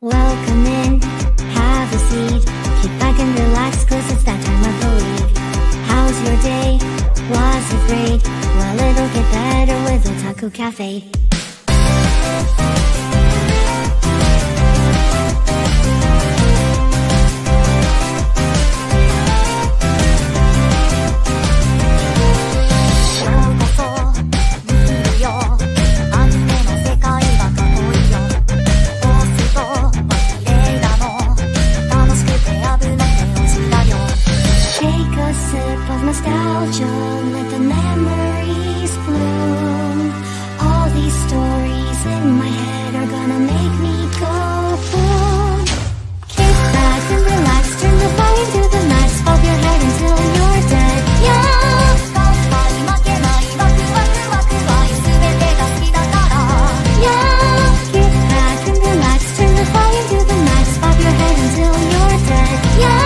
Welcome in, have a seat. Kick back and relax, cause it's that time of the week. How's your day? Was it great? Well, it'll get better with Otalku Cafe. Nostalgia, let the memories bloom. All these stories in my head are gonna make me go boom. Kick back and relax, turn the volume to the max. Bob your head until you're dead. Yeah. Yeah. Kick back and relax, turn the volume to the max. Bob your head until you're dead. Yeah.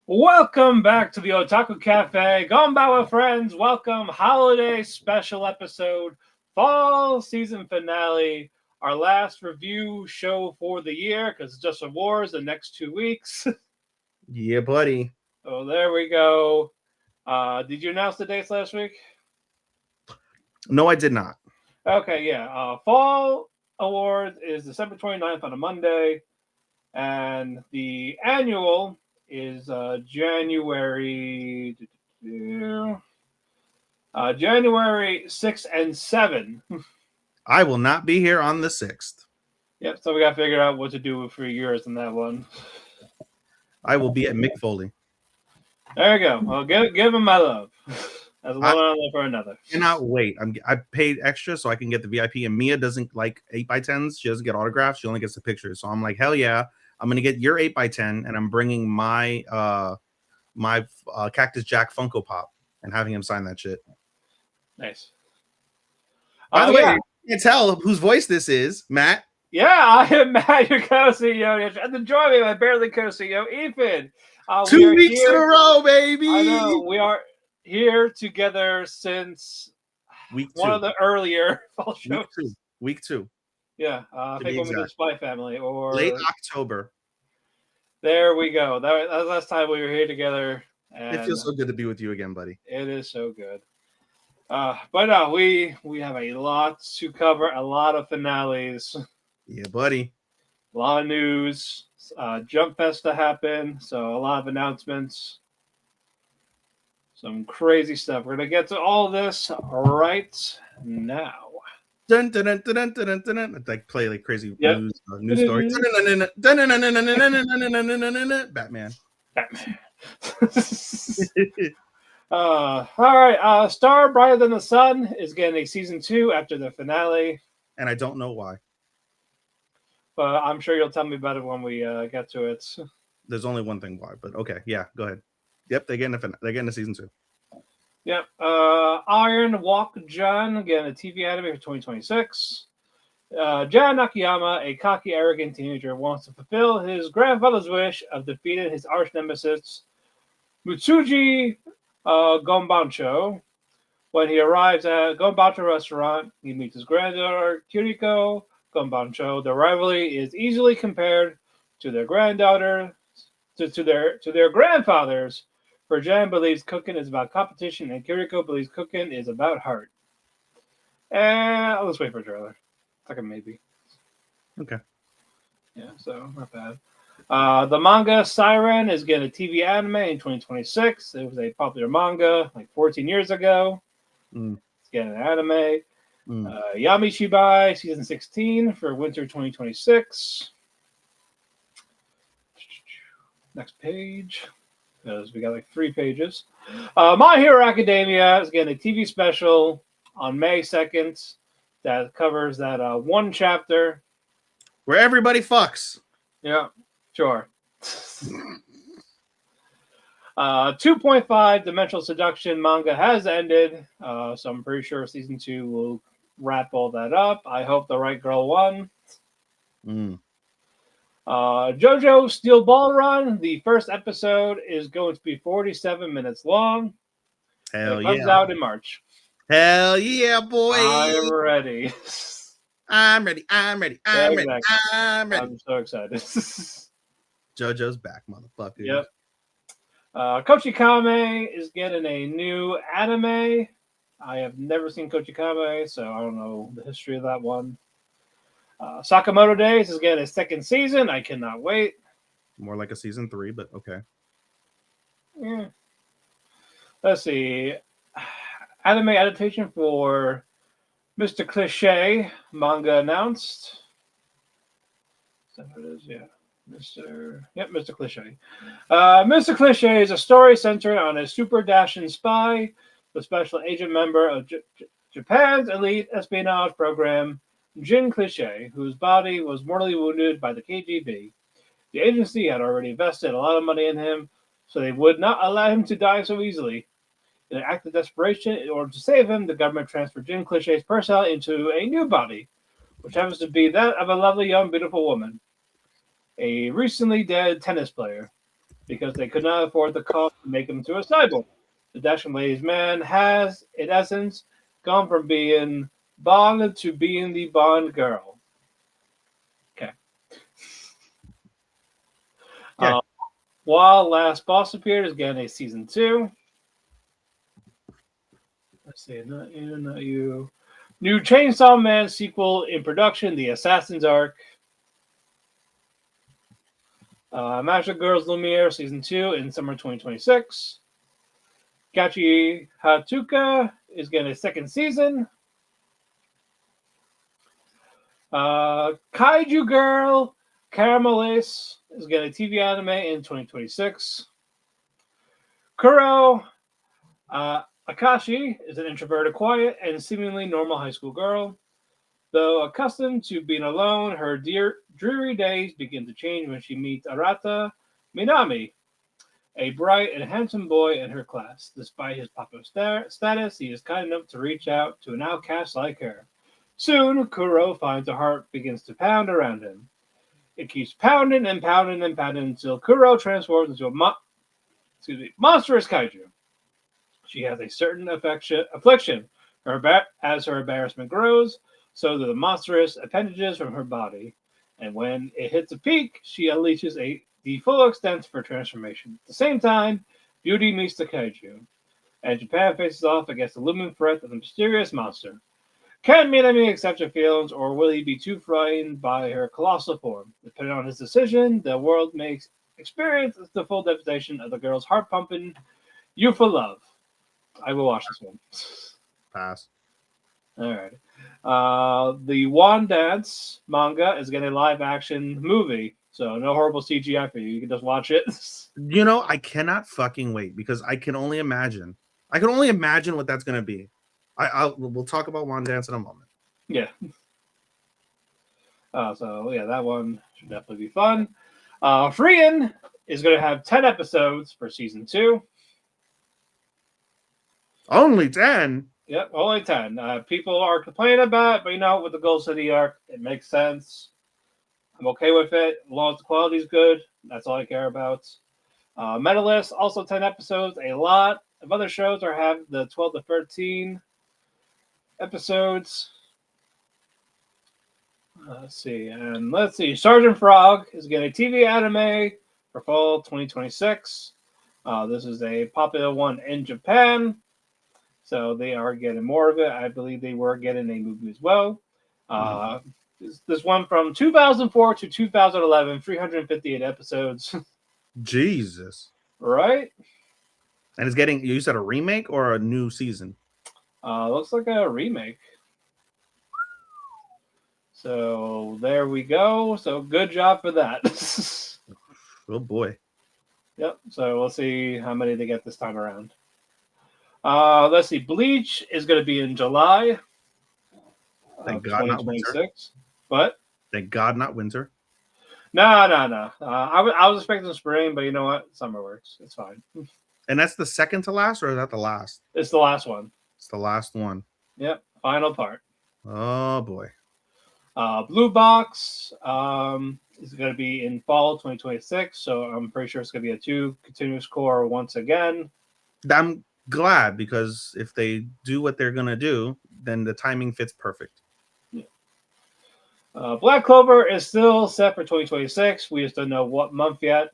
Welcome back to the Otaku Cafe. Gonbawa friends, welcome. Holiday special episode, fall season finale. Our last review show for the year because it's just awards the next 2 weeks. Yeah, buddy. Oh, there we go. Did you announce the dates last week? No, I did not. Okay, yeah. Fall award is December 29th on a Monday, and the annual is January 6th and 7th. I will not be here on the 6th. Yep, so we got to figure out what to do for yours in that one. I will be at Mick Foley. There you go. Well, give him my love. As one love for another. Cannot wait. I paid extra so I can get the VIP, and Mia doesn't like 8x10s. She doesn't get autographs. She only gets the pictures. So I'm like, hell yeah. I'm going to get your 8x10, and I'm bringing my Cactus Jack Funko Pop and having him sign that shit. Nice. By the way, you can't tell whose voice this is, Matt. Yeah, I am Matt, your co-CEO. And join me, my barely co-CEO, Ethan. 2 weeks in a row, baby. I know. We are here together since week 2. One of the earlier fall shows. Week two. Yeah, I think when we did Spy Family or late October. There we go. That was the last time we were here together. And it feels so good to be with you again, buddy. It is so good. But no, we have a lot to cover, a lot of finales. Yeah, buddy. A lot of news. Jump Festa happened, so a lot of announcements. Some crazy stuff. We're going to get to all this right now. Dun, dun, dun, dun, dun, dun, dun, dun. Like play like crazy news story. Batman. All right. Star Brighter Than the Sun is getting a season 2 after the finale, and I don't know why. But I'm sure you'll tell me about it when we get to it. There's only one thing why, but okay, yeah, go ahead. Yep, they're getting a season 2. Yep. Iron Walk John, again, a TV anime for 2026. Jan Nakayama, a cocky, arrogant teenager, wants to fulfill his grandfather's wish of defeating his arch nemesis, Mutsuji Gombancho. When he arrives at Gombancho restaurant, he meets his granddaughter, Kiriko Gombancho. The rivalry is easily compared to their granddaughter, to their grandfathers. For Jan believes cooking is about competition, and Kiriko believes cooking is about heart. And let's wait for a trailer. It's like a maybe. Okay. Yeah, so not bad. The manga Siren is getting a TV anime in 2026. It was a popular manga like 14 years ago. It's getting an anime. Yami Shibai season 16 for winter 2026. Next page. Because we got like 3 pages. My Hero Academia is getting a TV special on May 2nd that covers that one chapter where everybody fucks. Yeah, sure. 2.5 Dimensional Seduction manga has ended, so I'm pretty sure season 2 will wrap all that up. I hope the right girl won. JoJo Steel Ball Run, the first episode is going to be 47 minutes long. Hell it comes yeah. out in March. Hell yeah, boy. I'm ready. I'm ready. I'm ready. I'm ready. Exactly. I'm ready. I'm so excited. JoJo's back, motherfucker. Yep. Kochikame is getting a new anime. I have never seen Kochikame, so I don't know the history of that one. Sakamoto Days is getting a second season. I cannot wait. More like a season 3, but okay. Yeah. Let's see. Anime adaptation for Mr. Cliche manga announced. Is that what it is? Yeah. Mr. Cliche. Mr. Cliche is a story centered on a super dashing spy, the special agent member of Japan's elite espionage program, Jin Cliche, whose body was mortally wounded by the KGB. The agency had already invested a lot of money in him, so they would not allow him to die so easily. In an act of desperation, in order to save him, the government transferred Jin Cliché's personality into a new body, which happens to be that of a lovely, young, beautiful woman, a recently dead tennis player, because they could not afford the cost to make him to a cyborg. The dashing ladies man has, in essence, gone from being Bond to being the Bond girl. Okay. Yeah. While Last Boss appeared is getting a season 2. Let's see, not you, not you. New Chainsaw Man sequel in production, The Assassin's Arc. Magic Girls Lumiere season 2 in summer 2026. Gachi Hatuka is getting a second season. Kaiju Girl Caramelis is getting a TV anime in 2026. Kuro Akashi is an introverted, quiet, and seemingly normal high school girl. Though accustomed to being alone, her dreary days begin to change when she meets Arata Minami, a bright and handsome boy in her class. Despite his popular status, he is kind enough to reach out to an outcast like her. Soon, Kuro finds a heart begins to pound around him. It keeps pounding and pounding and pounding until Kuro transforms into a monstrous kaiju. She has a certain affliction. As her embarrassment grows, so do the monstrous appendages from her body. And when it hits a peak, she unleashes the full extent of her transformation. At the same time, beauty meets the kaiju, and Japan faces off against the looming threat of the mysterious monster. Can Minami accept her feelings, or will he be too frightened by her colossal form? Depending on his decision, the world may experience the full devastation of the girl's heart-pumping youthful love. I will watch this one. Pass. All right. The Wand Dance manga is getting a live-action movie, so no horrible CGI for you. You can just watch it. You know, I cannot fucking wait because I can only imagine. I can only imagine what that's gonna be. We'll talk about Wand Dance in a moment. Yeah. So yeah, that one should definitely be fun. Freein is going to have 10 episodes for season 2. Only 10. Yep, only 10. People are complaining about it, but you know, with the Gold City arc, it makes sense. I'm okay with it. As long as the quality is good, that's all I care about. Medalist, also 10 episodes. A lot of other shows have the 12 to 13 episodes. Let's see. Sergeant Frog is getting a TV anime for fall 2026. This is a popular one in Japan, so they are getting more of it. I believe they were getting a movie as well. This one from 2004 to 2011, 358 episodes. Jesus. Right? And it's getting, you said a remake or a new season? Looks like a remake. So there we go. So good job for that. Oh boy. Yep. So we'll see how many they get this time around. Let's see. Bleach is going to be in July. Thank God not winter. What? Thank God not winter. No. I was expecting spring, but you know what? Summer works. It's fine. And that's the second to last, or is that the last? It's the last one. It's the last one. Yep, final part. Oh boy. Blue Box is going to be in fall 2026, so I'm pretty sure it's going to be a 2 continuous core once again. I'm glad, because if they do what they're gonna do, then the timing fits perfect. Black Clover is still set for 2026. We just don't know what month yet.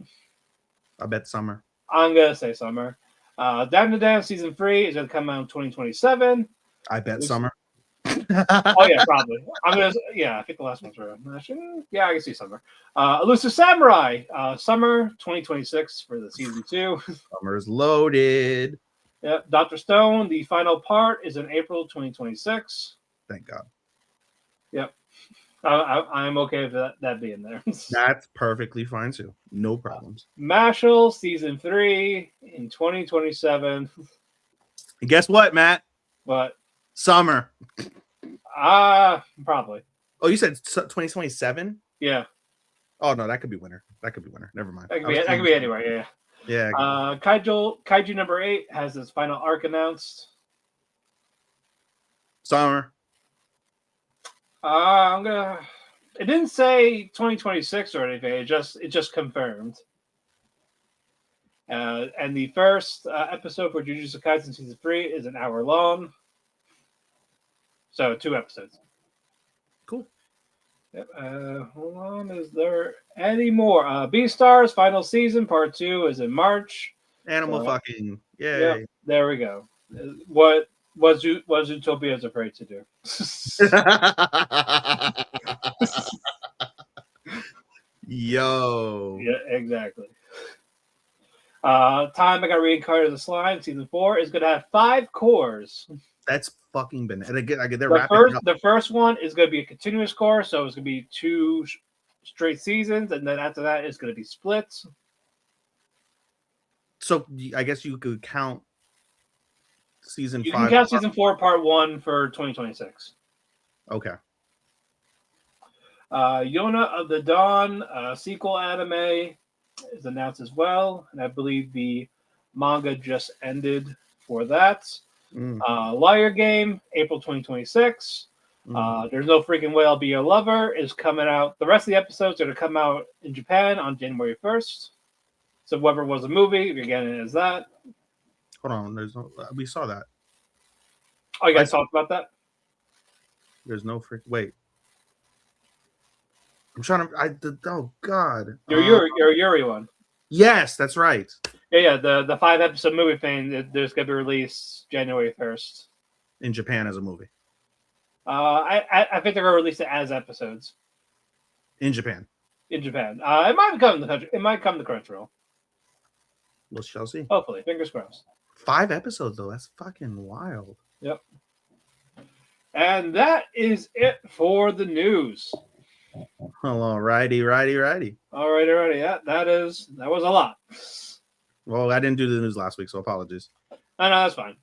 I bet summer. I'm gonna say summer. Down to Down season 3 is gonna come out in 2027. I bet summer. Oh yeah, probably. I think the last one's right. Yeah, I can see summer. Elusive Samurai, summer 2026 for the season 2. Summer's loaded. Yep. Dr. Stone, the final part is in April 2026. Thank God. Yep. I'm okay with that being there. That's perfectly fine too. No problems. Mashal season 3 in 2027. And guess what, Matt? What? Summer. Probably. Oh, you said 2027? Yeah. Oh no, that could be winter. Never mind. That could be anywhere. Yeah. Yeah. Kaiju number 8 has its final arc announced. Summer. It didn't say 2026 or anything. It just confirmed. And the first episode for Jujutsu Kaisen season 3 is an hour long. So 2 episodes. Cool. Yep. Hold on. Is there any more? Beastars final season part 2 is in March. Animal fucking. Yay. Yep, there we go. What Zootopia is afraid to do? Yo. Yeah, exactly. Time I Got Reincarnated as a Slime season 4 is going to have 5 cores. That's fucking been. And again, they're the first one is going to be a continuous core, so it's going to be 2 straight seasons, and then after that, it's going to be splits. So I guess you could count season 5. You can count season 4 part 1 for 2026. Okay. Yona of the Dawn sequel anime is announced as well, and I believe the manga just ended for that. Liar Game, April 2026. There's No Freaking Way I'll Be Your Lover is coming out. The rest of the episodes are going to come out in Japan on January 1st. So whoever was a movie, you're getting it as that. Hold on, we saw that. Oh, you guys talked about that? There's no freak. Wait, I'm trying to. Oh God, Your Yuri one. Yes, that's right. Yeah. The 5 episode movie thing. There's going to be released January 1st in Japan as a movie. I think they're going to release it as episodes in Japan. In Japan, it might come to the country. It might come to Crunchyroll. We shall see. Hopefully, fingers crossed. 5 episodes though. That's fucking wild. Yep. And that is it for the news. Hello, righty. All right. Yeah, that was a lot. Well, I didn't do the news last week, so apologies. No, that's fine.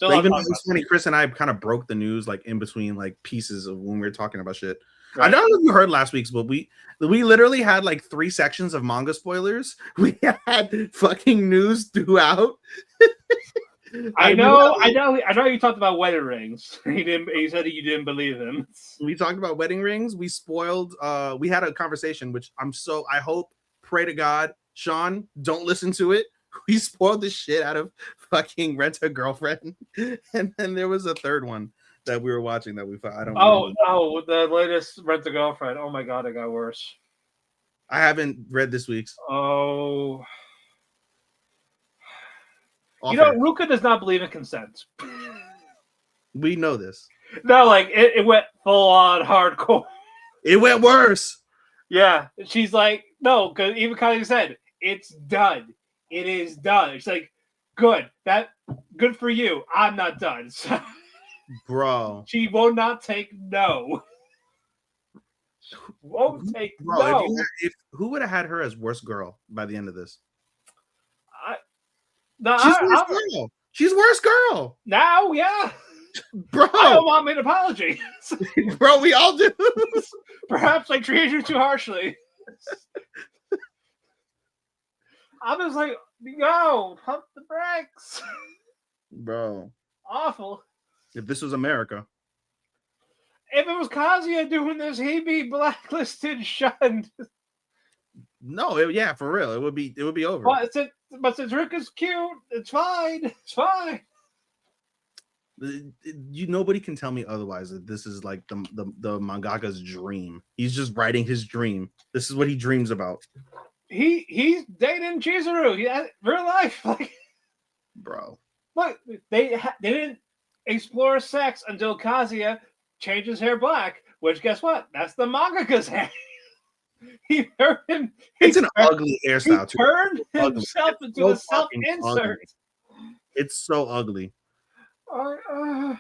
Even though it's funny, Chris and I kind of broke the news like in between like pieces of when we were talking about shit. Right. I don't know if you heard last week's, but we literally had like 3 sections of manga spoilers. We had fucking news throughout. I know. You talked about wedding rings. He said you didn't believe him. We talked about wedding rings. We spoiled. We had a conversation, which I hope, pray to God, Sean, don't listen to it. We spoiled the shit out of fucking Rent a Girlfriend, and then there was a third one that we were watching that we thought I don't. Oh, the latest Rent a Girlfriend. Oh my God, it got worse. I haven't read this week's. Oh. You know, Ruka does not believe in consent. We know this. No, like it went full on hardcore. It went worse. Yeah, she's like, no, because even Kylie said it's done. It is done. It's like, good. Good for you. I'm not done. Bro, she will not take no. Won't take no. Who would have had her as worst girl by the end of this? She's worst girl. Now, yeah. Bro. I don't want an apology. Bro, we all do. Perhaps I treated you too harshly. I was like, Go, pump the brakes. Bro. Awful. If this was America. If it was Kazuya doing this, he'd be blacklisted, shunned. No, yeah, for real. It would be over. But since Rick is cute, it's fine. It's fine. Nobody can tell me otherwise that this is like the mangaka's dream. He's just writing his dream. This is what he dreams about. He's dating Chizuru. Real life, like, bro. Look, they didn't explore sex until Kazuya changed his hair black. Which, guess what? That's the mangaka's hair. It's an ugly hairstyle. He turned himself into a self-insert. It's so ugly. The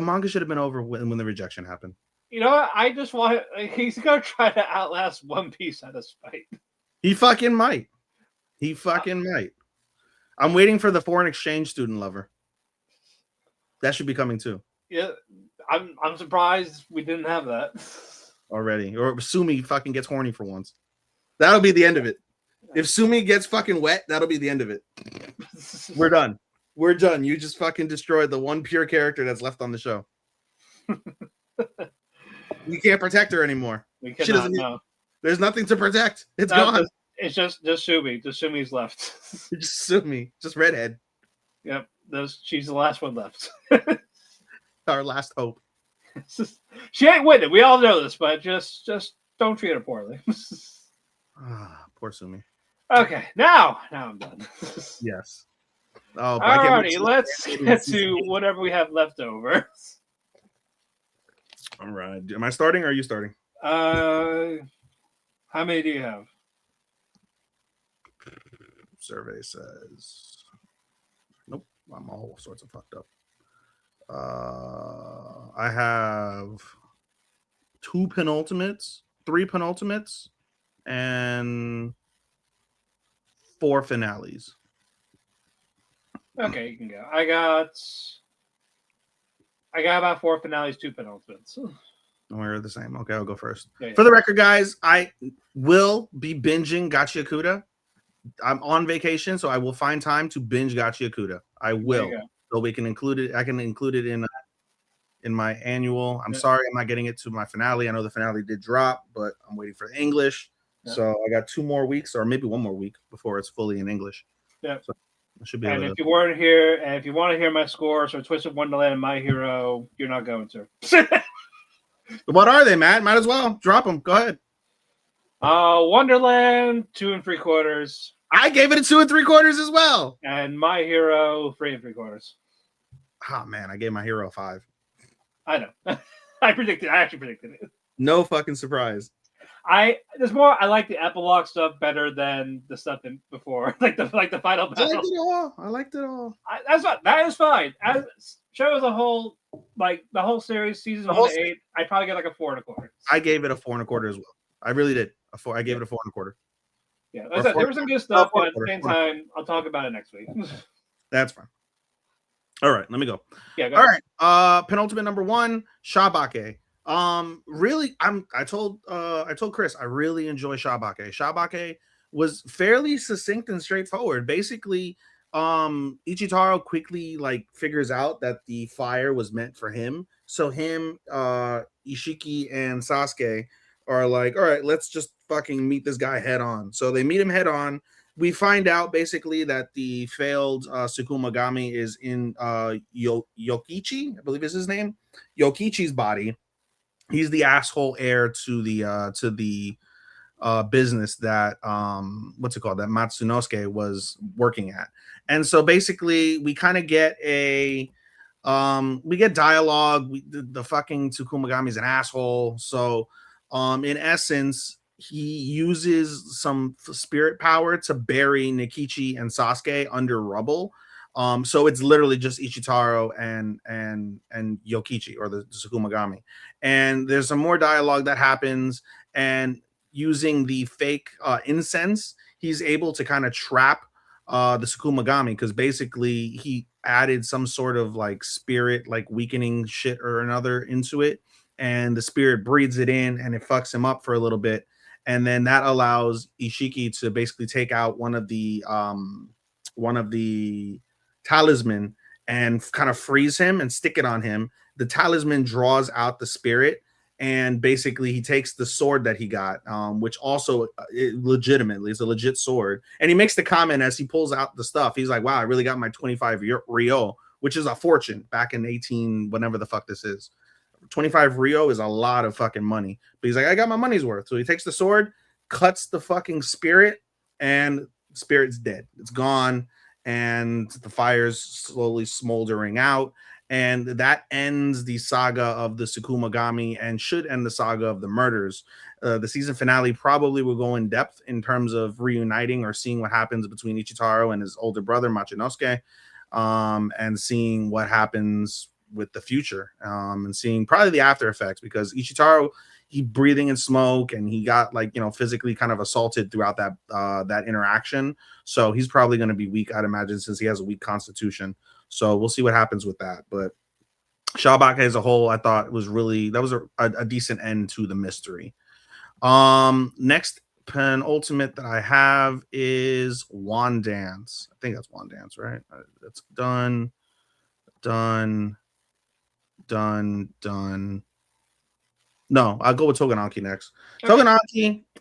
manga should have been over when the rejection happened. You know what? I just want he's gonna try to outlast One Piece out of spite. He fucking might. I'm waiting for the foreign exchange student lover. That should be coming too. Yeah, I'm surprised we didn't have that already. Or Sumi fucking gets horny for once. That'll be the end of it. If Sumi gets fucking wet, that'll be the end of it. We're done. We're done. You just fucking destroyed the one pure character that's left on the show. We can't protect her anymore. She doesn't know. There's nothing to protect. It's gone. It's just Sumi. Just Sumi's left. Just Sumi. Just redhead. Yep. She's the last one left. Our last hope. She ain't winning. We all know this, but just don't treat her poorly. Poor Sumi. Okay, now I'm done. Yes. Oh, alrighty, let's get to whatever we have left over. All right. Am I starting or are you starting? How many do you have? Survey says nope. I'm all sorts of fucked up. I have 2 penultimates, 3 penultimates, and 4 finales. Okay, you can go. I got about 4 finales, 2 penultimates. We're the same. Okay, I'll go first. Yeah. For the record, guys, I will be binging Gachiakuda. I'm on vacation, so I will find time to binge Gachiakuda. I will. So we can include it. I can include it in my annual. I'm sorry, I'm not getting it to my finale. I know the finale did drop, but I'm waiting for the English. Yeah. So I got 2 more weeks, or maybe 1 more week before it's fully in English. Yeah. So I should be. And if you weren't here, and if you want to hear my scores for Twisted Wonderland and My Hero, you're not going to. What are they, Matt? Might as well drop them. Go ahead. Wonderland 2 3/4. I gave it a 2 3/4 as well. And My Hero 3 3/4. Oh man, I gave My Hero 5. I know. I actually predicted it. No fucking surprise. I like the epilogue stuff better than the stuff before, like the final battle. I liked it all. That is fine. As show as a whole, like the whole series, season 1 to 8, I probably get like a 4 1/4. I gave it a 4 1/4 as well. I really did. I gave it a 4 1/4. Yeah, there was some good stuff, but at the same time, I'll talk about it next week. That's fine. All right, let me go. Yeah, go all ahead. Right. Penultimate number 1, Shabake. Really, I told Chris I really enjoy Shabake. Shabake was fairly succinct and straightforward. Basically, Ichitaro quickly like figures out that the fire was meant for him. So him, Ishiki, and Sasuke are like, all right, let's just fucking meet this guy head on. So they meet him head on. We find out basically that the failed Tsukumagami is in Yokichi, I believe is his name, Yokichi's body. He's the asshole heir to the business that what's it called, that Matsunosuke was working at. And so basically we kind of get we get dialogue. The fucking Tsukumagami is an asshole. So in essence, he uses some spirit power to bury Nikichi and Sasuke under rubble. So it's literally just Ichitaro and Yokichi, or the Tsukumagami. And there's some more dialogue that happens, and using the fake incense, he's able to kind of trap the Tsukumagami, because basically he added some sort of like spirit, like weakening shit or another into it, and the spirit breathes it in and it fucks him up for a little bit. and then that allows Ishiki to basically take out one of the talisman and kind of freeze him and stick it on him. The talisman draws out the spirit, and basically he takes the sword that he got, which also legitimately is a legit sword. And he makes the comment as he pulls out the stuff. He's like, wow, I really got my 25 Ryo, which is a fortune back in 18, whatever the fuck this is. 25 Ryo is a lot of fucking money. But he's like, I got my money's worth. So he takes the sword, cuts the fucking spirit, and the spirit's dead. It's gone. And the fire's slowly smoldering out. And that ends the saga of the Tsukumogami and should end the saga of the murders. The season finale probably will go in depth in terms of reuniting or seeing what happens between Ichitaro and his older brother, Machinosuke, and seeing what happens with the future, and seeing probably the after effects, because Ichitaro, he breathing in smoke, and he got physically kind of assaulted throughout that interaction. So he's probably going to be weak, I'd imagine, since he has a weak constitution. So we'll see what happens with that. But Shabaka as a whole, I thought was a decent end to the mystery. Next penultimate that I have is Wand Dance. I think that's Wand Dance, right? That's done. No, I'll go with Togenaki next. Okay.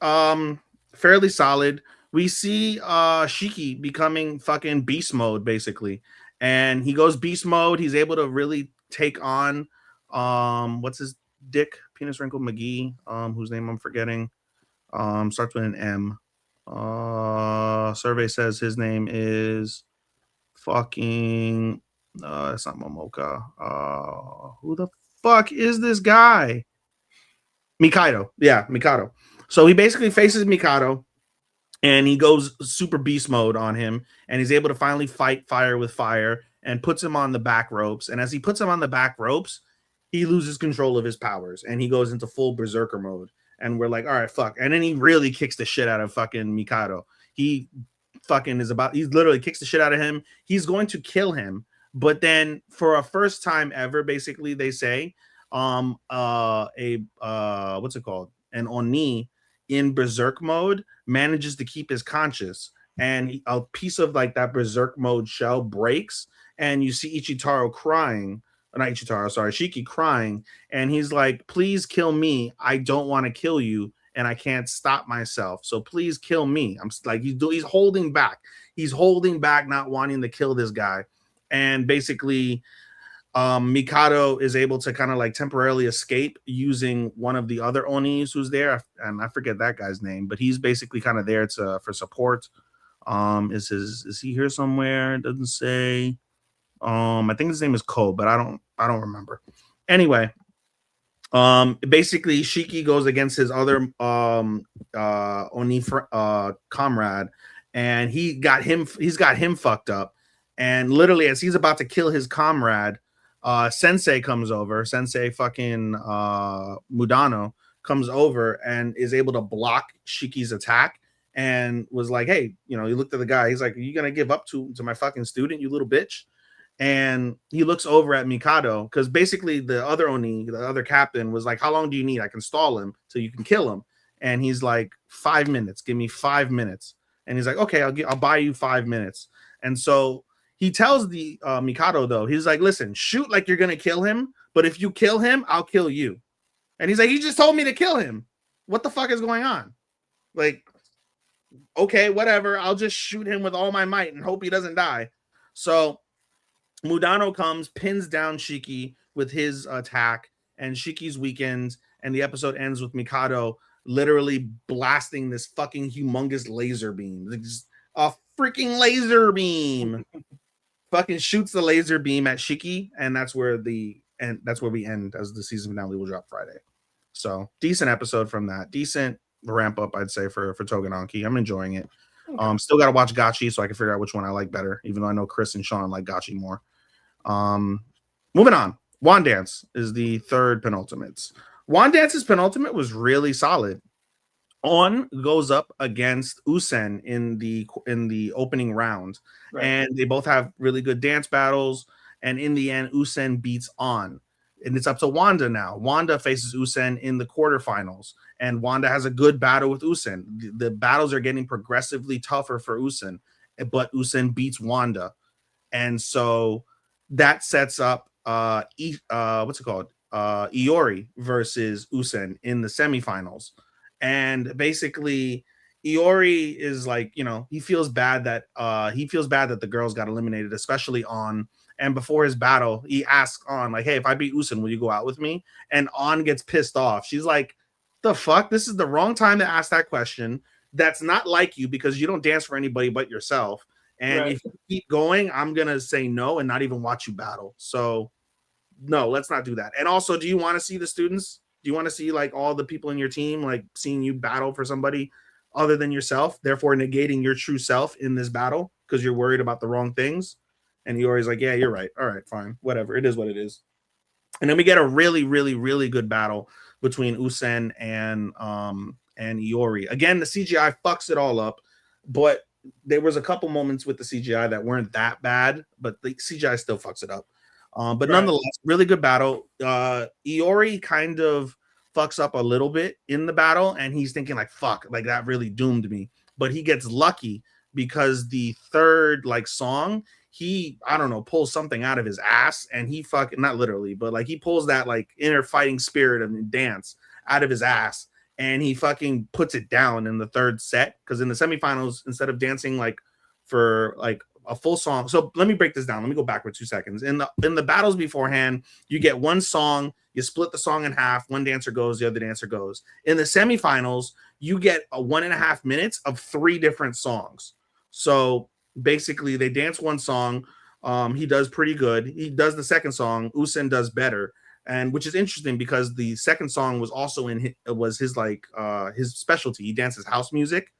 Togenaki, fairly solid. We see Shiki becoming fucking beast mode, basically. And he goes beast mode. He's able to really take on what's his dick? Penis Wrinkle McGee, whose name I'm forgetting. Starts with an M. Survey says his name is fucking it's not Momoka. Who the fuck is this guy? Mikado. Yeah, Mikado. So he basically faces Mikado, and he goes super beast mode on him, and he's able to finally fight fire with fire and puts him on the back ropes. And as he puts him on the back ropes, he loses control of his powers, and he goes into full berserker mode. And we're like, all right, fuck. And then he really kicks the shit out of fucking Mikado. He literally kicks the shit out of him. He's going to kill him. But then for a first time ever, basically, they say, what's it called? An Oni in berserk mode manages to keep his conscious, and a piece of that berserk mode shell breaks, and you see Shiki crying, and he's like, please kill me. I don't want to kill you, and I can't stop myself. So please kill me. I'm like, he's holding back. He's holding back, not wanting to kill this guy. And basically, Mikado is able to kind of temporarily escape using one of the other Onis who's there, and I forget that guy's name, but he's basically kind of there for support. Is he here somewhere? It doesn't say. I think his name is Ko, but I don't remember. Anyway, basically Shiki goes against his other Oni comrade, and he's got him fucked up. And literally, as he's about to kill his comrade, Sensei comes over. Sensei fucking Mudano comes over and is able to block Shiki's attack, and was like, hey, he looked at the guy. He's like, are you going to give up to my fucking student, you little bitch? And he looks over at Mikado, because basically the other Oni, the other captain, was like, how long do you need? I can stall him so you can kill him. And he's like, 5 minutes. Give me 5 minutes. And he's like, okay, I'll buy you 5 minutes. And so he tells the Mikado, though, he's like, listen, shoot like you're going to kill him, but if you kill him, I'll kill you. And he's like, he just told me to kill him. What the fuck is going on? Like, okay, whatever. I'll just shoot him with all my might and hope he doesn't die. So Mudano comes, pins down Shiki with his attack, and Shiki's weakened, and the episode ends with Mikado literally blasting this fucking humongous laser beam. A freaking laser beam. Fucking shoots the laser beam at Shiki, and that's where we end, as the season finale will drop Friday. So decent episode from that. Decent ramp up, I'd say, for Togenaki. I'm enjoying it. Okay. Still got to watch Gachi so I can figure out which one I like better, even though I know Chris and Sean like Gachi more. Moving on. Wand Dance is the third penultimate. Wand Dance's penultimate was really solid. On goes up against Usen in the opening round, right. And they both have really good dance battles. And in the end, Usen beats On. and it's up to Wanda now. Wanda faces Usen in the quarterfinals, and Wanda has a good battle with Usen. The battles are getting progressively tougher for Usen, but Usen beats Wanda, and so that sets up what's it called? Iori versus Usen in the semifinals, and basically Iori is like, you know, he feels bad that the girls got eliminated, especially On. And before his battle, he asks On, like, hey, if I beat Usen, will you go out with me? And On gets pissed off. She's like, the fuck? This is the wrong time to ask that question. That's not like you, because you don't dance for anybody but yourself. And if you keep going, I'm going to say no and not even watch you battle. So, no, let's not do that. And also, do you want to see the students? Do you want to see, like, all the people in your team, like, seeing you battle for somebody other than yourself, therefore negating your true self in this battle because you're worried about the wrong things? And Iori's like, yeah, you're right. All right, fine. Whatever. It is what it is. And then we get a really, really, really good battle between Usen and Iori. Again, the CGI fucks it all up, but there was a couple moments with the CGI that weren't that bad, but the CGI still fucks it up. But nonetheless, really good battle. Iori kind of fucks up a little bit in the battle, and he's thinking like, fuck, like that really doomed me. But he gets lucky because the third like song, he, I don't know, pulls something out of his ass, and he fucking, not literally, but like he pulls that like inner fighting spirit of dance out of his ass, and he fucking puts it down in the third set. Because in the semifinals, instead of dancing like for like a full song, so let me break this down. Let me go back for 2 seconds. In the battles beforehand, you get one song, you split the song in half, one dancer goes, the other dancer goes. In the semifinals, you get a 1.5 minutes of 3 different songs. So basically, they dance one song. He does pretty good. He does the second song. Usen does better, and which is interesting because the second song was also his specialty. He dances house music,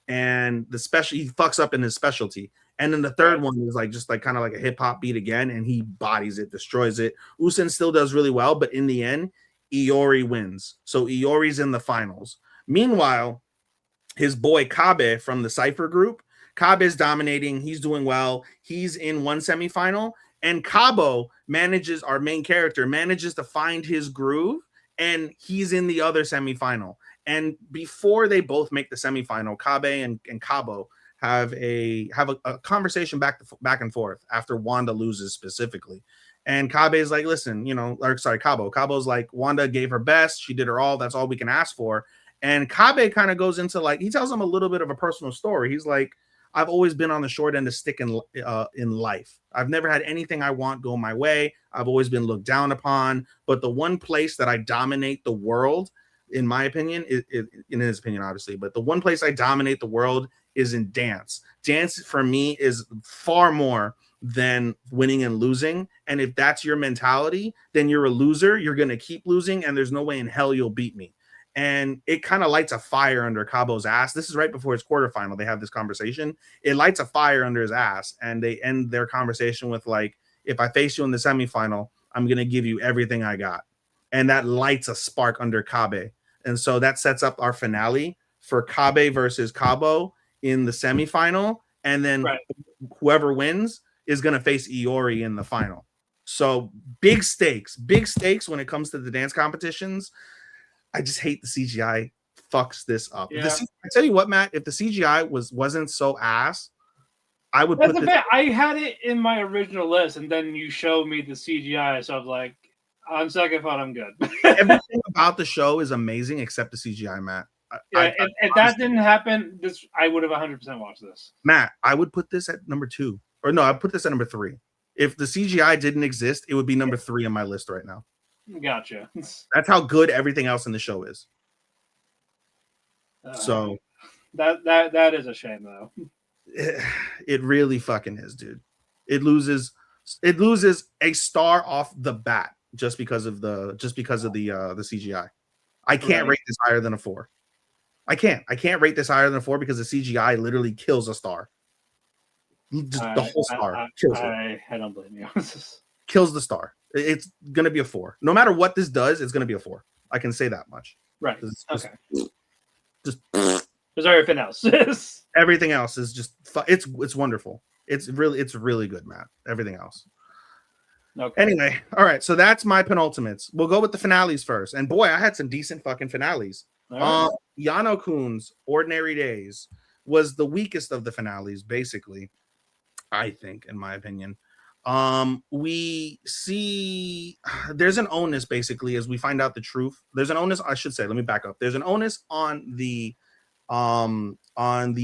and he fucks up in his specialty. And then the third one is like just like kind of like a hip hop beat again, and he bodies it, destroys it. Usen still does really well, but in the end, Iori wins. So Iori's in the finals. Meanwhile, his boy Kabe from the Cypher group, Kabe's dominating. He's doing well. He's in one semifinal, and Kabo our main character, manages to find his groove, and he's in the other semifinal. And before they both make the semifinal, Kabe and Kabo have a conversation back and forth after Wanda loses specifically. And Kabe is like, listen, Kabo's like, Wanda gave her best. She did her all. That's all we can ask for. And Kabe kind of goes into like, he tells him a little bit of a personal story. He's like, I've always been on the short end of stick in life. I've never had anything I want go my way. I've always been looked down upon. But the one place that I dominate the world, in my opinion, in his opinion, obviously, but the one place I dominate the world is in dance. Dance for me is far more than winning and losing. And if that's your mentality, then you're a loser. You're going to keep losing, and there's no way in hell you'll beat me. And it kind of lights a fire under Kabo's ass. This is right before his quarterfinal. They have this conversation. It lights a fire under his ass, and they end their conversation with like, if I face you in the semifinal, I'm going to give you everything I got. And that lights a spark under Kabe. And so that sets up our finale for Kabe versus Kabo in the semifinal. And then whoever wins is going to face Iori in the final. So big stakes when it comes to the dance competitions. I just hate the CGI fucks this up. Yeah. I tell you what, Matt, if the CGI wasn't so ass, I would put this. I had it in my original list, and then you showed me the CGI, so I was like, on second thought, I'm good. Everything about the show is amazing except the CGI, Matt. If that didn't happen, I would have 100% watched this. Matt, I would put this at number 2. Or no, I'd put this at number 3. If the CGI didn't exist, it would be number 3 on my list right now. Gotcha. That's how good everything else in the show is. So that is a shame, though. It really fucking is, dude. It loses a star off the bat just because of the CGI. I can't rate this higher than a 4. I can't rate this higher than a 4 because the CGI literally kills a star. Just the whole star kills it. I don't blame you. Kills the star. It's gonna be a 4. No matter what this does, it's gonna be a 4. I can say that much. Right. Okay. Just there's everything else. Everything else is just it's wonderful. It's really good, Matt. Everything else. Okay. Anyway, all right. So that's my penultimates. We'll go with the finales first. And boy, I had some decent fucking finales. All right. Yano-kun's Ordinary Days was the weakest of the finales, basically. I think, in my opinion. We see there's an onus basically as we find out the truth. There's an onus, I should say, let me back up. There's an onus on the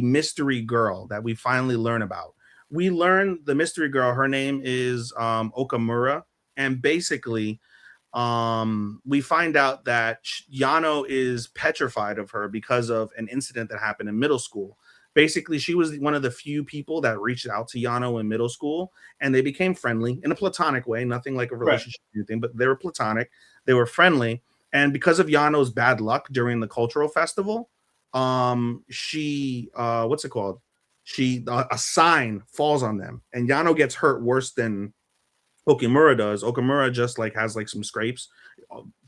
mystery girl that we finally learn about. We learn the mystery girl, her name is Okamura, and basically we find out that Yano is petrified of her because of an incident that happened in middle school. Basically, she was one of the few people that reached out to Yano in middle school, and they became friendly in a platonic way, nothing like a relationship or anything, but they were platonic. They were friendly, and because of Yano's bad luck during the cultural festival, she what's it called? A sign falls on them, and Yano gets hurt worse than Okamura does. Okamura just like has like some scrapes.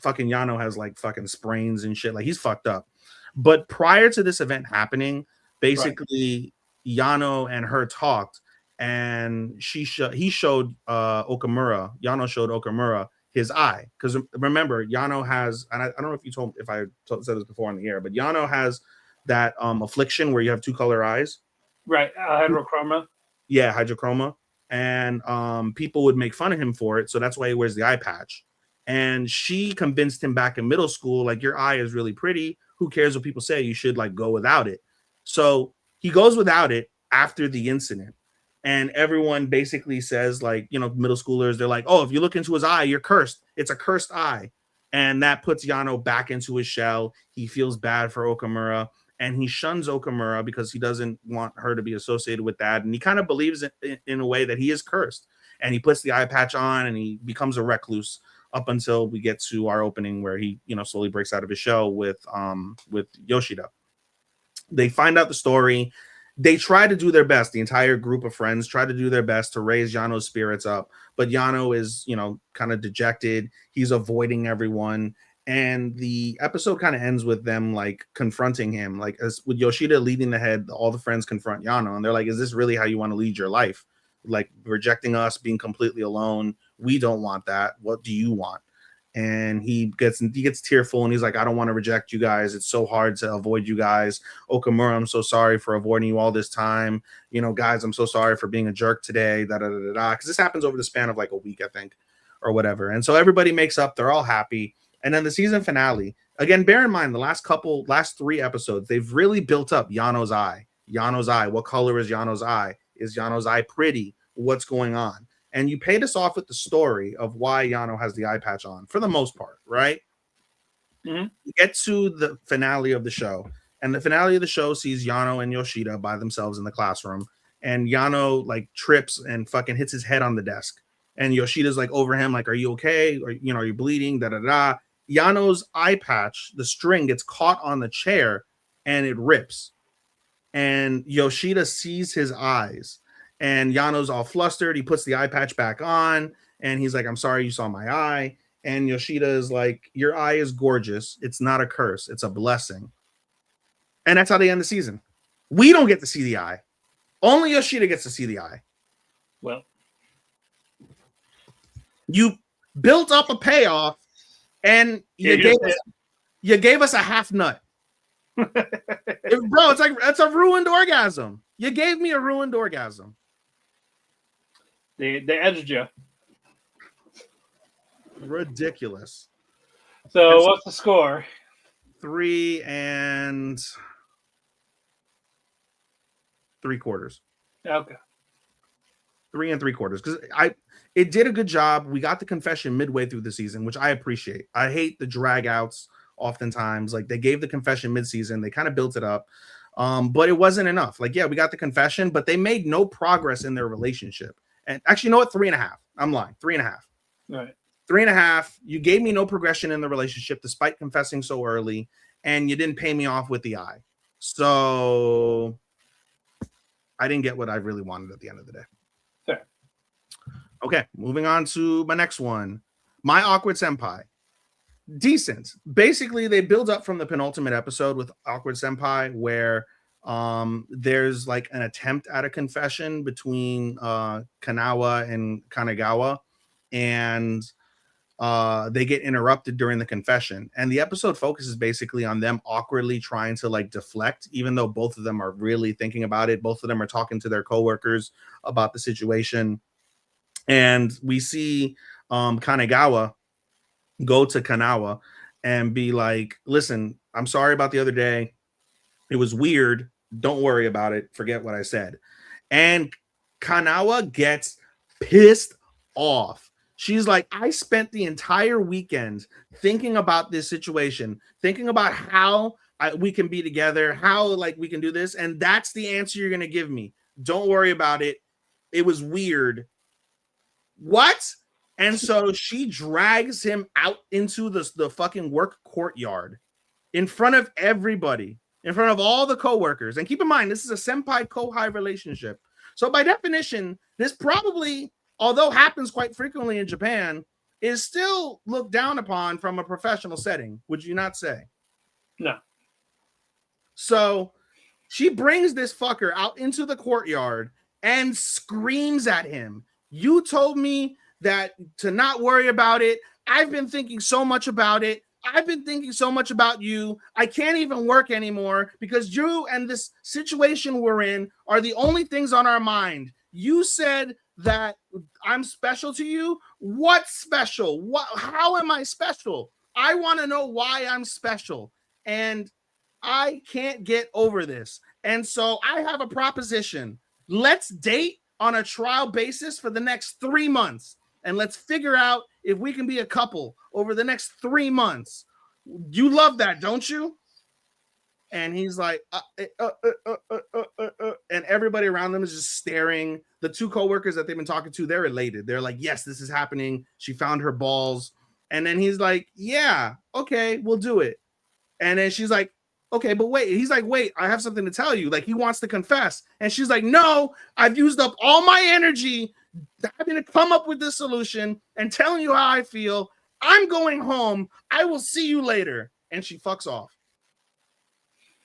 Fucking Yano has like fucking sprains and shit. Like he's fucked up. But prior to this event happening, basically Yano and her talked, and he showed Okamura. Yano showed Okamura his eye, because remember Yano has, and I don't know if I said this before on the air, but Yano has that affliction where you have two color eyes. Right, hydrochroma. Yeah, hydrochroma. And people would make fun of him for it, so that's why he wears the eye patch. And she convinced him back in middle school, like, your eye is really pretty. Who cares what people say? You should like go without it. So he goes without it after the incident. And everyone basically says, like, you know, middle schoolers, they're like, oh, if you look into his eye, you're cursed. It's a cursed eye. And that puts Yano back into his shell. He feels bad for Okamura, and he shuns Okamura because he doesn't want her to be associated with that. And he kind of believes in a way that he is cursed. And he puts the eye patch on, and he becomes a recluse up until we get to our opening where he, you know, slowly breaks out of his shell with Yoshida. They find out the story. They try to do their best. The entire group of friends try to do their best to raise Yano's spirits up. But Yano is, you know, kind of dejected. He's avoiding everyone. And the episode kind of ends with them like confronting him, like as with Yoshida leading the head. All the friends confront Yano, and they're like, is this really how you want to lead your life? Like rejecting us, being completely alone. We don't want that. What do you want? And he gets tearful, and he's like, I don't want to reject you guys. It's so hard to avoid you guys. Okamura, I'm so sorry for avoiding you all this time. You know, guys, I'm so sorry for being a jerk today. Because this happens over the span of like a week, I think, or whatever. And so everybody makes up. They're all happy. And then the season finale, again, bear in mind the last 3 episodes, they've really built up Yano's eye. Yano's eye. What color is Yano's eye? Is Yano's eye pretty? What's going on? And you paid us off with the story of why Yano has the eye patch on, for the most part, right? Mm-hmm. You get to the finale of the show, and the finale of the show sees Yano and Yoshida by themselves in the classroom, and Yano like trips and fucking hits his head on the desk, and Yoshida's like over him, like, are you okay? Or, you know, are you bleeding? Yano's eye patch, the string gets caught on the chair, and it rips, and Yoshida sees his eyes. And Yano's all flustered. He puts the eye patch back on, and he's like, I'm sorry you saw my eye. And Yoshida is like, your eye is gorgeous. It's not a curse. It's a blessing. And that's how they end the season. We don't get to see the eye. Only Yoshida gets to see the eye. Well, you built up a payoff, and you gave us a half nut. Bro, it's like, that's a ruined orgasm. You gave me a ruined orgasm. They edged you. Ridiculous. So what's the score? 3 3/4. Okay. 3 3/4. Because it did a good job. We got the confession midway through the season, which I appreciate. I hate the drag outs oftentimes. Like, they gave the confession mid-season. They kind of built it up. But it wasn't enough. Like, yeah, we got the confession, but they made no progress in their relationship. And actually, you know what? 3.5. I'm lying. 3.5. Right. 3.5. You gave me no progression in the relationship despite confessing so early, and you didn't pay me off with the eye. So I didn't get what I really wanted at the end of the day. Fair. Okay, moving on to my next one. My Awkward Senpai. Decent. Basically, they build up from the penultimate episode with Awkward Senpai, where there's like an attempt at a confession between Kanawa and Kanagawa, and they get interrupted during the confession, and the episode focuses basically on them awkwardly trying to like deflect, even though both of them are really thinking about it. Both of them are talking to their coworkers about the situation, and we see Kanagawa go to Kanawa and be like, listen, I'm sorry about the other day. It was weird. Don't worry about it. Forget what I said. And Kanawa gets pissed off. She's like, I spent the entire weekend thinking about this situation, thinking about how we can be together, how like we can do this. And that's the answer you're going to give me. Don't worry about it. It was weird. What? And so she drags him out into the fucking work courtyard in front of everybody, in front of all the coworkers. And keep in mind, this is a senpai-kohai relationship. So by definition, this probably, although happens quite frequently in Japan, is still looked down upon from a professional setting. Would you not say? No. So she brings this fucker out into the courtyard and screams at him. You told me that to not worry about it. I've been thinking so much about it. I've been thinking so much about you. I can't even work anymore because you and this situation we're in are the only things on our mind. You said that I'm special to you. What's special? How am I special? I want to know why I'm special. And I can't get over this. And so I have a proposition. Let's date on a trial basis for the next 3 months. And let's figure out if we can be a couple over the next 3 months. You love that, don't you? And he's like, and everybody around them is just staring. The two coworkers that they've been talking to, they're elated. They're like, yes, this is happening. She found her balls. And then he's like, yeah, okay, we'll do it. And then she's like, okay, but wait. He's like, wait, I have something to tell you. Like, he wants to confess. And she's like, no, I've used up all my energy having to come up with this solution and telling you how I feel. I'm going home. I will see you later. And she fucks off.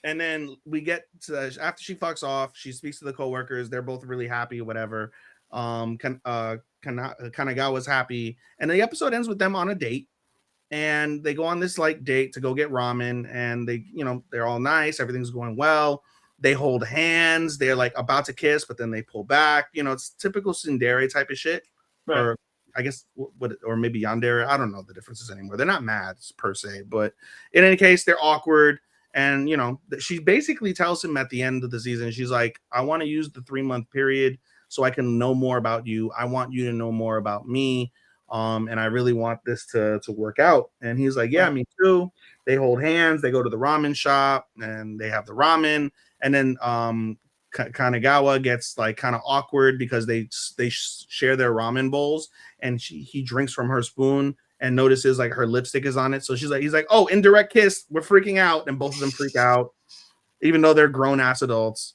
And then we get to, after she fucks off, she speaks to the coworkers. They're both really happy, whatever. Kanagawa's happy. And the episode ends with them on a date. And they go on this like date to go get ramen. And they, you know, they're all nice. Everything's going well. They hold hands. They're like about to kiss, but then they pull back. You know, it's typical tsundere type of shit. Right. Or I guess what, or maybe yandere. I don't know the differences anymore. They're not mad per se, but in any case, they're awkward. And, you know, she basically tells him at the end of the season, she's like, I want to use the 3-month period so I can know more about you. I want you to know more about me. And I really want this to work out. And he's like, yeah, me too. They hold hands. They go to the ramen shop and they have the ramen. And then Kanagawa gets like kind of awkward because they share their ramen bowls, and he drinks from her spoon and notices like her lipstick is on it. So he's like, oh, indirect kiss. We're freaking out. And both of them freak out, even though they're grown ass adults.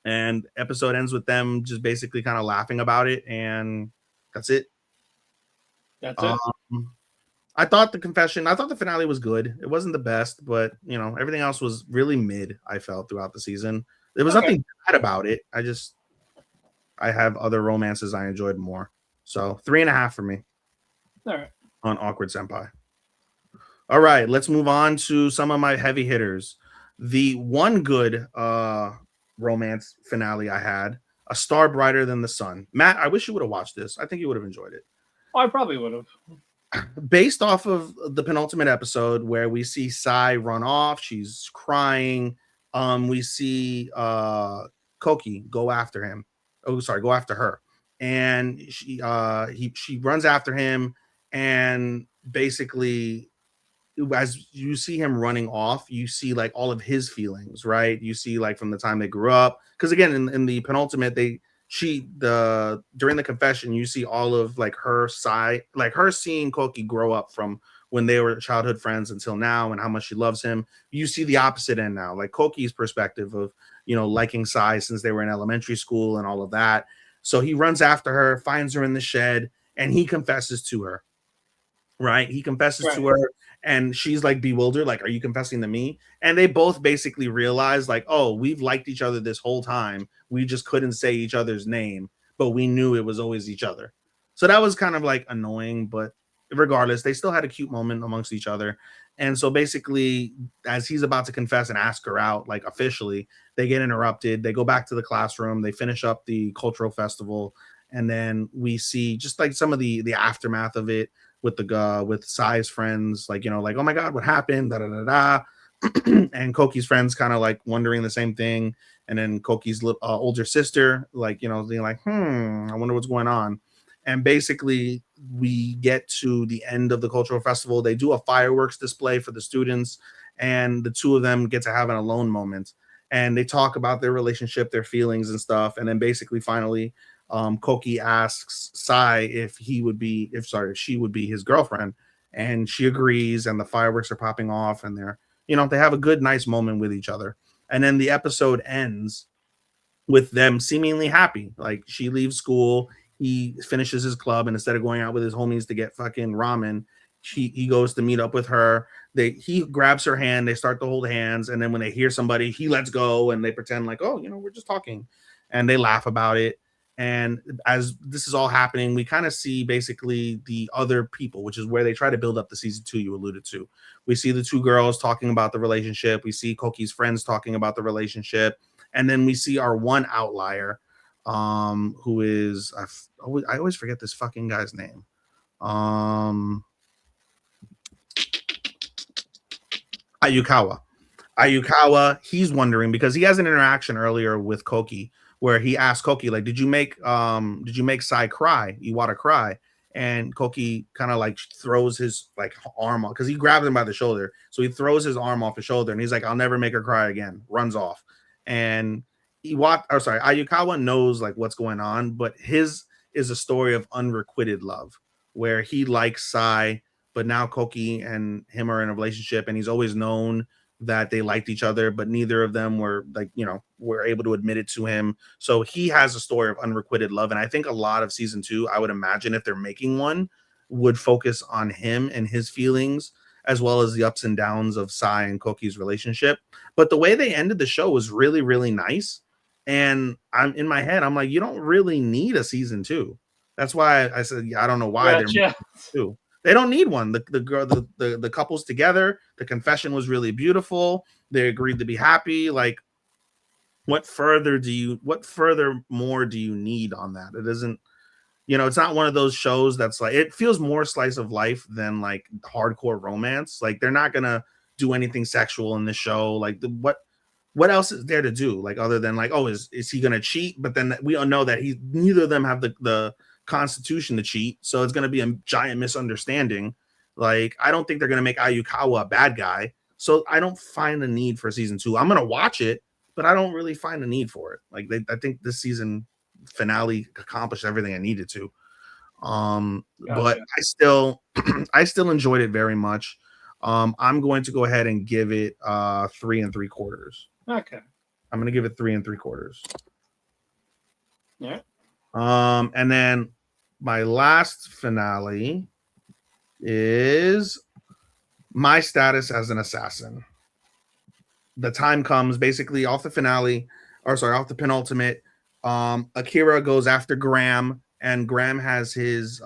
And episode ends with them just basically kind of laughing about it. And that's it. That's it. I thought the finale was good. It wasn't the best, but you know, everything else was really mid, I felt throughout the season. There was nothing bad about it. I have other romances I enjoyed more. So 3.5 for me. All right. On Awkward Senpai. All right, let's move on to some of my heavy hitters. The one good romance finale I had, A Star Brighter Than the Sun. Matt, I wish you would have watched this. I think you would have enjoyed it. Oh, I probably would have. Based off of the penultimate episode where we see Sai run off, she's crying. We see Koki go after him. Go after her. And she runs after him. And basically, as you see him running off, you see like all of his feelings, right? You see like from the time they grew up, because again, in the penultimate, during the confession, you see all of like her side, like her seeing Koki grow up from when they were childhood friends until now, and how much she loves him. You see the opposite end now, like Koki's perspective of, you know, liking Sai since they were in elementary school and all of that. So he runs after her, finds her in the shed, and he confesses to her. Right? He confesses to her, and she's like bewildered, like, are you confessing to me? And they both basically realize, like, oh, we've liked each other this whole time. We just couldn't say each other's name, but we knew it was always each other. So that was kind of like annoying, but regardless, they still had a cute moment amongst each other. And so basically, as he's about to confess and ask her out, like officially, they get interrupted. They go back to the classroom. They finish up the cultural festival, and then we see just like some of the aftermath of it with the with Sai's friends, like like, oh my god, what happened? Da da da da. And Koki's friends kind of like wondering the same thing, and then Koki's older sister, like being like, I wonder what's going on. And basically, we get to the end of the cultural festival. They do a fireworks display for the students, and the two of them get to have an alone moment. And they talk about their relationship, their feelings, and stuff. And then basically, finally, Koki asks Sai if she would be his girlfriend, and she agrees. And the fireworks are popping off, and they have a good, nice moment with each other. And then the episode ends with them seemingly happy. Like she leaves school. He finishes his club, and instead of going out with his homies to get fucking ramen, he goes to meet up with her. He grabs her hand, they start to hold hands, and then when they hear somebody, he lets go, and they pretend like, oh, we're just talking, and they laugh about it. And as this is all happening, we kind of see basically the other people, which is where they try to build up the season 2 you alluded to. We see the two girls talking about the relationship. We see Koki's friends talking about the relationship, and then we see our one outlier, who is I always forget this fucking guy's name. Ayukawa. He's wondering because he has an interaction earlier with Koki where he asked Koki, like, did you make Sai cry? Iwata cry? And Koki kind of like throws his like arm off because he grabs him by the shoulder. So he throws his arm off his shoulder and he's like, I'll never make her cry again. Runs off. And Ayukawa knows like what's going on, but his is a story of unrequited love where he likes Sai, but now Koki and him are in a relationship, and he's always known that they liked each other, but neither of them were like, were able to admit it to him. So he has a story of unrequited love. And I think a lot of season 2, I would imagine if they're making one, would focus on him and his feelings, as well as the ups and downs of Sai and Koki's relationship. But the way they ended the show was really, really nice. And I'm in my head, I'm like, you don't really need a season 2. That's why I said, I don't know why they're making two. They don't need one. The couple's together. The confession was really beautiful. They agreed to be happy. Like, what further more do you need on that? It isn't, it's not one of those shows that's like, it feels more slice of life than like hardcore romance. Like they're not gonna do anything sexual in this show. Like what else is there to do? Like other than like, oh, is he gonna cheat? But then we all know that neither of them have the constitution to cheat, so it's gonna be a giant misunderstanding. Like I don't think they're gonna make Ayukawa a bad guy, so I don't find the need for season 2. I'm gonna watch it, but I don't really find the need for it. Like I think this season finale accomplished everything I needed to. But I still enjoyed it very much. I'm going to go ahead and give it 3 3/4. Okay. I'm gonna give it 3 3/4. Yeah. And then my last finale is My Status as an Assassin. The time comes basically off the finale, off the penultimate. Akira goes after Graham, and Graham has his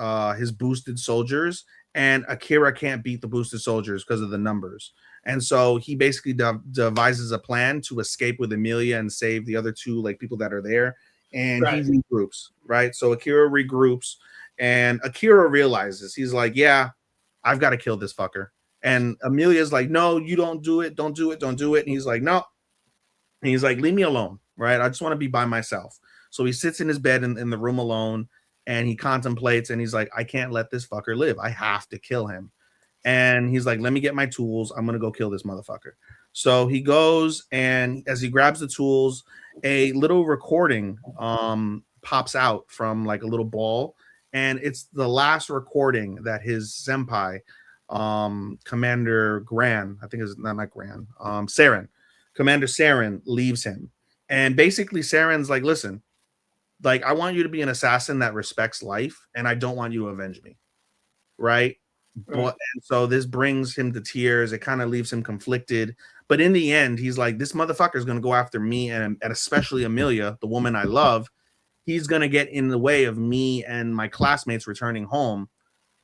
boosted soldiers, and Akira can't beat the boosted soldiers because of the numbers. And so he basically devises a plan to escape with Emilia and save the other two like people that are there. And he regroups, right? So Akira regroups, and Akira realizes, he's like, yeah, I've got to kill this fucker. And Amelia's like, no, you don't do it. Don't do it. Don't do it. And he's like, no. And he's like, leave me alone, right? I just want to be by myself. So he sits in his bed in the room alone, and he contemplates, and he's like, I can't let this fucker live. I have to kill him. And he's like, let me get my tools. I'm going to go kill this motherfucker. So he goes, and as he grabs the tools, a little recording pops out from like a little ball, and it's the last recording that his senpai, Commander Gran, I think it's not Gran, Commander Saren leaves him. And basically Saren's like, listen, like, I want you to be an assassin that respects life, and I don't want you to avenge me, right? But, and so this brings him to tears. It kind of leaves him conflicted. But in the end, he's like, this motherfucker is going to go after me and especially Emilia, the woman I love. he's gonna get in the way of me and my classmates returning home,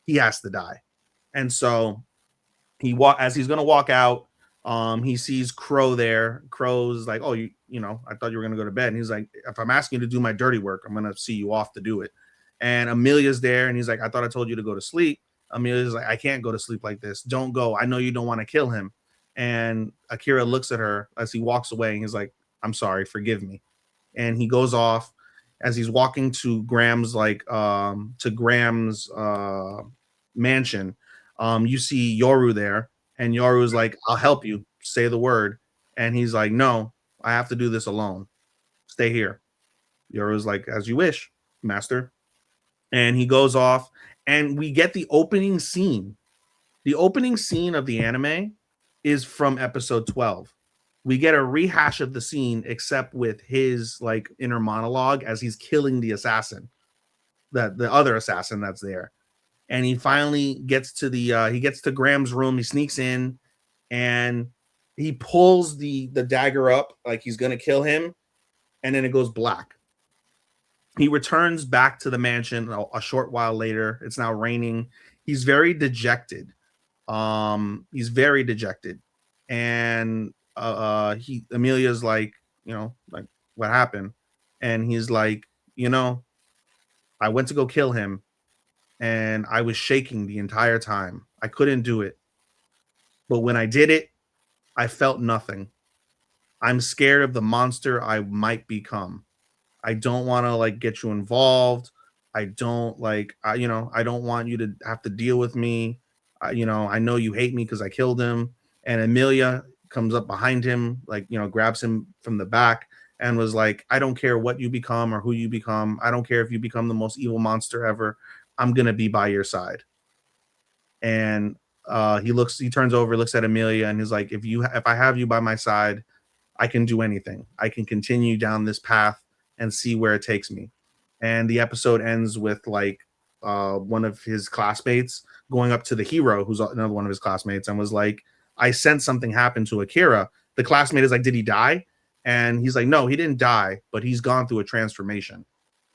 he has to die. And so as he's gonna walk out, he sees Crow there. Crow's like, oh, you know, I thought you were gonna go to bed. And he's like, if I'm asking you to do my dirty work, I'm gonna see you off to do it. And Amelia's there, and he's like, I thought I told you to go to sleep. Amelia's like, I can't go to sleep like this. Don't go. I know you don't want to kill him. And Akira looks at her as he walks away, and he's like, I'm sorry, forgive me. And he goes off. As he's walking to Graham's mansion, you see Yoru there, and Yoru's like, I'll help you, say the word. And he's like, no, I have to do this alone. Stay here. Yoru's like, as you wish, master. And he goes off, and we get the opening scene. The opening scene of the anime is from episode 12. We get a rehash of the scene, except with his like inner monologue as he's killing the assassin, the other assassin that's there. And he finally gets to Graham's room. He sneaks in, and he pulls the dagger up like he's gonna kill him, and then it goes black. He returns back to the mansion a short while later. It's now raining. He's very dejected. And Amelia's like, you know, like, what happened? And he's like, you know, I went to go kill him, and I was shaking the entire time. I couldn't do it. But when I did it, I felt nothing. I'm scared of the monster I might become. I don't want to like get you involved. I don't want you to have to deal with me. I know you hate me because I killed him. And Amelia comes up behind him, like, you know, grabs him from the back and was like, I don't care what you become or who you become. I don't care if you become the most evil monster ever. I'm going to be by your side. And he turns over, looks at Amelia, and he's like, if I have you by my side, I can do anything. I can continue down this path and see where it takes me. And the episode ends with like one of his classmates going up to the hero, who's another one of his classmates, and was like, I sensed something happen to Akira. The classmate is like, did he die? And he's like, no, he didn't die, but he's gone through a transformation.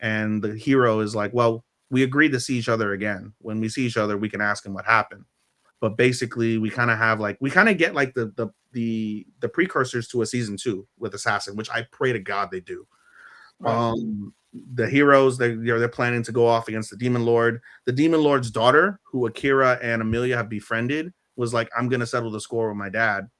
And the hero is like, well, we agreed to see each other again. When we see each other, we can ask him what happened. But basically, we kind of get like the precursors to a season 2 with Assassin, which I pray to God they do. Right. The heroes, they're planning to go off against the Demon Lord. The Demon Lord's daughter, who Akira and Amelia have befriended, was like, I'm going to settle the score with my dad.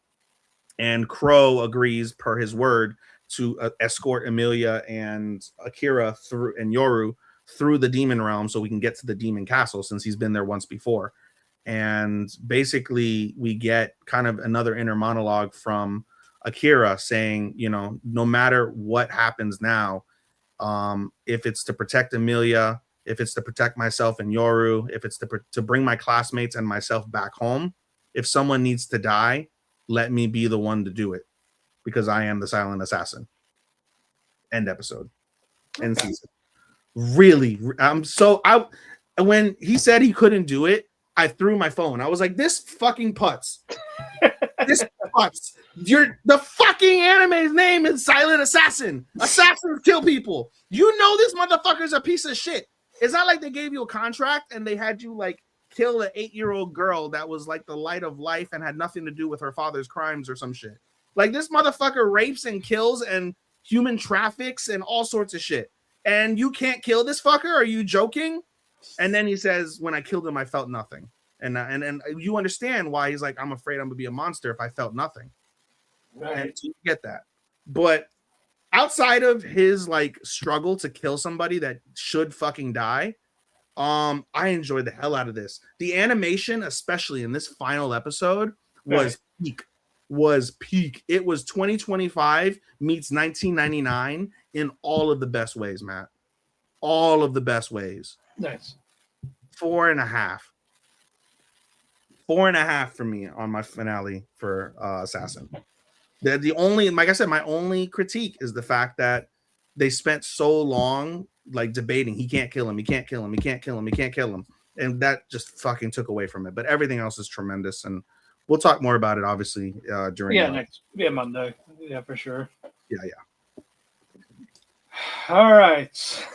And Crow agrees, per his word, to escort Amelia and Akira and Yoru through the demon realm so we can get to the demon castle, since he's been there once before. And basically, we get kind of another inner monologue from Akira saying, you know, no matter what happens now, if it's to protect Amelia, if it's to protect myself and Yoru, if it's to bring my classmates and myself back home, if someone needs to die, let me be the one to do it, because I am the silent assassin. End episode. End season. Really, when he said he couldn't do it, I threw my phone. I was like, this fucking putz. This putz. The fucking anime's name is Silent Assassin. Assassins kill people. You know this motherfucker's a piece of shit. It's not like they gave you a contract and they had you like kill an 8-year-old girl that was like the light of life and had nothing to do with her father's crimes or some shit. Like, this motherfucker rapes and kills and human traffics and all sorts of shit. And you can't kill this fucker? Are you joking? And then he says, when I killed him, I felt nothing. And you understand why he's like, I'm afraid I'm gonna be a monster if I felt nothing. Right. And you get that. But outside of his like struggle to kill somebody that should fucking die, I enjoyed the hell out of this. The animation, especially in this final episode, was peak. It was 2025 meets 1999 in all of the best ways, Matt. All of the best ways. Nice. 4.5. 4.5 for me on my finale for Assassin. The only, like I said, my only critique is the fact that they spent so long like debating he can't kill him, he can't kill him, he can't kill him, he can't kill him, and that just fucking took away from it. But everything else is tremendous, and we'll talk more about it obviously during next Monday, for sure. Yeah. All right.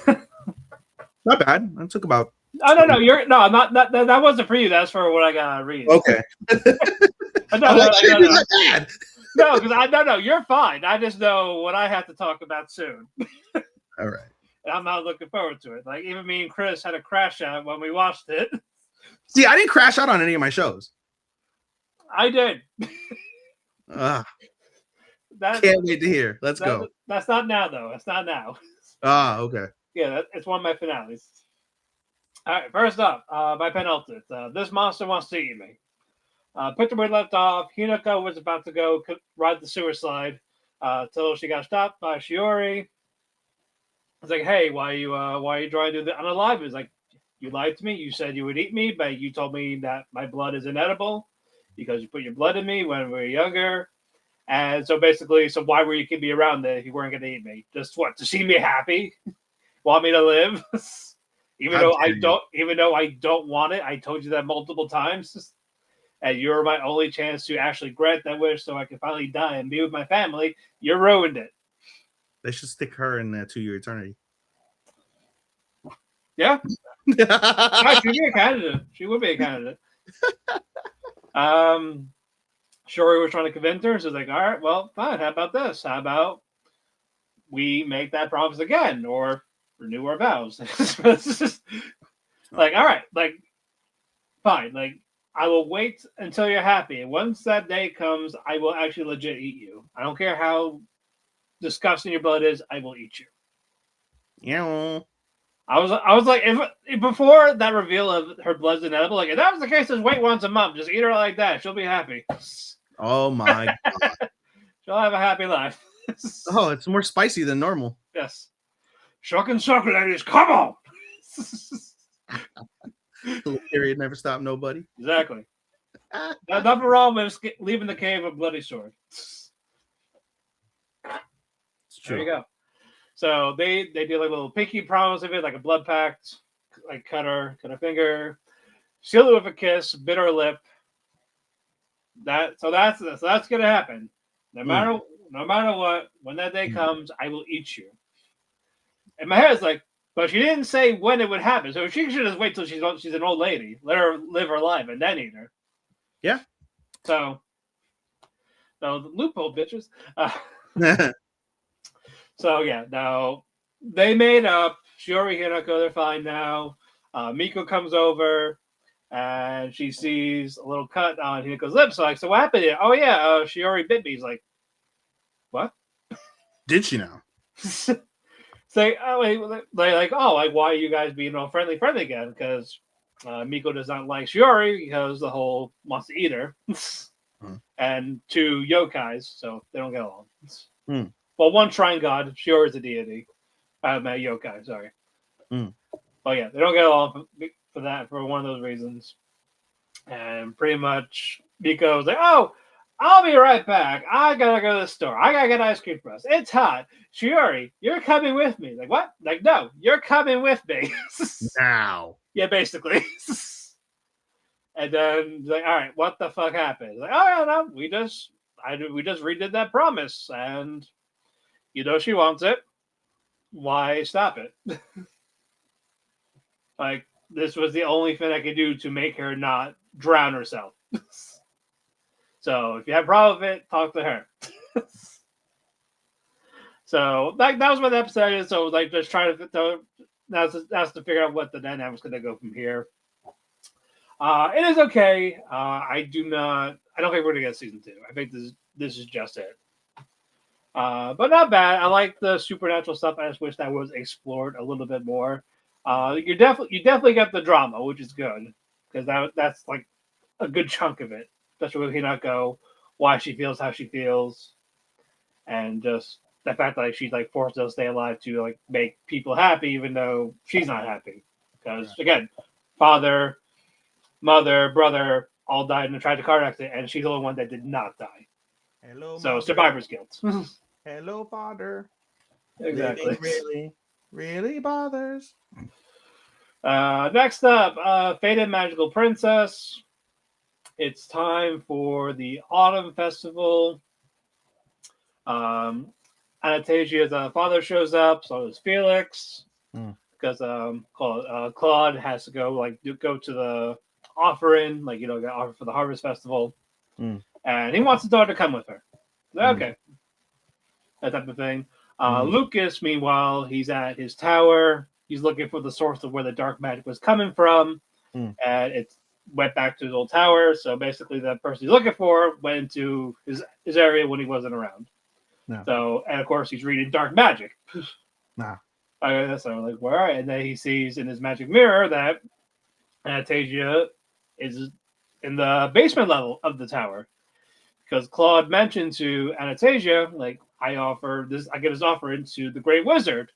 Not bad. That took about. Oh no, I'm not. That wasn't for you. That's for what I gotta read. Okay. No, I'm like, shit, is that bad? No, because no, you're fine. I just know what I have to talk about soon. All right. And I'm not looking forward to it. Like even me and Chris had a crash out when we watched it. See, I didn't crash out on any of my shows. I did. Can't wait to hear. Let's go. That's not now though. It's not now. Okay. Yeah, it's one of my finales. All right, first up, my penultimate. This monster wants to eat me. Put where we left off. Hinako was about to go ride the sewer slide till she got stopped by Shiori. It's like, hey, why are you trying to do that unalive? It's like, you lied to me. You said you would eat me, but you told me that my blood is inedible because you put your blood in me when we were younger. And so basically, why were you keeping me around then if you weren't going to eat me? Just what, to see me happy? Want me to live? even though I don't want it. I told you that multiple times. And you're my only chance to actually grant that wish so I can finally die and be with my family. You ruined it. They should stick her in 2-year eternity. Yeah. She'd be a candidate. She would be a candidate. Shiori was trying to convince her. So it's like, all right, well, fine. How about this? How about we make that promise again or renew our vows? It's just like, all right, like, fine. Like, I will wait until you're happy. And once that day comes, I will actually legit eat you. I don't care how disgusting your blood is. I will eat you. Yeah. I was like, if before that reveal of her blood's inedible, like if that was the case, just wait once a month. Just eat her like that. She'll be happy. Oh my god. She'll have a happy life. Oh, it's more spicy than normal. Yes. Shuck and suck, ladies. Come on. The period never stopped nobody. Exactly. Nothing wrong with leaving the cave with a bloody sword. It's There true. you go. So they do like a little pinky promise of it, like a blood pact, like cut her finger, seal it with a kiss, bit her lip. That's gonna happen. No matter what, when that day comes, I will eat you. And my head is like, but she didn't say when it would happen, so she should just wait till she's an old lady, let her live her life, and then eat her. Yeah. So the loophole, bitches. So yeah, now they made up. Shiori, Hinako, they're fine now. Miko comes over and she sees a little cut on Hinako's lips. Like, so what happened here? Oh yeah, Shiori bit me. He's like, what? Did she now? Say, like, why are you guys being all friendly again? Because Miko does not like Shiori because the whole wants to eat her, and 2 yokais, so they don't get along. Well, one shrine god, Shiori is a deity. Yokai, sorry. But yeah, they don't get along for one of those reasons. And pretty much Miko's like, oh, I'll be right back. I gotta go to the store. I gotta get ice cream for us. It's hot. Shiori, you're coming with me. Like, what? Like, no, you're coming with me. Now. Yeah, basically. And then like, all right, what the fuck happened? Like, oh no, we just redid that promise, and you know she wants it. Why stop it? Like, this was the only thing I could do to make her not drown herself. So if you have a problem with it, talk to her. So that was what the episode is. So like just trying to that's to figure out what the dynamic's going to go from here. It is okay. I don't think we're going to get season 2. I think this is just it. But not bad. I like the supernatural stuff. I just wish that was explored a little bit more. You definitely get the drama, which is good because that's like a good chunk of it, especially with Hinako, why she feels how she feels, and just the fact that she's like forced to stay alive to like make people happy, even though she's not happy. Because again, father, mother, brother all died in a tragic car accident, and she's the only one that did not die. Hello, so mother. Survivor's guilt. Hello, father. Exactly. Really bothers. Next up, Fated Magical Princess. It's time for the Autumn Festival. Anastasia's father shows up, so does Felix. Mm. Because Claude has to go to the offering, get offered for the Harvest Festival, Mm. and he wants his daughter to come with her. Mm. Okay, that type of thing. Mm. Lucas, meanwhile, he's at his tower. He's looking for the source of where the dark magic was coming from, Mm. and it went back to his old tower. So basically, the person he's looking for went into his area when he wasn't around. No. So, and of course, he's reading dark magic. Nah. So like, well, all right, and then he sees in his magic mirror that Anastasia is in the basement level of the tower, because Claude mentioned to Anastasia, like, I give this offering to the Great Wizard,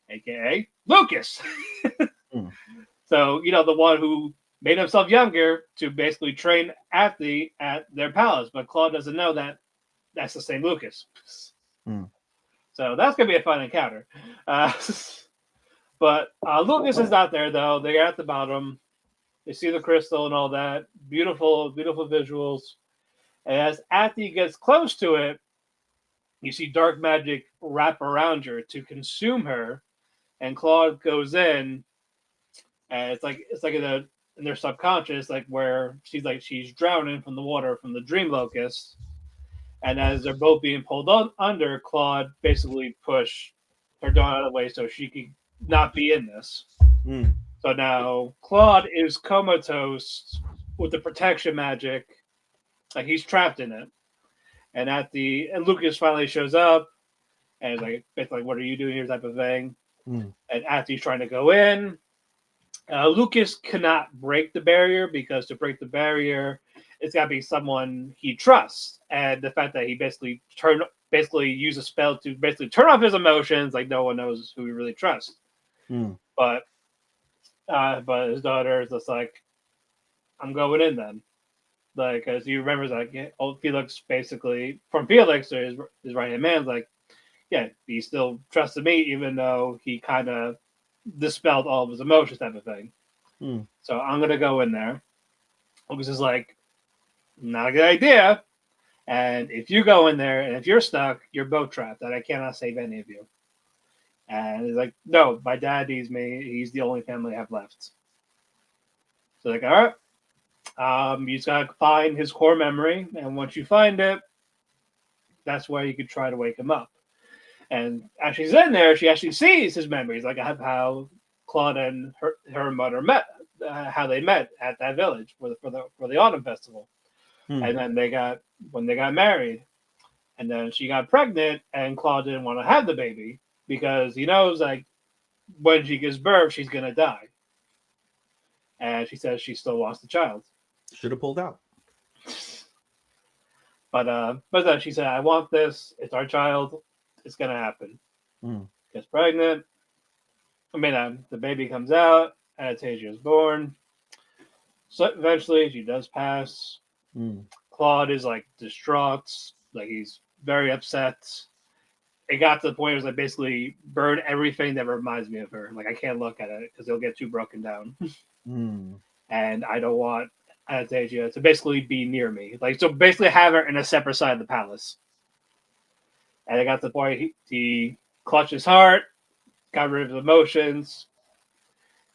aka Lucas. Mm. So the one who made himself younger to basically train at their palace, but Claude doesn't know that that's the same Lucas. Mm. So that's gonna be a fun encounter. But Lucas is not there though. They're at the bottom. They see the crystal and all that. Beautiful, beautiful visuals. And as Athy gets close to it, you see dark magic wrap around her to consume her. And Claude goes in, and it's like in their subconscious, like where she's drowning from the water from the dream locust. And as they're both being pulled under, Claude basically pushed her down out of the way so she could not be in this. Mm. So now Claude is comatose with the protection magic. Like he's trapped in it. And Lucas finally shows up and is it's like, what are you doing here? Type of thing. Mm. And Athy's trying to go in. Lucas cannot break the barrier, because to break the barrier, it's got to be someone he trusts. And the fact that he basically used a spell to basically turn off his emotions, like no one knows who he really trusts. Mm. But his daughter is just like, I'm going in then. Like, as he remembers, like, old Felix basically, from Felix, or his right hand man's like, yeah, he still trusted me, even though he kind of dispelled all of his emotions, type of thing. Mm. So I'm going to go in there. Lucas is like, not a good idea. And if you go in there and if you're stuck, you're both trapped, and I cannot save any of you. And he's like, no, my dad needs me. He's the only family I have left. So like, all right. You just gotta find his core memory, and once you find it, that's where you could try to wake him up. And as she's in there, she actually sees his memories, like how Claude and her mother met, how they met at that village for the autumn festival, and then when they got married, and then she got pregnant, and Claude didn't want to have the baby because he knows like when she gives birth, she's gonna die, and she says she still wants the child. Should have pulled out. But then she said, I want this. It's our child. It's going to happen. Mm. Gets pregnant. The baby comes out. Anastasia is born. So eventually she does pass. Mm. Claude is like distraught. Like he's very upset. It got to the point where it was like basically burn everything that reminds me of her. Like I can't look at it because it'll get too broken down. Mm. And I don't want Anastasia to basically be near me. Like, so basically have her in a separate side of the palace. And it got to the point he clutched his heart, got rid of his emotions,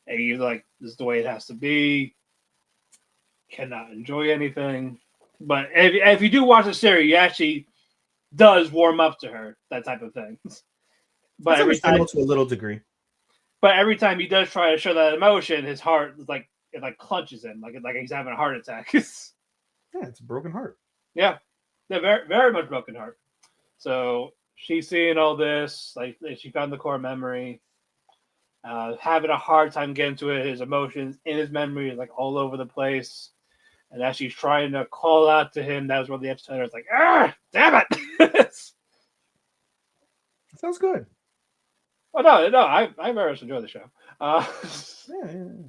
and he was like, this is the way it has to be. Cannot enjoy anything. But if you do watch the series, he actually does warm up to her, that type of thing. But every time, to a little degree. But every time he does try to show that emotion, his heart is like, it like clutches him, like he's having a heart attack. Yeah, it's a broken heart. Yeah, very, very much broken heart. So she's seeing all this, like she found the core memory, having a hard time getting to it. His emotions in his memory is like all over the place. And as she's trying to call out to him, that was where the episode was like, ah, damn it. Sounds good. Oh no, I very much enjoy the show. Yeah,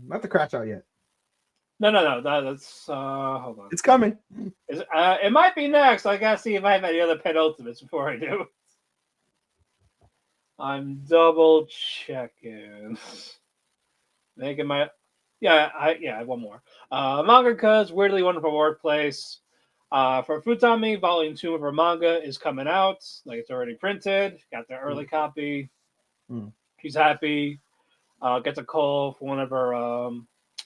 not the crash out yet. No, that's hold on. It's coming. It might be next. I gotta see if I have any other penultimates before I do. I'm double checking. Making my I have one more. Mangaka's Weirdly Wonderful Workplace. For Futami, Volume 2 of her manga is coming out. Like, it's already printed. Got the early copy. She's happy. Gets a call from one of her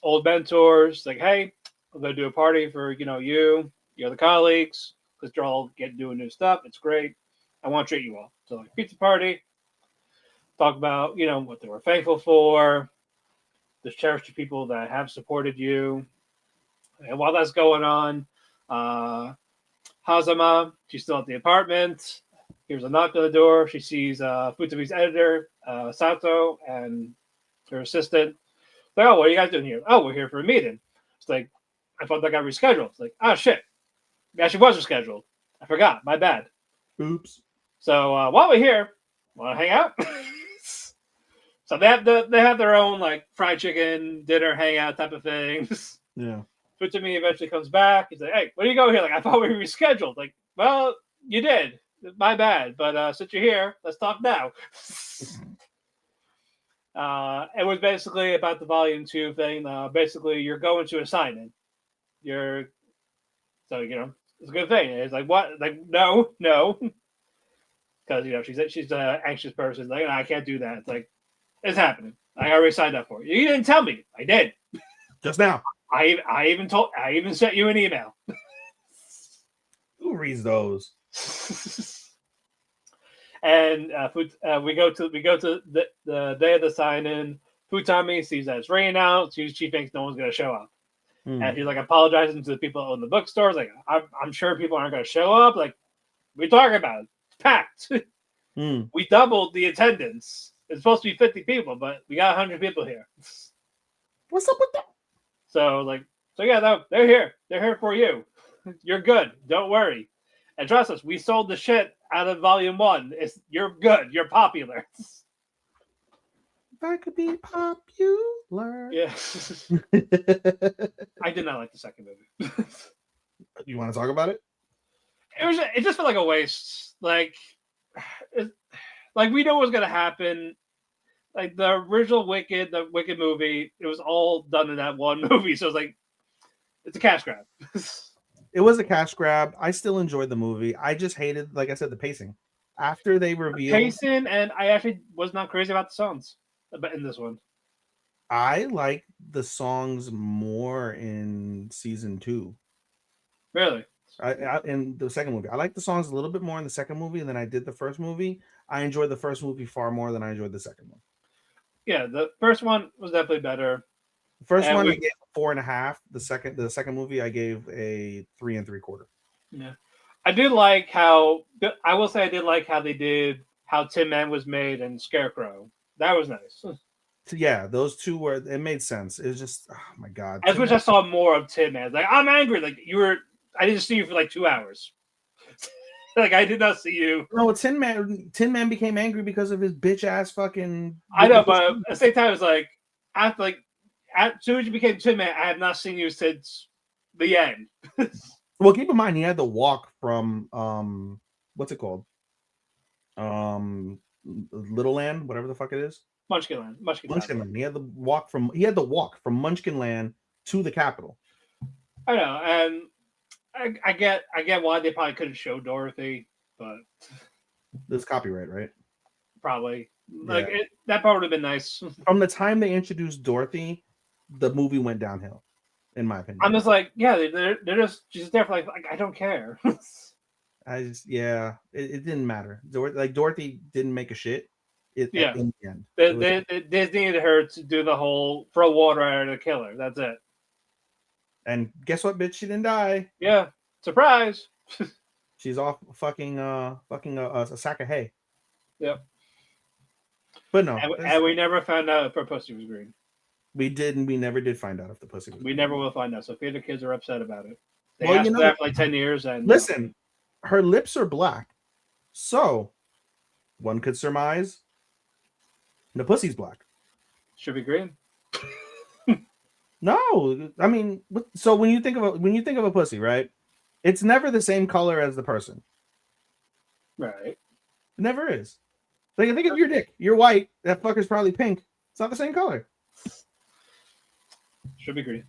old mentors. Like, hey, I'm going to do a party for, you, your other colleagues, because they're all doing new stuff. It's great. I want to treat you all. So, like, pizza party. Talk about, what they were thankful for. Just cherish the people that have supported you. And while that's going on, Hazama, she's still at the apartment. Here's a knock on the door. She sees Futami's editor, Sato, and her assistant. Like, oh, what are you guys doing here? Oh, we're here for a meeting. It's like, I thought that got rescheduled. It's like, oh, shit. It actually was rescheduled. I forgot. My bad. Oops. So while we're here, want to hang out? So they have their own, like, fried chicken, dinner, hangout type of things. Yeah. Futami eventually comes back. He's like, hey, where do you go here? Like, I thought we were rescheduled. Like, well, you did. My bad. But since you're here, let's talk now. It was basically about the Volume 2 thing. Basically, you're going to a sign-in. So, it's a good thing. It's like, what? Like, no. Because, she's an anxious person. Like, no, I can't do that. It's like, it's happening. I already signed up for it. You didn't tell me. I did. Just now. I even sent you an email. Who reads those? And we go to the day of the sign-in. Futami sees that it's raining out. She thinks no one's going to show up. And she's like apologizing to the people in the bookstores. Like, I'm sure people aren't going to show up. Like, we're talking about it. It's packed. We doubled the attendance. It's supposed to be 50 people, but we got 100 people here. What's up with that? So yeah, they're here. They're here for you. You're good. Don't worry. And trust us, we sold the shit out of Volume 1. You're good. You're popular. If I could be popular. Yeah. I did not like the second movie. You want to talk about it? It just felt like a waste. Like we know what was going to happen. Like the original the Wicked movie, it was all done in that one movie. So it's like, it's a cash grab. It was a cash grab. I still enjoyed the movie. I just hated, like I said, the pacing. After they revealed pacing, and I actually was not crazy about the songs, but in this one, I like the songs more in season 2. Really? In the second movie, I like the songs a little bit more in the second movie than I did the first movie. I enjoyed the first movie far more than I enjoyed the second one. Yeah, the first one was definitely better. The first one I gave a 4.5. The second movie I gave a 3 3/4. Yeah, I did like how I did like how they did how Tin Man was made and Scarecrow. That was nice. So yeah, those two it made sense. It was just, oh my god. I wish I saw more of Tin Man. Like, I'm angry. Like, I didn't see you for like 2 hours. Like, I did not see you. No, Tin Man became angry because of his bitch ass fucking. I know, but at the same time, it's like as soon as you became Tin Man, I have not seen you since the end. Well, keep in mind he had the walk from what's it called? Little Land, whatever the fuck it is. Munchkinland. Munchkinland. He had the walk from Munchkinland to the capital. I know, and I get why they probably couldn't show Dorothy, but there's copyright, right? Probably. Like, that part would have been nice. From the time they introduced Dorothy, the movie went downhill, in my opinion. I'm just like, yeah, they're just there for like I don't care. It didn't matter. Dorothy didn't make a shit. In the end, they needed her to do the whole throw water at her to kill her. That's it. And guess what, bitch? She didn't die. Yeah, surprise. She's off fucking a sack of hay. Yep. But no, and we never found out if her pussy was green. We never did find out if the pussy was green. We never will find out. So if the kids are upset about it, they asked that for like 10 years. And listen, her lips are black, so one could surmise the pussy's black. Should be green. No, I mean, so when you think of a pussy, right? It's never the same color as the person. Right. It never is. Like, think of your dick. You're white. That fucker's probably pink. It's not the same color. Should be green.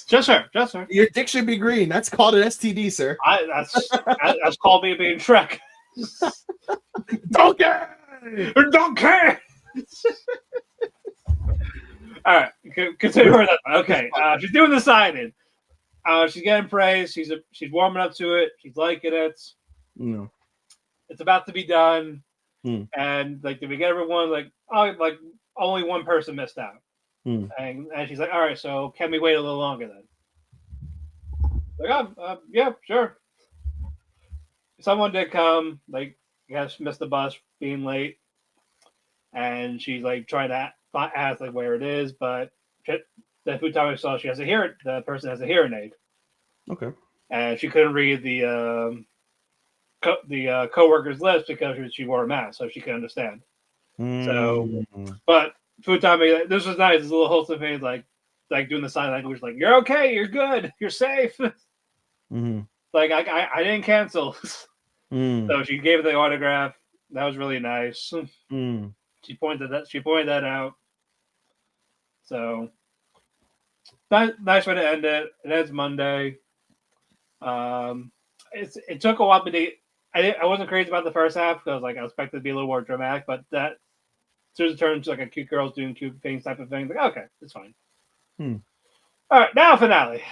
Just her. Just her. Your dick should be green. That's called an STD, sir. That's called me being Shrek. Donkey! Donkey! All right, continue with that. Okay, she's doing the signing. She's getting praise. She's warming up to it. She's liking it. No. It's about to be done, and like, did we get everyone? Like only one person missed out, and she's like, all right, so can we wait a little longer then? Like, yeah, sure. Someone did come. Like, I guess missed the bus, being late, and she's like trying to ask like where it is, but the Futami saw the person has a hearing aid. Okay. And she couldn't read the co-worker's list because she wore a mask, so she could understand. So, but Futami, this was nice. This little wholesome thing, like doing the sign language, like, you're okay, you're good, you're safe. Like, I didn't cancel. So she gave the autograph. That was really nice. She pointed that out. So nice way to end it. It ends Monday. It took a while, but I wasn't crazy about the first half because I expected it to be a little more dramatic, but that soon as it turned into like a cute girls doing cute things type of thing, like, okay, it's fine. All right, now finale.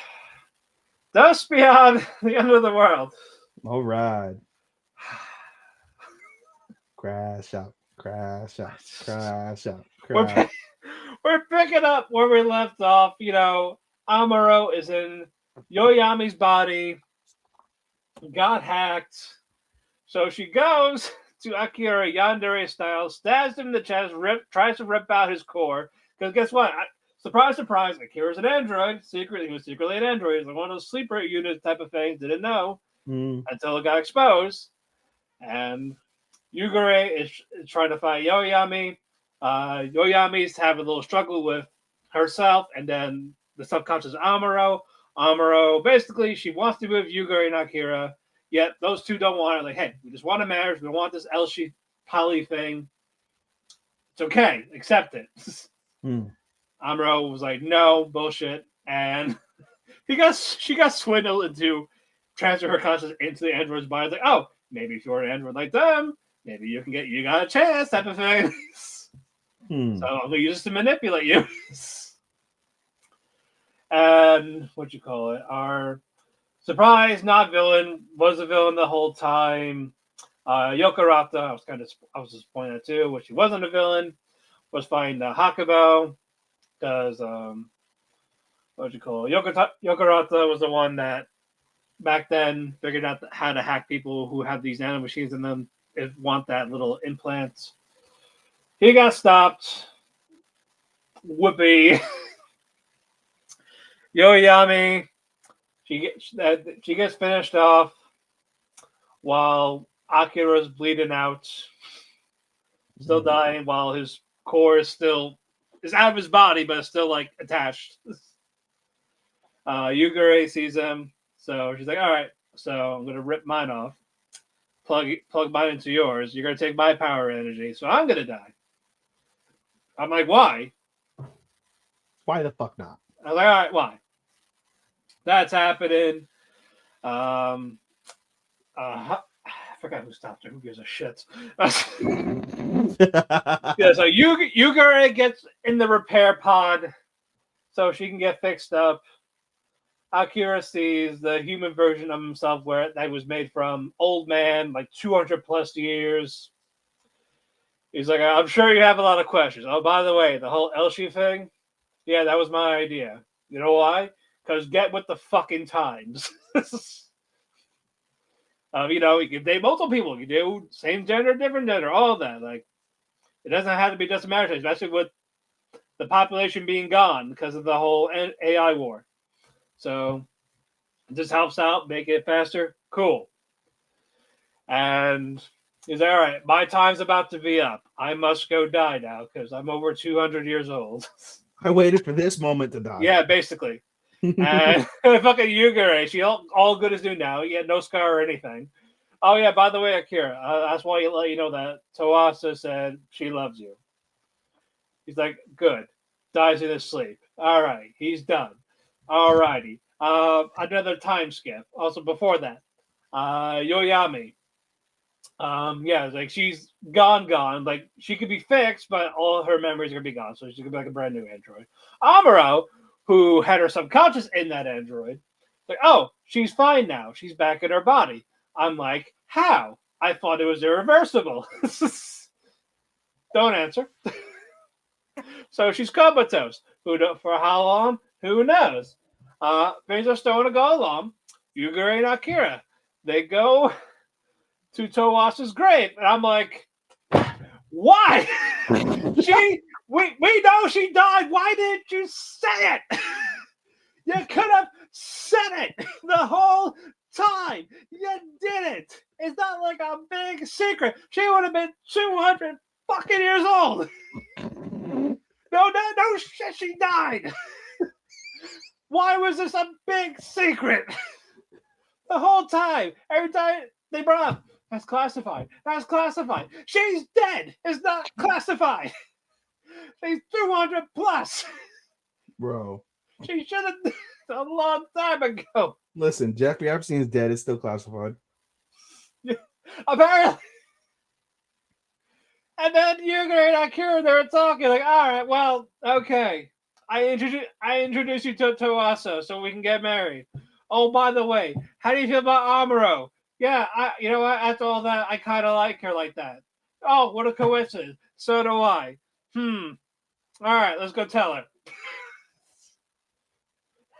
Dusk Beyond the End of the World. All right. Crash out. We're picking up where we left off. Amuro is in Yoyami's body, got hacked. So she goes to Akira Yandere style, stabs him in the chest, tries to rip out his core. Because guess what? Surprise, surprise, Akira's an android. He was secretly an android. He's like one of those sleeper unit type of things. Didn't know until it got exposed. And Yugure is trying to fight Yoyami. Yoyami's having a little struggle with herself, and then the subconscious Amuro. Amuro, basically, she wants to be with Yugure and Akira, yet those two don't want her. Like, hey, we just want a marriage. We want this Elshi poly thing. It's okay. Accept it. Amuro was like, no, bullshit. And she got swindled into transfer her consciousness into the android's body. Like, oh, maybe if you're an android like them, maybe you got a chance type of thing. So I'm going to use this to manipulate you. And our surprise not villain was a villain the whole time. Yokarata, I was disappointed at too, which she wasn't a villain, was fighting Hakubo because Yokarata was the one that back then figured out how to hack people who have these nanomachines in them and want that little implant. He got stopped. Whoopee. Yoyami, she gets finished off while Akira's bleeding out, still dying, while his core is out of his body, but it's still like attached. Yugure sees him, so she's like, "All right, so I'm gonna rip mine off, plug mine into yours. You're gonna take my power energy, so I'm gonna die." I'm like, "Why? Why the fuck not?" I was like, "All right, why?" That's happening. I forgot who stopped her. Who gives a shit? Yeah, so Yugure gets in the repair pod so she can get fixed up. Akira sees the human version of himself that was made from old man, like 200 plus years. He's like, I'm sure you have a lot of questions. Oh, by the way, the whole Elshi thing, yeah, that was my idea. You know why? Because get with the fucking times. You can date multiple people. You do same gender, different gender, all of that. Like, it doesn't have to be just a marriage, especially with the population being gone because of the whole AI war. So it just helps out, make it faster. Cool. And he's like, all right, my time's about to be up. I must go die now because I'm over 200 years old. I waited for this moment to die. Yeah, basically. And fucking Yugure, she all good as new now. He had no scar or anything. Oh yeah, by the way, Akira, that's why let you know that Toasa said she loves you. He's like, good. Dies in his sleep. All right, he's done. Alrighty. Another time skip. Also before that, Yoyami. Yeah, like she's gone. Like she could be fixed, but all her memories are gonna be gone. So she's gonna be like a brand new android. Amuro, who had her subconscious in that android, like, oh, she's fine now. She's back in her body. I'm like, how? I thought it was irreversible. Don't answer. So she's comatose. For how long? Who knows? Things are starting to go along. Yugure and Akira, they go to Towasa's grave, and I'm like, why? We know she died. Why didn't you say it? You could have said it the whole time. You didn't. It's not like a big secret. She would have been 200 fucking years old. No shit, she died. Why was this a big secret? The whole time, every time they brought up, that's classified. That's classified. She's dead. It's not classified. She's 200 plus. Bro. She should have a long time ago. Listen, Jeffrey Epstein's dead. It's still classified. Apparently. And then Yugure and Akira, they were talking like, all right, well, okay. I introduce you to Toasa so we can get married. Oh, by the way, how do you feel about Amuro? Yeah, you know what? After all that, I kind of like her like that. Oh, what a coincidence. So do I. All right, let's go tell her.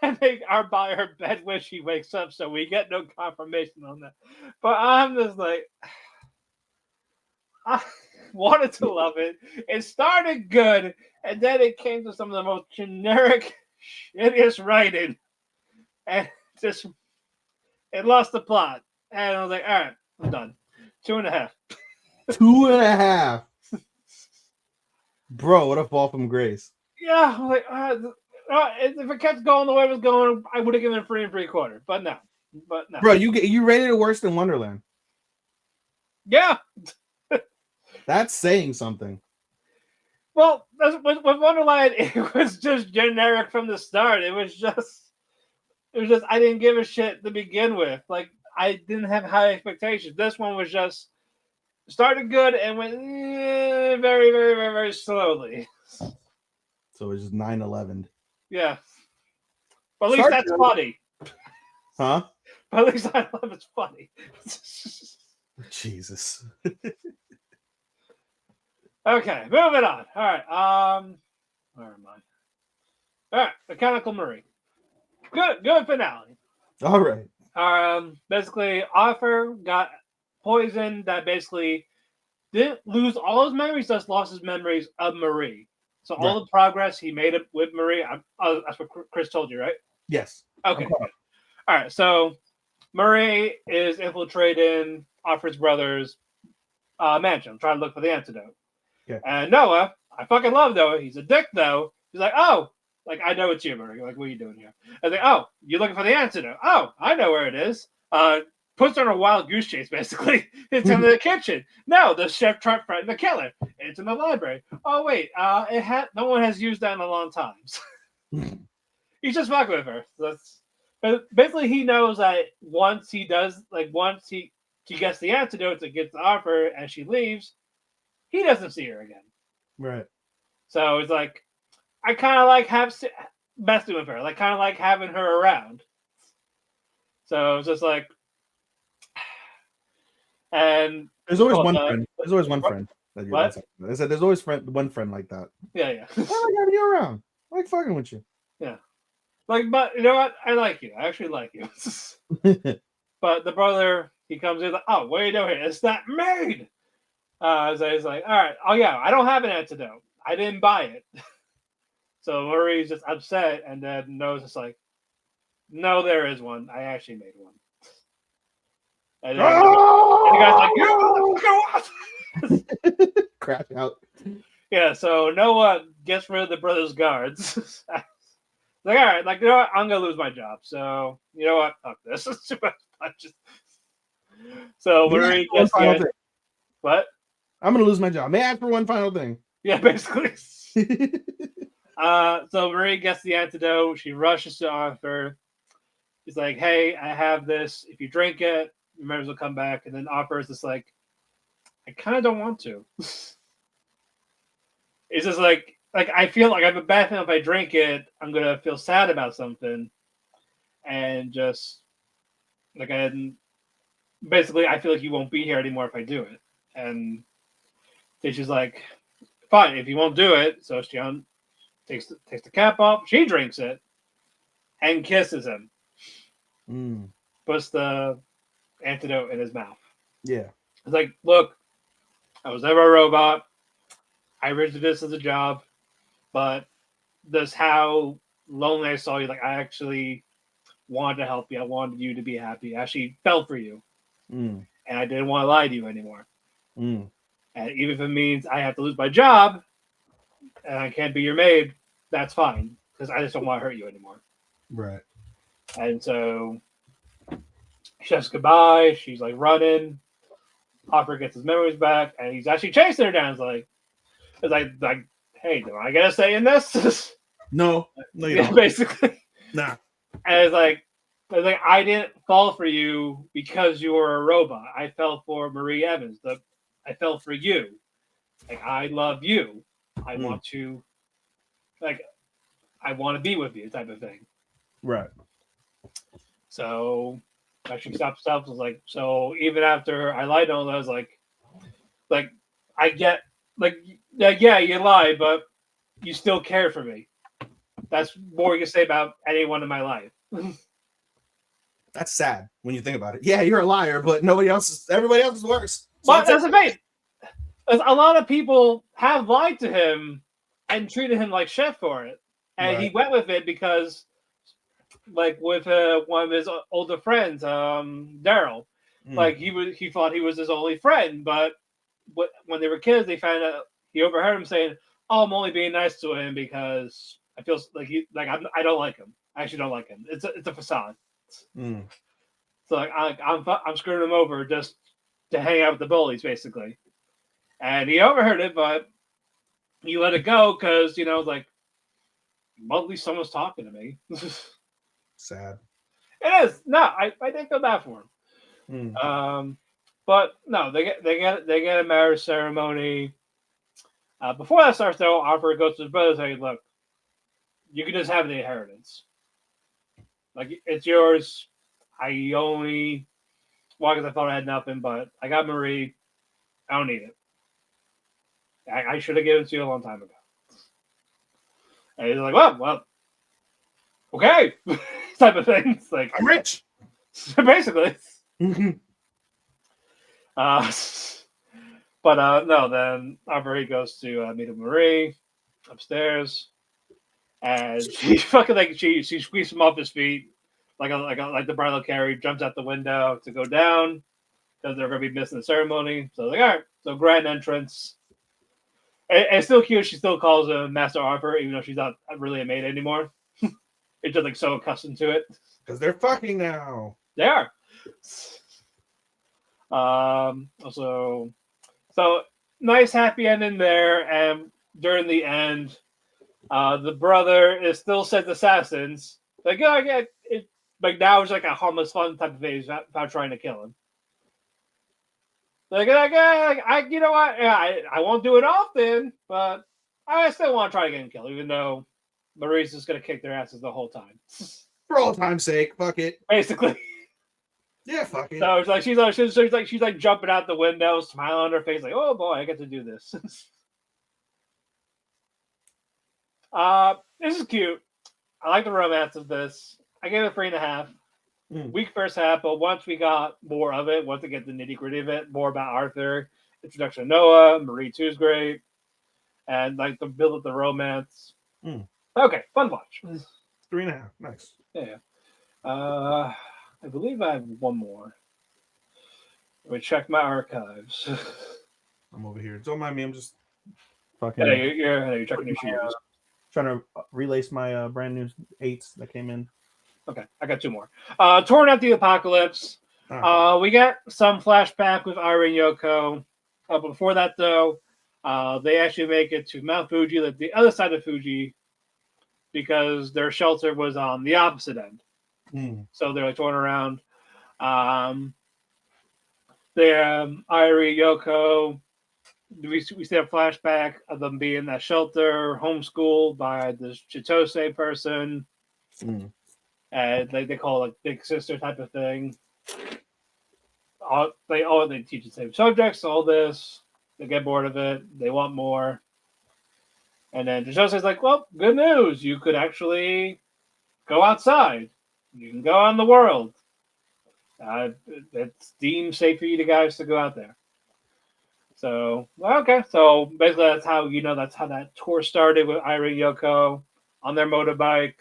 And they are by her bed when she wakes up, so we get no confirmation on that. But I'm just like, I wanted to love it. It started good, and then it came to some of the most generic, shittiest writing, and just it lost the plot. And I was like, all right, I'm done. 2.5. 2.5. Bro, what a fall from grace. Yeah, I'm like, if it kept going the way it was going, I would have given it 3 3/4. But no. Bro, you rated it worse than Wonderland. Yeah. That's saying something. Well, with Wonderland, it was just generic from the start. It was just I didn't give a shit to begin with. Like, I didn't have high expectations. This one was just started good and went very, very, very, very slowly. So it's just 9/11. Yeah. But at least that's funny. Huh? But at least 9/11 is funny. Jesus. Okay, moving on. All right. Where am I? All right, Mechanical Marie. Good finale. All right. Basically, Arthur got poisoned that basically didn't lose all his memories, just lost his memories of Marie. So all the progress he made with Marie, that's what Chris told you, right? Yes. Okay. All right. So Marie is infiltrating Arthur's brother's mansion, trying to look for the antidote. Okay. And Noah, I fucking love Noah. He's a dick though. He's like, oh, like I know it's you, Marie. Like, what are you doing here? I was like, oh, you're looking for the antidote. Oh, I know where it is. Puts her on a wild goose chase, basically. It's in the kitchen. No, the chef threatened to kill her. It's in the library. Oh wait, no one has used that in a long time. He's just fucking with her. But basically, he knows that once he gets the antidote to get to Arthur and she leaves, he doesn't see her again. Right. So it's like, I kind of like messing with her, like kind of like having her around. So it's just like, and there's always one friend. There's always one friend. What? I said there's always one friend like that. Yeah. I like having you around. I like fucking with you. Yeah. Like, but you know what? I like you. I actually like you. But the brother, he comes in like, oh, what are you doing here? It's that maid. So he's like, all right. Oh yeah, I don't have an antidote. I didn't buy it. So Marie's just upset, and then Noah's just like, no, there is one. I actually made one. And then the guy's like, you what? Crap out. Yeah, so Noah gets rid of the brother's guards. Like, all right, like, you know what? I'm gonna lose my job. So, you know what? Fuck this. It's too much punches. So Marie gets what? I'm gonna lose my job. May I ask for one final thing? Yeah, basically. So Marie gets the antidote. She rushes to Arthur. He's like, "Hey, I have this. If you drink it, your memories will come back." And then Arthur's just like, "I kind of don't want to." It's just like I feel like I have a bad feeling if I drink it, I'm gonna feel sad about something, and just like basically I feel like you won't be here anymore if I do it. And she's like, "Fine, if you won't do it." So she takes the cap off. She drinks it and kisses him. Puts the antidote in his mouth. Yeah. It's like, look, I was never a robot. I originally did this as a job, but that's how lonely I saw you. Like, I actually wanted to help you. I wanted you to be happy. I actually felt for you. And I didn't want to lie to you anymore. And even if it means I have to lose my job and I can't be your maid, that's fine. Because I just don't want to hurt you anymore. Right. And so she says goodbye. She's like running. Hopper gets his memories back, and he's actually chasing her down. It's like, hey, do I get a say in this? No, you don't. Basically. Nah. And it's like I didn't fall for you because you were a robot. I fell for Marie Evans. I fell for you. Like, I love you. I want to, I want to be with you, type of thing. Right. So she stopped herself. Was like, so even after I lied on, I was like I get yeah, you lied, but you still care for me. That's more you can say about anyone in my life. That's sad when you think about it. Yeah, you're a liar, but everybody else is worse. So But that's the thing. A lot of people have lied to him and treated him like shit for it, and he went with it because, like, with one of his older friends, Daryl, like he thought he was his only friend, but when they were kids, they found out he overheard him saying, "Oh, I'm only being nice to him because I feel like I don't like him. I actually don't like him. It's a facade." So like I'm screwing him over just to hang out with the bullies, basically. And he overheard it, but he let it go because like, well, at least someone's talking to me. Sad. It is. No, I didn't feel bad for him. But no, they get a marriage ceremony. Before that starts, though, Arthur goes to his brother and says, "Look, you can just have the inheritance. Like, it's yours. I only because I thought I had nothing, but I got Marie. I don't need it. I should have given it to you a long time ago." And he's like, well, okay, type of thing. It's like, I'm rich. Basically. But no, then Arthur goes to meet with Marie upstairs, and she fucking she squeezes him off his feet like the bridal carry, jumps out the window to go down because they're gonna be missing the ceremony. So like, all right, so grand entrance. And it's still cute. She still calls him Master Arthur, even though she's not really a maid anymore. It's just like so accustomed to it because they're fucking now. They are. Also, so nice happy ending there, and during the end, the brother is still sent assassins. Like, oh yeah, like now it's like a harmless fun type of phase without trying to kill him. Like I you know what? Yeah, I won't do it often, but I still want to try to get him killed, even though Marie's just gonna kick their asses the whole time. For all time's sake, fuck it. Basically. Yeah, fuck it. So it's like she's like jumping out the window, smiling on her face, like, oh boy, I get to do this. This is cute. I like the romance of this. I gave it 3.5. Weak first half, but once we got more of it, once we get the nitty gritty of it, more about Arthur, introduction of Noah, Marie 2 is great, and like the build of the romance. Okay, fun watch. 3.5. Nice. Yeah. I believe I have one more. Let me check my archives. I'm over here. Don't mind me. I'm just fucking. You're checking your shoes. Trying to relace my brand new 8s that came in. Okay, I got 2 more. Torn Out the Apocalypse. We got some flashback with Ira and Yoko. Before that, though, they actually make it to Mount Fuji, like the other side of Fuji, because their shelter was on the opposite end. So they're like touring around. Irie, Yoko, we see a flashback of them being in that shelter, homeschooled by this Chitose person. And they call it like big sister type of thing. They teach the same subjects, all this. They get bored of it. They want more. And then Chichose's like, well, good news. You could actually go outside. You can go out in the world. It's deemed safe for you guys to go out there. So, okay. So basically that's how that tour started with Irie and Yoko on their motorbike,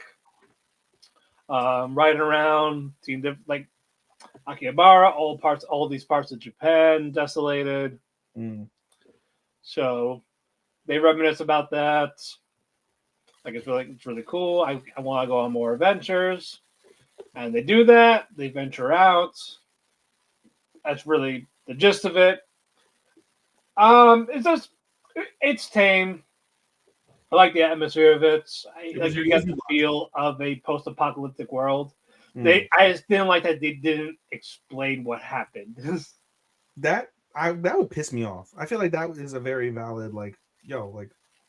riding around, seeing like Akihabara, all these parts of Japan, desolated. So they reminisce about that. Like it's really cool. I want to go on more adventures, and they do that. They venture out. That's really the gist of it. It's tame. I like the atmosphere of it. You get the feel of a post-apocalyptic world. I just didn't like that they didn't explain what happened. That would piss me off. I feel like that is a very valid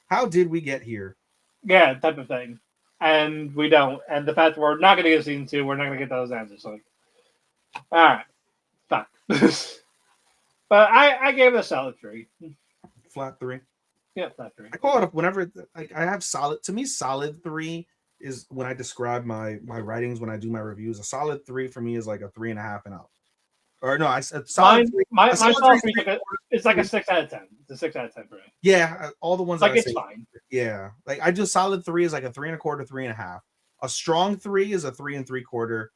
how did we get here? Yeah, type of thing. And we don't. And the fact that we're not going to get season 2, we're not going to get those answers. Like, all right, fuck. But I gave it a solid 3. Flat 3. Yeah, flat 3. I call it whenever I have solid. To me, solid 3 is when I describe my writings when I do my reviews. A solid 3 for me is like a 3.5 and up. Or no, I said solid 3. My solid 3 is like a 6 out of 10. It's a 6 out of 10 for me. Yeah, all the ones like it's fine. Yeah, like I just solid 3 is like a 3.25, 3.5. A strong 3 is a 3 3/4.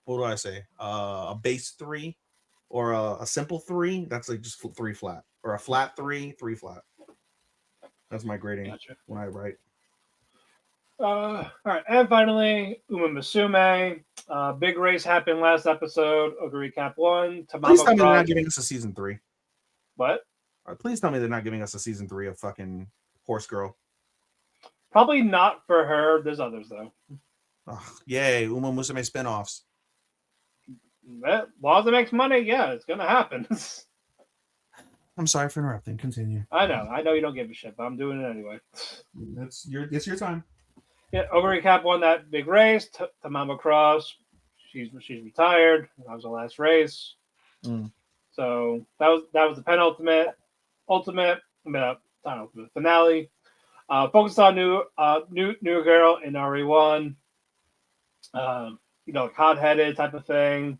What do I say? A base 3 or a simple 3. That's like just 3 flat, or a flat 3, 3 flat. That's my grading when I write. All right, and finally, Umamusume. Big race happened last episode. Ogre Recap 1. Please tell me they're not giving us a season 3. What? Please tell me they're not giving us a season 3 of fucking Horse Girl. Probably not for her. There's others though. Oh, yay, Umamusume spinoffs. As long as it makes money, yeah, it's gonna happen. I'm sorry for interrupting. Continue. I know you don't give a shit, but I'm doing it anyway. It's your time. Yeah, Ogre Recap won that big race. Tamama Cross, she's retired. That was the last race. So that was the penultimate, finale. Focused on new girl in RE1. Hot-headed type of thing.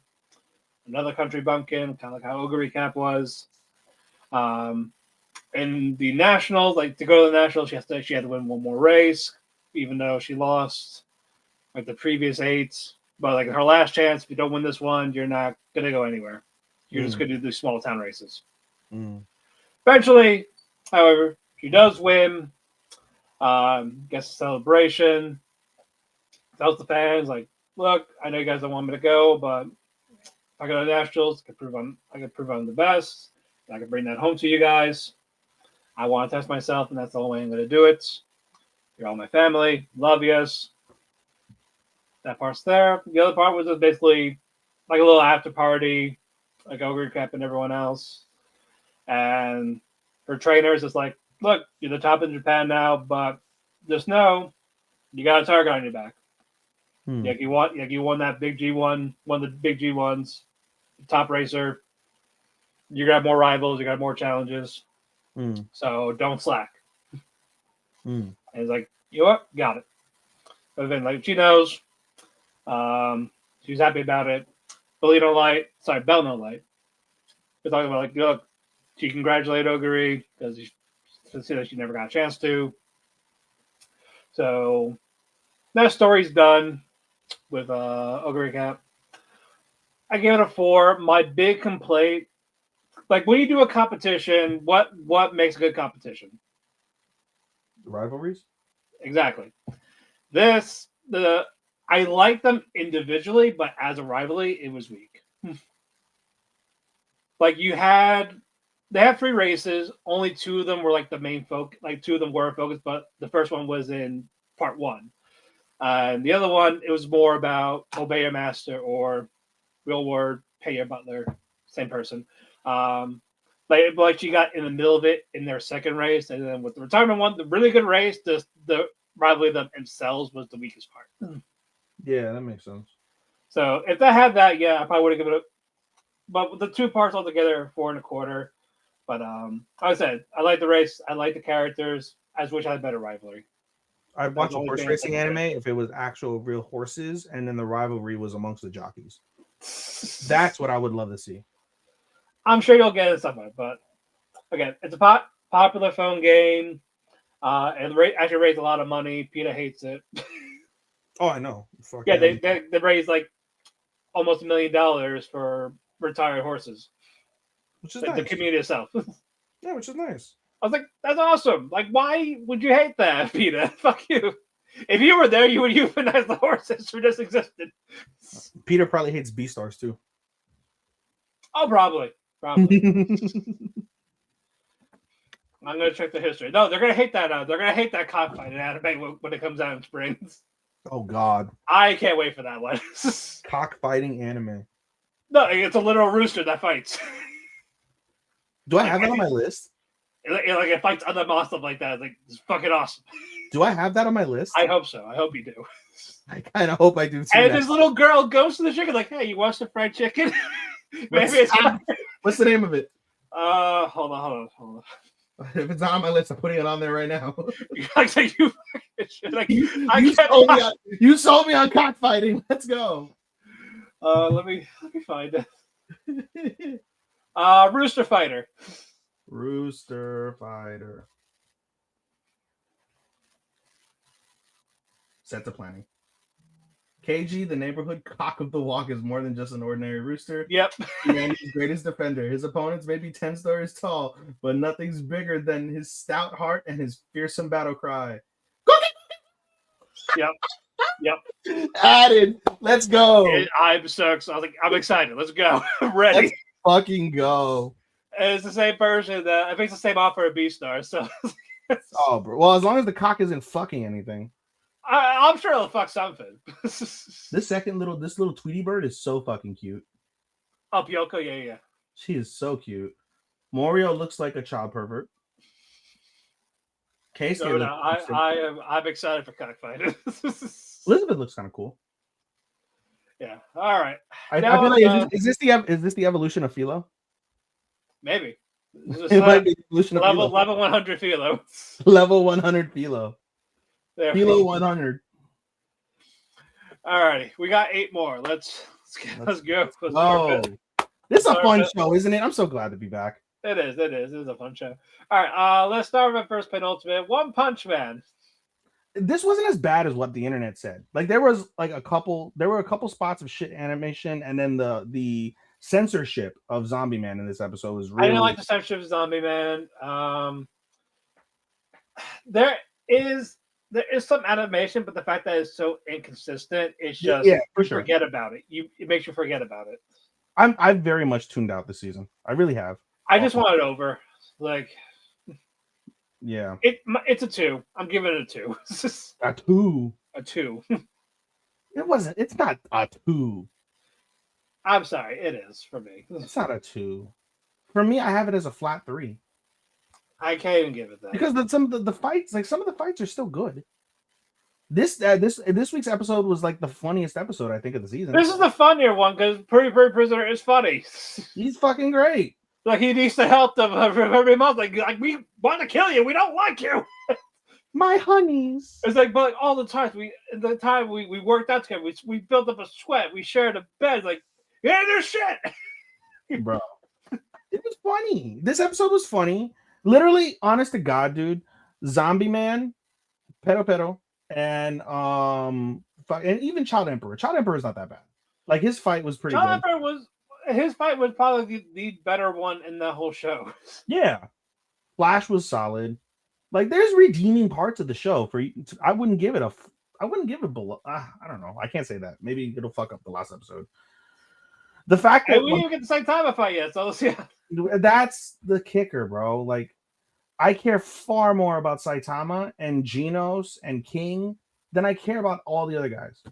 Another country bumpkin, kind of like how Ogre Recap was. In the nationals, like to go to the nationals, she had to win one more race, even though she lost like the previous 8. But like her last chance, if you don't win this one, you're not gonna go anywhere. You're just gonna do these small town races. Eventually, however, she does win. Gets a celebration. Tells the fans like, "Look, I know you guys don't want me to go, but if I go to the nationals, I can prove I'm the best. I can bring that home to you guys. I want to test myself, and that's the only way I'm going to do it. You're all my family. Love yous." That part's there. The other part was just basically like a little after party, like Ogre Cap and everyone else. And her trainers is like, "Look, you're the top in Japan now, but just know you got a target on your back. You won that big G1, one of the big G1s, top racer. You got more rivals, you got more challenges. So don't slack." And he's like, "You know what? Got it." But then, like, she knows. She's happy about it. Bell No Light. They're talking about, like, look, she congratulated Ogre because she never got a chance to. So that story's done with Ogre Cap. I give it a 4. My big complaint, like when you do a competition, what makes a good competition? The rivalries? Exactly. I like them individually, but as a rivalry, it was weak. Like you had they have 3 races. Only 2 of them were like the main focus. Like 2 of them were focused, but the first one was in part 1. And the other one, it was more about obey your master or real word, pay your butler, same person. Like she got in the middle of it in their second race, and then with the retirement one, the really good race, the rivalry themselves was the weakest part. Yeah, that makes sense. So if they had that, yeah, I probably would have given it. But with the 2 parts altogether, 4.25. But like I said, I like the race. I like the characters. I just wish I had better rivalry. I'd watch a only horse thing racing I can anime if it was actual real horses, and then the rivalry was amongst the jockeys. That's what I would love to see. I'm sure you'll get it somewhere, but again, it's a popular phone game. It actually raised a lot of money. PETA hates it. Oh, I know. Fuck Yeah, them. they raised like almost $1 million for retired horses. Which is The nice. community itself. Yeah, which is nice. I was like, that's awesome. Like, why would you hate that, PETA? Fuck you. If you were there, you would euthanize the horses who just existed. Peter probably hates Beastars too. Oh, probably. I'm gonna check the history. No, they're gonna hate that. They're gonna hate that cockfight in anime when it comes out in spring. Oh God. I can't wait for that one. Cockfighting anime. No, it's a literal rooster that fights. Do I have that on my list? It fights other monsters like that. It's like, it's fucking awesome. Do I have that on my list? I hope so. I hope you do. I kind of hope I do too. And this little girl goes to the chicken like, hey, you want some fried chicken? Maybe What's the name of it? Hold on. If it's not on my list, I'm putting it on there right now. You sold me on cockfighting. Let's go. Let me find it. Rooster Fighter. Rooster Fighter. Set to planning. KG, the neighborhood cock of the walk, is more than just an ordinary rooster. Yep. Humanity's greatest defender. His opponents may be 10 stories tall, but nothing's bigger than his stout heart and his fearsome battle cry. Yep. Added. Let's go. I'm so excited. I was like, I'm excited. Let's go. I'm ready. Let's fucking go. And it's the same person that it makes the same offer of B-Star. So Oh, bro. Well, as long as the cock isn't fucking anything. I'm sure it'll fuck something. This little Tweety bird is so fucking cute. Oh, Pyoko, yeah. She is so cute. Morio looks like a child pervert. Casey, I'm excited for cockfighting. Elizabeth looks kind of cool. Yeah. All right. I feel like is this the evolution of Philo? Maybe. It might be the evolution of level Philo. 100 Philo. Level 100 Philo. There. Philo 100. All righty. We got 8 more. Let's go. Oh, this is a fun show, isn't it? I'm so glad to be back. It is. It is a fun show. All right. Let's start with first penultimate. One Punch Man. This wasn't as bad as what the internet said. Like there were a couple spots of shit animation, and then the censorship of Zombie Man in this episode was really. I didn't like the censorship of Zombie Man. There is some animation, but the fact that it's so inconsistent, it's just for sure. Forget about it. It makes you forget about it. I've very much tuned out this season. I really have. I just want it over. Like, yeah, it's a 2. I'm giving it a 2. A 2. A 2. It wasn't. It's not a 2. I'm sorry. It is for me. It's not a 2. For me, I have it as a flat 3. I can't even give it that because some of the fights, like some of the fights, are still good. This week's episode was like the funniest episode I think of the season. This is the funnier one because Pretty Prisoner is funny. He's fucking great. Like he needs to help them every month. Like we want to kill you. We don't like you. My honeys. It's like, but like, all the times we worked out together. We built up a sweat. We shared a bed. Like, yeah, there's shit. Bro, it was funny. This episode was funny. Literally, honest to God, dude. Zombie Man, Pero, and even Child Emperor. Child Emperor is not that bad. Like his fight was pretty good. His fight was probably the better one in the whole show. Yeah, Flash was solid. Like there's redeeming parts of the show for. I wouldn't give it below. I don't know. I can't say that. Maybe it'll fuck up the last episode. The fact that we didn't get the same time fight yet, so let's see. That's the kicker, bro. Like, I care far more about Saitama and Genos and King than I care about all the other guys.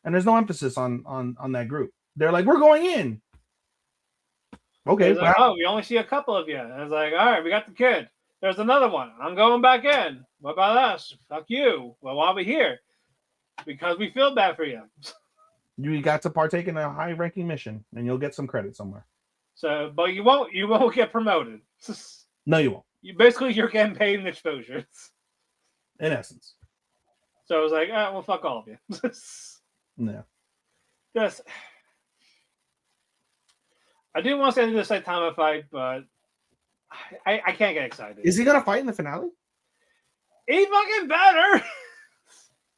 And there's no emphasis on that group. They're like, we're going in. Okay. He's like, oh, we only see a couple of you. And it's like, all right, we got the kid. There's another one. I'm going back in. What about us? Fuck you. Well, why are we here? Because we feel bad for you. You got to partake in a high-ranking mission, and you'll get some credit somewhere. So, but you won't get promoted. No, you won't. You're getting paid in exposure. In essence. So I was like, well, fuck all of you. Yeah. Yes. I do want to say this Saitama fight, but I can't get excited. Is he gonna fight in the finale? He fucking better.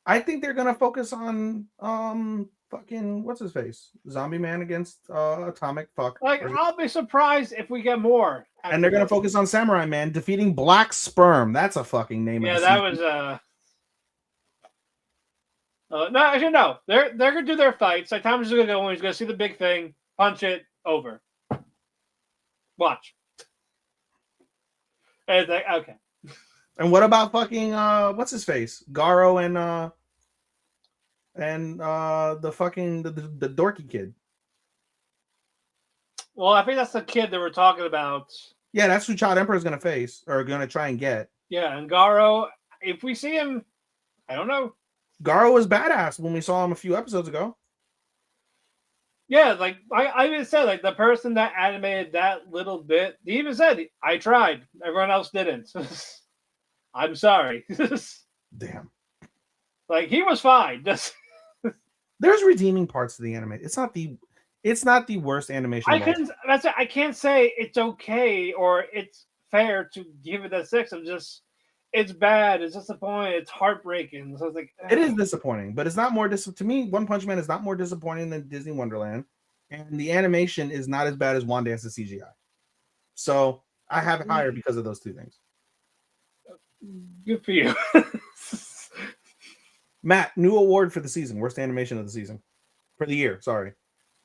I think they're gonna focus on fucking what's his face, Zombie Man against Atomic Fuck. Like, I'll be surprised if we get more. And they're gonna focus on Samurai Man defeating Black Sperm. That's a fucking name. Yeah, that was no, actually no. They're gonna do their fight. Saitama's gonna go. He's gonna see the big thing, punch it, over. Watch. And it's like, okay. And what about fucking what's his face? Garo and the fucking the dorky kid. Well, I think that's the kid that we're talking about. Yeah, that's who Child Emperor is gonna face or gonna try and get. Yeah, and Garo, if we see him, I don't know. Garo was badass when we saw him a few episodes ago. Yeah, like I even said, like the person that animated that little bit, he even said, I tried. Everyone else didn't. I'm sorry. Damn. Like he was fine. Just there's redeeming parts to the anime. It's not the worst animation. I can't say it's okay or it's fair to give it a 6. I'm just it's bad. It's disappointing. It's heartbreaking. So it's like it is disappointing, but it's not more to me. One Punch Man is not more disappointing than Disney Wonderland, and the animation is not as bad as One Dance's CGI. So I have it higher because of those two things. Good for you. Matt, new award for the season. Worst animation of the season. For the year, sorry.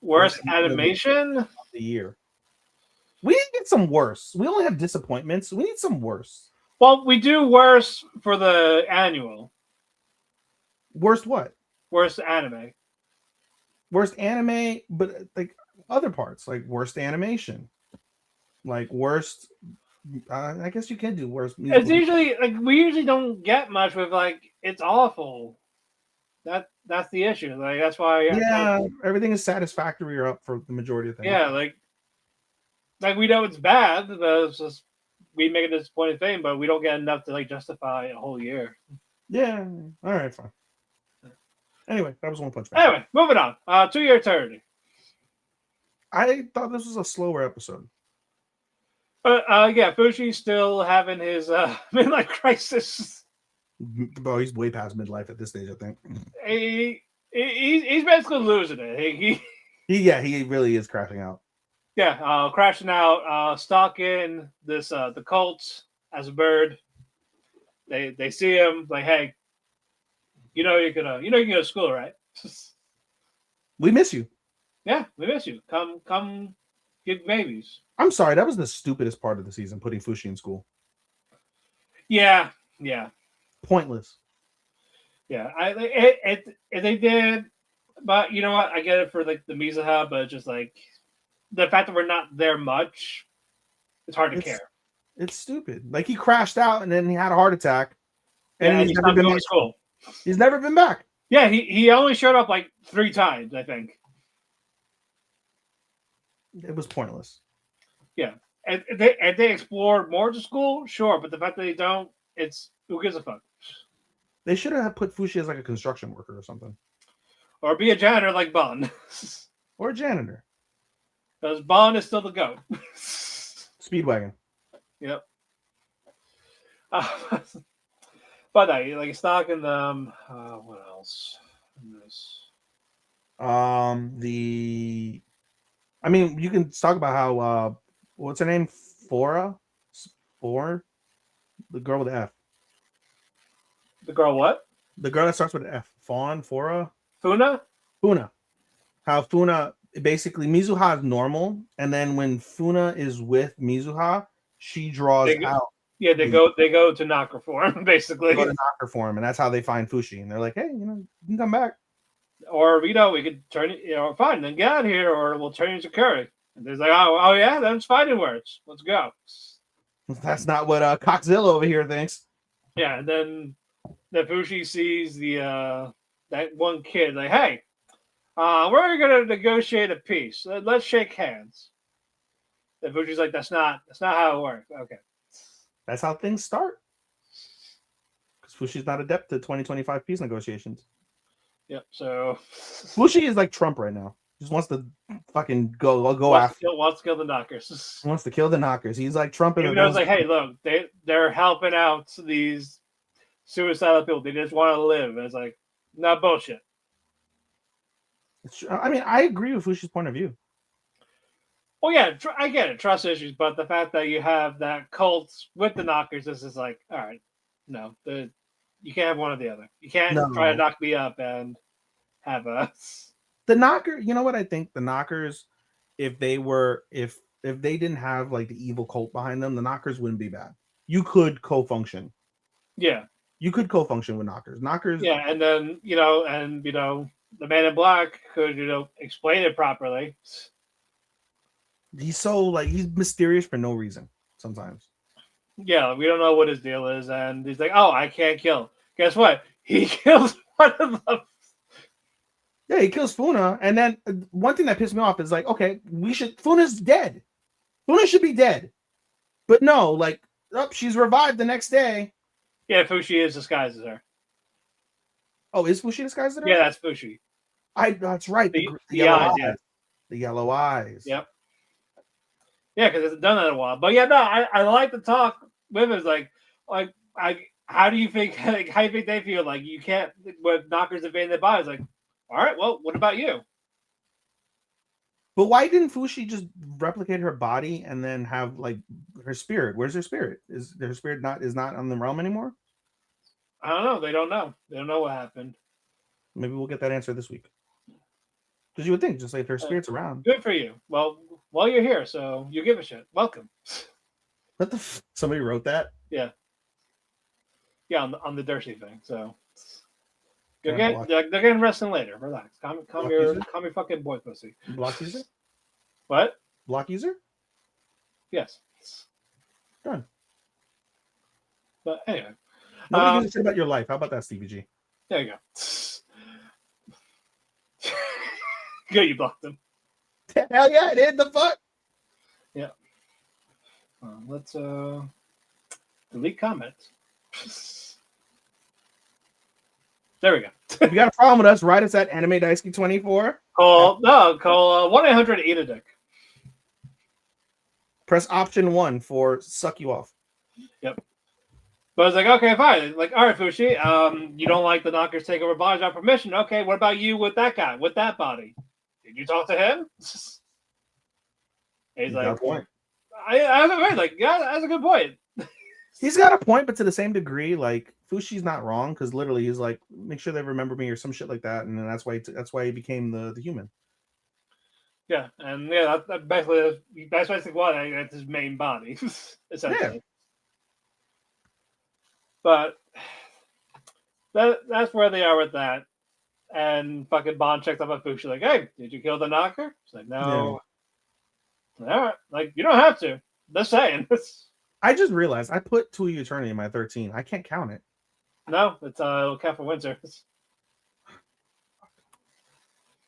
Worst animation? Of the year. We didn't get some worse. We only have disappointments. We need some worse. Well, we do worse for the annual. Worst what? Worst anime. Worst anime, but like other parts, like worst animation. Like worst I guess you can do worst. It's usually like we usually don't get much with like it's awful. That's the issue. Like that's why. Everything is satisfactory or up for the majority of things. Yeah, like we know it's bad, but it's just we make a disappointing thing, but we don't get enough to like justify a whole year. Yeah. All right. Fine. Anyway, that was One Punch Man. Anyway, moving on. 2-year eternity. I thought this was a slower episode. Yeah, Fushi's still having his midlife crisis. Bro, he's way past midlife at this stage, I think. He's basically losing it. He really is crashing out. Yeah, crashing out, stalking this the cult as a bird. They see him like, hey, you can go to school, right? We miss you. Yeah, we miss you. Come get babies. I'm sorry, that was the stupidest part of the season, putting Fushi in school. Yeah. Pointless. Yeah, they did, but you know what? I get it for like the Mizuha, but just like the fact that we're not there much, it's hard to care. It's stupid. Like he crashed out and then he had a heart attack, and he's never been to school. He's never been back. Yeah, he only showed up like 3 times, I think. It was pointless. Yeah, and they explored more to school, sure, but the fact that they don't, it's who gives a fuck. They should have put Fushi as like a construction worker or something, or be a janitor like Bon, or a janitor, because Bon is still the GOAT. Speedwagon. Yep. But like stalking them. What else? I mean, you can talk about how what's her name? Fora? The girl with the F. The girl what? The girl that starts with an F. Fora? Funa? Funa. How Funa basically Mizuha is normal, and then when Funa is with Mizuha, she draws out. Yeah, they go to knocker form basically. They go to knocker form, and that's how they find Fushi. And they're like, hey, you can come back. Or we could turn it, fine, then get out of here, or we'll turn you into curry. And there's like, oh yeah, that's fighting words. Let's go. That's not what Coxzilla over here thinks. Yeah, and then the Fushi sees the that one kid like, hey, we're gonna negotiate a peace. Let's shake hands. The Fushi's like, that's not how it works. Okay. That's how things start. Because Fushi's not adept to 2025 peace negotiations. Yep. So Fushi is like Trump right now. He just wants to fucking go after. Wants to kill the knockers. He wants to kill the knockers. He's like Trump. Even though it's like, hey, look, they're helping out these suicidal people. They just want to live. And it's like, not bullshit. I mean, I agree with Fushi's point of view. Well, yeah, I get it, trust issues, but the fact that you have that cult with the knockers, this is like, all right, no, you can't have one or the other. You can't try to knock me up and have us. The knocker, you know what I think? The knockers, if they didn't have like the evil cult behind them, the knockers wouldn't be bad. You could co-function. Yeah. You could co-function with knockers. Yeah, and then, the man in black could, explain it properly. He's he's mysterious for no reason sometimes. Yeah, we don't know what his deal is, and he's like, oh, I can't kill. Guess what? He kills one of them. Yeah, he kills Funa, and then one thing that pissed me off is like, okay, Funa's dead. Funa should be dead. But no, she's revived the next day. Yeah, Fushi is disguised as her. Oh, is Fushi disguised as her? Yeah, that's Fushi. That's right. The yellow eyes. Yeah. The yellow eyes. Yep. Yeah, because it's done that in a while. But yeah, no, I like to talk with it. Like how do you think they feel? Like you can't with knockers invading their bodies. Like, all right, well, what about you? But why didn't Fushi just replicate her body and then have her spirit? Where's her spirit? Is her spirit not on the realm anymore? I don't know. They don't know. They don't know what happened. Maybe we'll get that answer this week. Because you would think, just like her spirit's around. Good for you. Well, you're here, so you give a shit. Welcome. What the? Somebody wrote that? Yeah. Yeah, on the Dershi thing. So they're getting wrestling later. Relax. Calm your fucking boy pussy. Block user? What? Block user? Yes. Done. But anyway. Nobody gives a shit about your life. How about that, Stevie G? There you go. Good, you blocked them. Hell yeah, I did. The fuck? Yeah. Let's delete comments. There we go. If you got a problem with us, write us at Anime Daisuke 24. Call 1-800-EAT-A-DICK. Press option 1 for suck you off. Yep. But I was like, okay, fine. Like, all right, Fushi, you don't like the knockers take over bodies without permission. Okay, what about you with that guy, with that body? Did you talk to him? He's like, point. I have a point. Like, yeah, that's a good point. He's got a point, but to the same degree, like Fushi's not wrong because literally he's like, make sure they remember me or some shit like that, and then that's why he became the human. Yeah, and yeah, that's basically why that's his main body, essentially. Yeah. But that's where they are with that. And fucking Bond checks up on Fushi, like, hey, did you kill the knocker? He's like, no. Yeah. All right. Like, you don't have to. Just saying. I just realized I put To Eternity in my 13. I can't count it. No, it's Cat for Winter.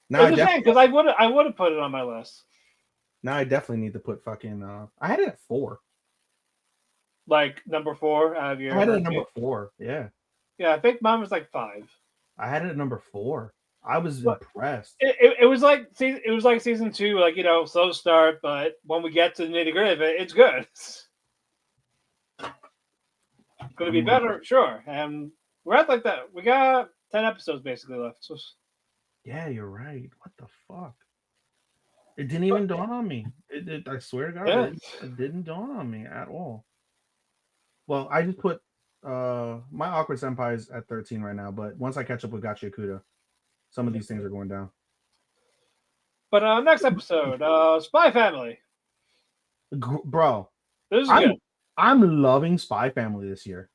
Now it's a shame because I would have put it on my list. Now I definitely need to put fucking I had it at 4. Like number 4 out of your. I had it at number 4. Yeah. Yeah, I think mine was like 5. I had it at number 4. I was impressed. It was like season 2, like slow start, but when we get to the nitty gritty of it, it's good. It's gonna be better, sure. And we're at like that. We got 10 episodes basically left. So... Yeah, you're right. What the fuck? It didn't even dawn on me. I swear to God, it didn't dawn on me at all. Well, I just put my Awkward Senpai is at 13 right now, but once I catch up with Gachi Akuda, some of these things are going down. But next episode, Spy Family. Bro, This is good. I'm loving Spy Family this year.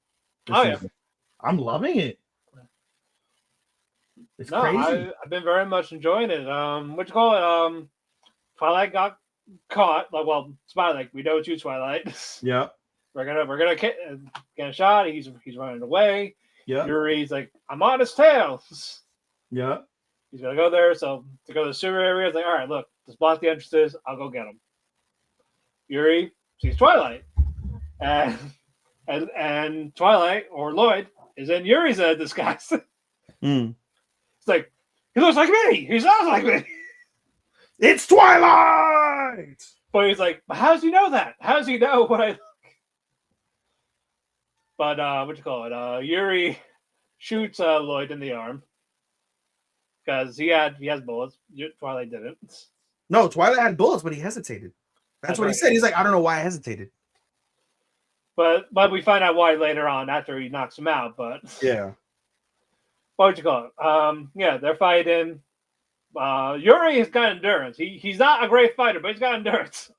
Oh, yeah. I'm loving it. It's No, crazy. I've been very much enjoying it. What you call it? Twilight got caught. Well, Twilight. We know it's you, Twilight. Yeah. We're gonna get a shot. He's running away. Yeah. Yuri's like, I'm on his tail. Yeah. He's gonna go there. So to go to the sewer area, it's like, all right, look, just block the entrances. I'll go get him. Yuri sees Twilight, and Twilight or Lloyd is in Yuri's disguise. It's like, he looks like me. He sounds like me. It's Twilight. But he's like, how does he know that? How does he know what I look? But what you call it? Yuri shoots Lloyd in the arm because he has bullets. Twilight didn't. No, Twilight had bullets, but he hesitated. That's what right. he said. He's like, I don't know why I hesitated. But we find out why later on after he knocks him out. But yeah. What you call it? Yeah, they're fighting. Yuri has got endurance. He's not a great fighter, but he's got endurance.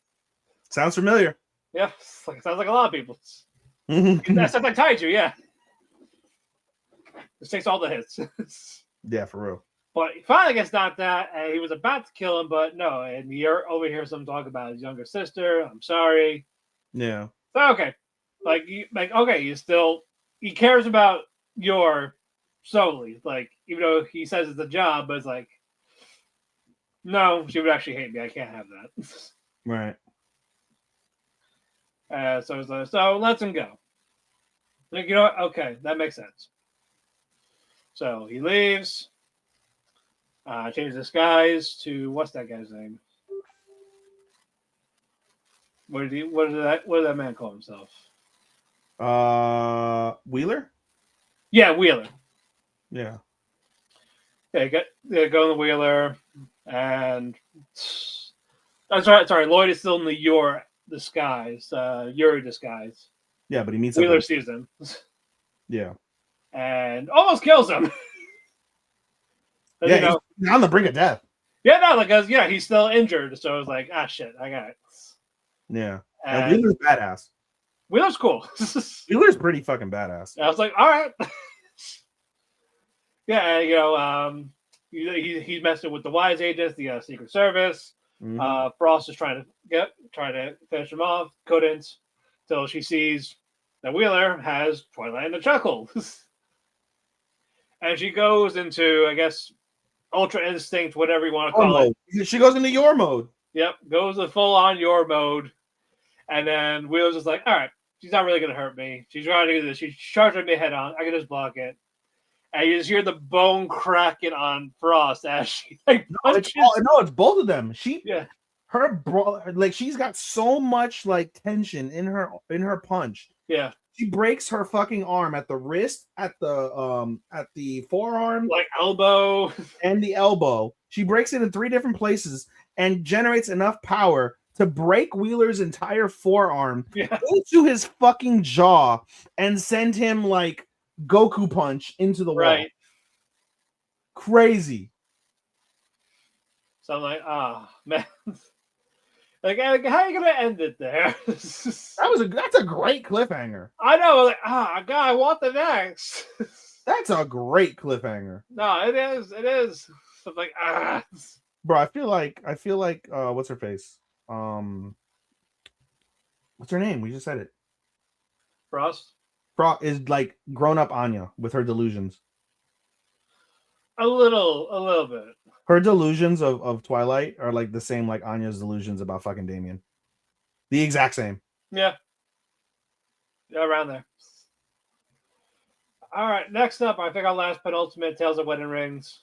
Sounds familiar. Yeah, sounds like a lot of people. That sounds like Taiju, yeah. This takes all the hits. Yeah, for real. But he finally gets knocked out, and he was about to kill him, but no. And you overhear some talk about his younger sister. I'm sorry. Yeah. So, okay. Okay, he cares about your solely. Like, even though he says it's a job, but it's like, no, she would actually hate me. I can't have that. Right. So lets him go. Like, you know what? Okay, that makes sense. So he leaves. Changes disguise to what's that guy's name? What did that man call himself? Wheeler? Yeah, Wheeler. Yeah. Yeah, go in the Wheeler, and I'm sorry, Lloyd is still in the Yuri disguise. Yeah, but he meets Wheeler sees him. Yeah. And almost kills him. Yeah, he's on the brink of death. Yeah, no, because he's still injured, so I was like, shit, I got it. Yeah. And Wheeler's badass. Wheeler's cool. Wheeler's pretty fucking badass. I was like, all right. Yeah, and, he's messing with the wise agents, the Secret Service. Mm-hmm. Frost is trying to finish him off. Couldn't, till she sees that Wheeler has Twilight in the chuckle, and she goes into, I guess, Ultra Instinct, whatever you want to call it. She goes into your mode. Yep, goes to full on your mode, and then Wheeler's just like, all right, she's not really gonna hurt me. She's trying to do this. She's charging me head on. I can just block it. And you just hear the bone cracking on Frost as she punches. It's both of them. She's got so much like tension in her punch. Yeah. She breaks her fucking arm at the wrist, at the forearm, like elbow, and the elbow. She breaks it in 3 different places and generates enough power to break Wheeler's entire forearm into his fucking jaw and send him like Goku punch into the wall. Crazy. So I'm like, man. Like, how are you gonna end it there? That's a great cliffhanger. I know, like, God, I want the next. That's a great cliffhanger. No, it is. So I'm like, Bro, I feel like what's her face? What's her name? We just said it. Frost is like grown up Anya with her delusions. A little bit. Her delusions of Twilight are like the same like Anya's delusions about fucking Damien. The exact same. Yeah, around there. All right, next up, I think our last penultimate, Tales of Wedding Rings.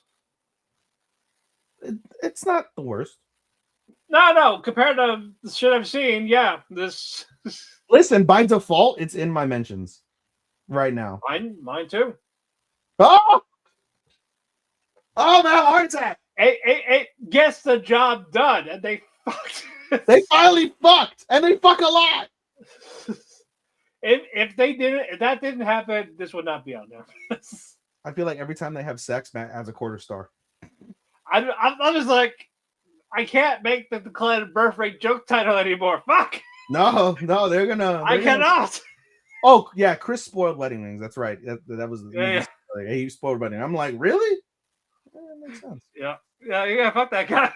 It's not the worst. No, compared to the shit I've seen, yeah. This. Listen, by default, it's in my mentions right now. Mine too. Oh, man, heart attack. It gets the job done, and they fucked. They finally fucked, and they fuck a lot. If that didn't happen, this would not be out there. I feel like every time they have sex, Matt adds a quarter star. I'm just like, I can't make the declared birth rate joke title anymore. Fuck! No, they're gonna. I cannot! Oh yeah, Chris spoiled wedding rings. That's right. That was Yeah. he spoiled wedding. I'm like, really? Yeah, that makes sense. Yeah, fuck that guy.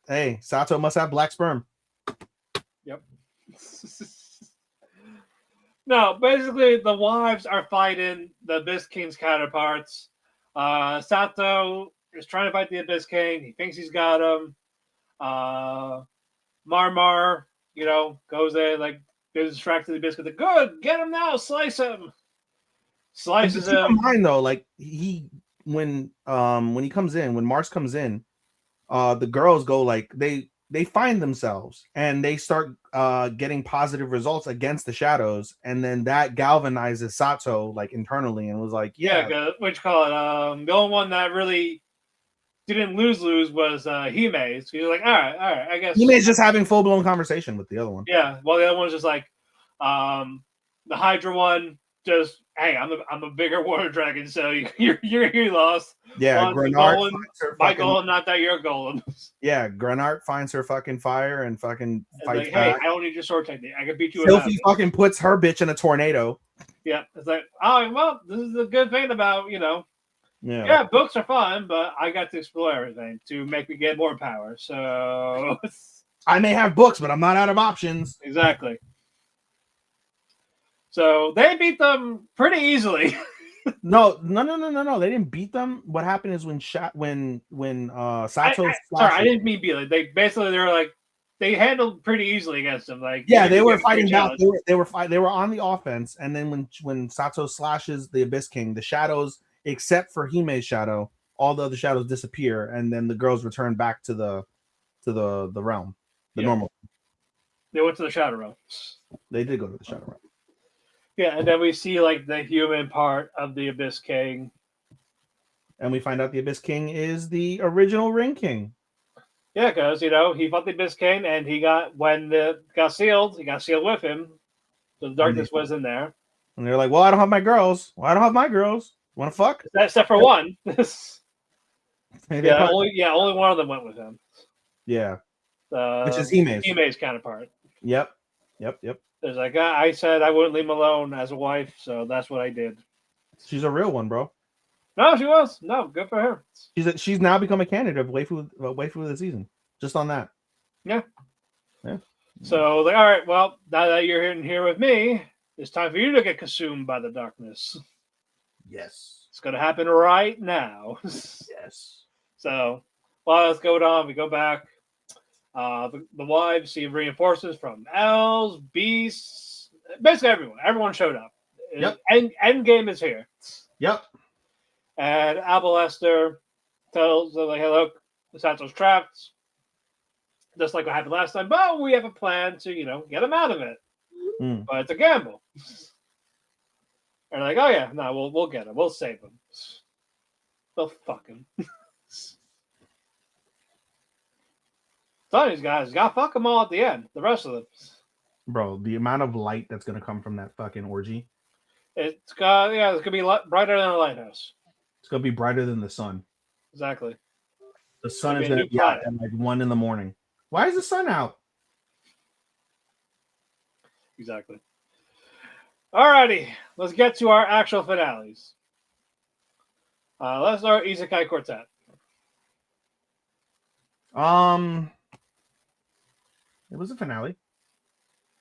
Hey, Sato must have black sperm. Yep. No, basically the wives are fighting the Abyss King's counterparts. Sato is trying to fight the Abyss King. He thinks he's got him. Marmar, goes there, like, goes distracted the Abyss King. Good, get him now, slice him. Slices him. Keep in mind though, like when he comes in, when Mars comes in, the girls go like they find themselves and they start getting positive results against the shadows, and then that galvanizes Sato like internally and was like, what you call it? The only one that really didn't lose was Hime. So you're like, all right, I guess Hime's just having full blown conversation with the other one. Yeah, well, the other one's just like the Hydra one. Just hey, I'm a bigger water dragon, so you lost. Yeah, Grenard my golem, not that your golem. Yeah, Grenard finds her fucking fire and fucking fights like, back. Hey, I don't need your sword technique. I can beat you. Sylphie fucking puts her bitch in a tornado. Yeah, it's like, oh well, this is a good thing about Yeah, books are fun, but I got to explore everything to make me get more power. So I may have books, but I'm not out of options. Exactly. So they beat them pretty easily. No. They didn't beat them. What happened is when Sato. I didn't mean beat them. They handled pretty easily against them. Like they were fighting back. They were on the offense, and then when Sato slashes the Abyss King, the shadows, except for Hime's shadow, all the other shadows disappear, and then the girls return back to the realm, the normal. They went to the shadow realm. They did go to the shadow realm. Yeah, and then we see like the human part of the Abyss King. And we find out the Abyss King is the original Ring King. Yeah, because he fought the Abyss King, and he got sealed with him. So the darkness was in there. And they're like, "Well, I don't have my girls. Want to fuck?" Except for one. Yeah, only one of them went with him. Yeah, which is Hime's counterpart. Yep. There's like, I said I wouldn't leave him alone as a wife, so that's what I did. She's a real one, bro. No, she was. No, good for her. She's now become a candidate of waifu of the season. Just on that. Yeah. So, all right, well, now that you're here with me, it's time for you to get consumed by the darkness. Yes. It's going to happen right now. Yes. So, while that's going on, we go back. The wives see reinforcements from elves, beasts, basically everyone. Everyone showed up. Yep. Endgame is here. Yep. And Abalester tells them, like, hey, look, Sato's trapped. Just like what happened last time. But we have a plan to, get him out of it. But it's a gamble. And they're like, oh, yeah, no, we'll get him. We'll save him. They'll fuck him. Tell these guys, you gotta fuck them all at the end. The rest of them. Bro, the amount of light that's gonna come from that fucking orgy. It's gonna be brighter than a lighthouse. It's gonna be brighter than the sun. Exactly. The sun is gonna be out at like 1 a.m. Why is the sun out? Exactly. Alrighty, let's get to our actual finales. Let's start Isekai Quartet. It was a finale.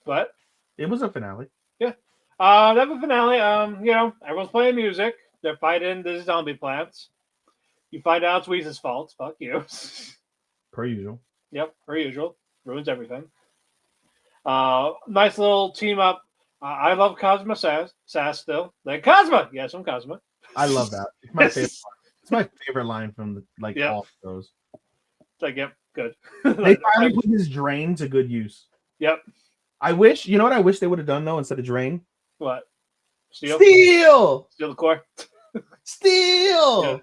What? It was a finale. Yeah. That was a finale. Everyone's playing music. They're fighting the zombie plants. You find out it's Weeze's fault. Fuck you. Per usual. Yep, per usual. Ruins everything. Nice little team up. I love Cosma Sass still. Like, Cosma! Yes, I'm Cosma. I love that. It's my favorite line. It's my favorite line from all of those. It's like, yep, good. They finally put his drain to good use. Yep. I wish, you know what I wish they would have done though instead of drain? What? Steal the core. Steal. Yeah.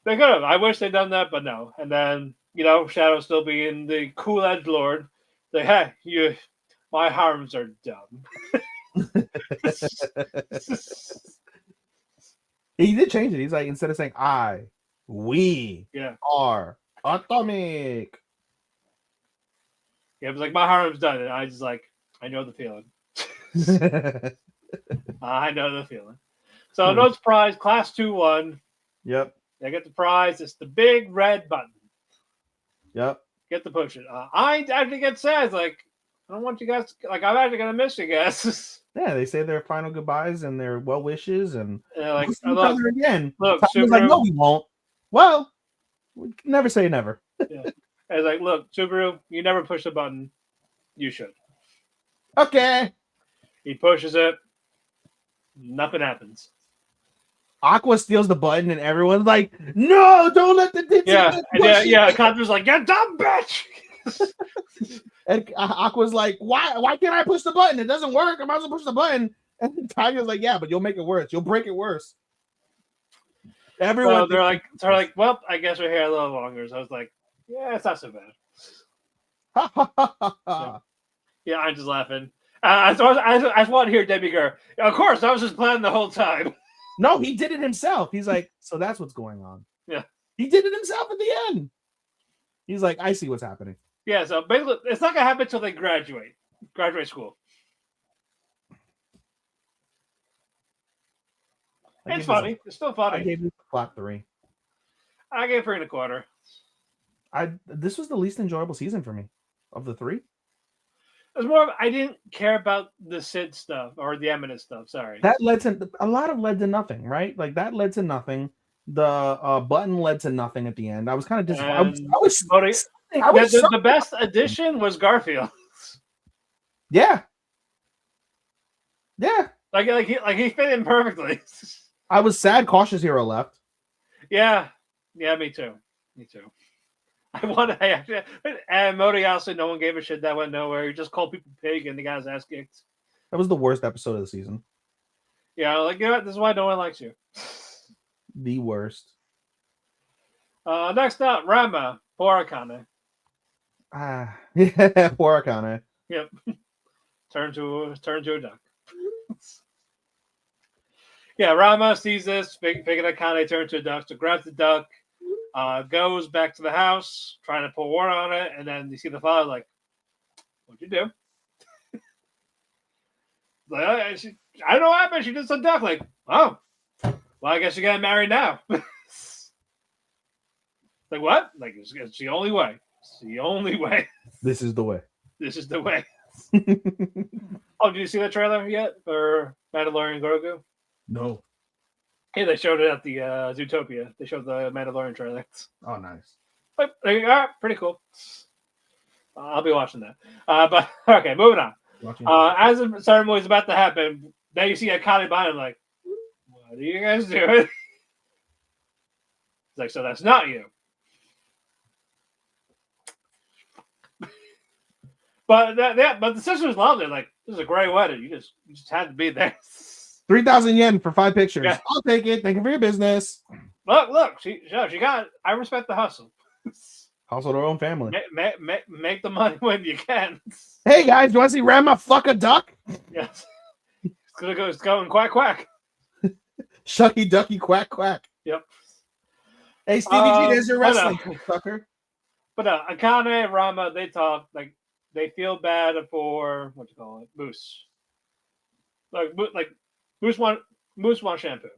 They could have. I wish they'd done that, but no. And then, Shadow still being the cool edge lord. Like, hey, my harms are dumb. He did change it. He's like, instead of saying I, We Yeah. are atomic. Yeah, it was like my harem's done, and I just like I know the feeling. I know the feeling. So no surprise, class 2-1. Yep. They get the prize. It's the big red button. Yep. Get to push it. I actually get sad. It's like I don't want you guys. Like I'm actually gonna miss you guys. Yeah, they say their final goodbyes and their well wishes, and Like we'll see each other again. Look, Tom was like, Subaru. no, we won't. Well, we can never say never. Yeah. It's like, look, Subaru, you never push the button. You should. Okay. He pushes it. Nothing happens. Aqua steals the button, and everyone's like, "No, don't let the ditzy Yeah. Connor's like, "You dumb bitch." And Aqua's like, "Why can't I push the button? It doesn't work. I might as well push the button." And Tiger's like, "Yeah, but you'll make it worse. You'll break it worse." Everyone, So they're like, "Well, I guess we're here a little longer." So I was like, "Yeah, it's not so bad." Yeah, I'm just laughing. I just want to hear Debbie go, "Of course, I was just planning the whole time." No, he did it himself. He's like, "So that's what's going on." Yeah, he did it himself at the end. He's like, "I see what's happening." Yeah, so basically, it's not gonna happen until they graduate school. It's funny. It's still funny. I gave it flat 3. I gave 3.25. This was the least enjoyable season for me of the 3. It was more of I didn't care about the Sid stuff or the Eminent stuff. Sorry. That led to a lot of led to nothing, right? Like that led to nothing. The button led to nothing at the end. I was kind of disappointed. The best addition was Garfield. Yeah. Like he fit in perfectly. I was sad Cautious Hero left. Yeah, me too. And Modi also, no one gave a shit. That went nowhere. He just called people pig and the guy's ass kicked. That was the worst episode of the season. Yeah, like, you know what? This is why no one likes you. The worst. Next up, Ranma, poor Akane. Yeah, poor Akane. Yep. Turn to a duck. Yeah, Ranma sees this, figuring Akane turn to a duck, so grabs the duck, goes back to the house, trying to pour water on it, and then you see the father like, "What'd you do?" Like, I don't know what happened. She did some duck. Like, oh, well, I guess you're getting married now. Like, what? Like, it's the only way. It's the only way. This is the way. This is the way. Oh, did you see the trailer yet for Mandalorian Grogu? No. Hey, they showed it at the Zootopia. They showed the Mandalorian trailer. Oh, nice. But pretty cool. I'll be watching that. But okay, moving on. As the ceremony is about to happen, then you see Akane behind him, like, "What are you guys doing?" It's like, "So that's not you." But the sisters loved it. Like, "This is a great wedding. You just had to be there." 3,000 yen for 5 pictures. Yeah. I'll take it. Thank you for your business. Look, she got it. I respect the hustle. Hustle their own family. Make the money when you can. Hey guys, do you want to see Ranma fuck a duck? Yes. It's going quack quack. Shucky ducky quack quack. Yep. Hey Stevie G, there's your wrestling sucker. But Akane and Ranma, they talk like they feel bad for what you call it, Moose. Like Moose want shampoo.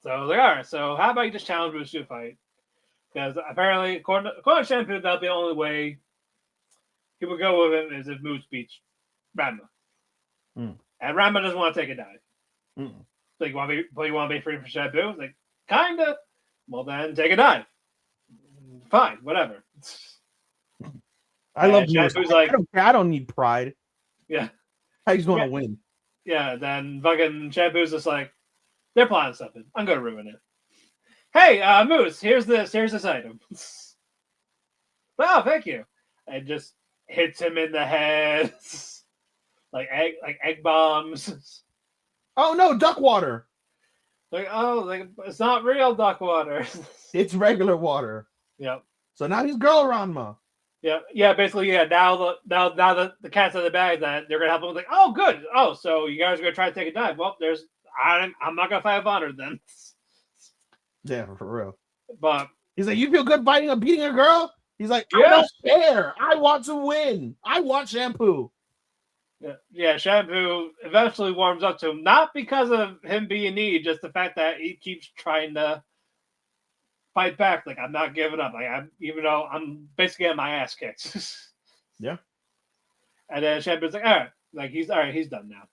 So I was like, all right, so how about you just challenge Moose to a fight? Because apparently, according to Shampoo, that'll be the only way he would go with him is if Moose beats Ranma. And Ranma doesn't want to take a dive. So you want to be free for Shampoo? Like, kinda. Well, then take a dive. Fine, whatever. I love Moose. Like, I don't need pride. Yeah. I just want to win. Yeah, then fucking Shampoo's just like, they're planning something. I'm gonna ruin it. Hey, Moose, here's this item. Oh, thank you. And just hits him in the head. like egg bombs. Oh no, duck water. Like it's not real duck water. It's regular water. Yep. So now he's girl Ranma. Yeah. Basically, yeah. Now the cat's in the bag, that they're gonna help him. Like, oh, good. Oh, so you guys are gonna try to take a dive? Well, I'm not gonna fight with honor then. Yeah, for real. But He's like, you feel good beating a girl? He's like, I yes, don't care. I want to win. I want shampoo. yeah. Shampoo eventually warms up to him, not because of him being needy, just the fact that he keeps trying to fight back. Like, I'm not giving up. Like, even though I'm basically getting my ass kicked. Yeah. And then Shampoo's like, all right, like he's done now.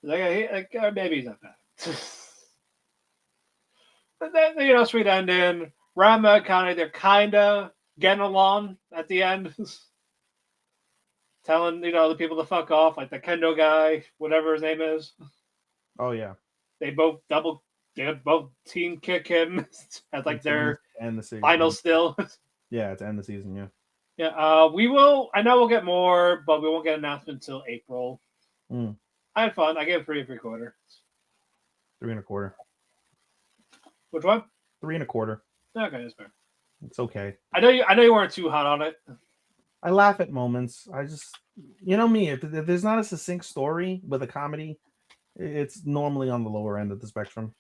Like, maybe he's not bad. But then, sweet ending. Ranma they're kind of getting along at the end. Telling, the people to fuck off, like the kendo guy, whatever his name is. Oh, yeah. They both team kick him as like their end the season. final still. Yeah, to end the season, yeah. Yeah, we will. I know we'll get more, but we won't get an announcement until April. I had fun. I gave it 3 3/4. 3 1/4. Which one? 3 1/4. Okay, that's fair. It's okay. I know you weren't too hot on it. I laugh at moments. I just, me, if there's not a succinct story with a comedy, it's normally on the lower end of the spectrum.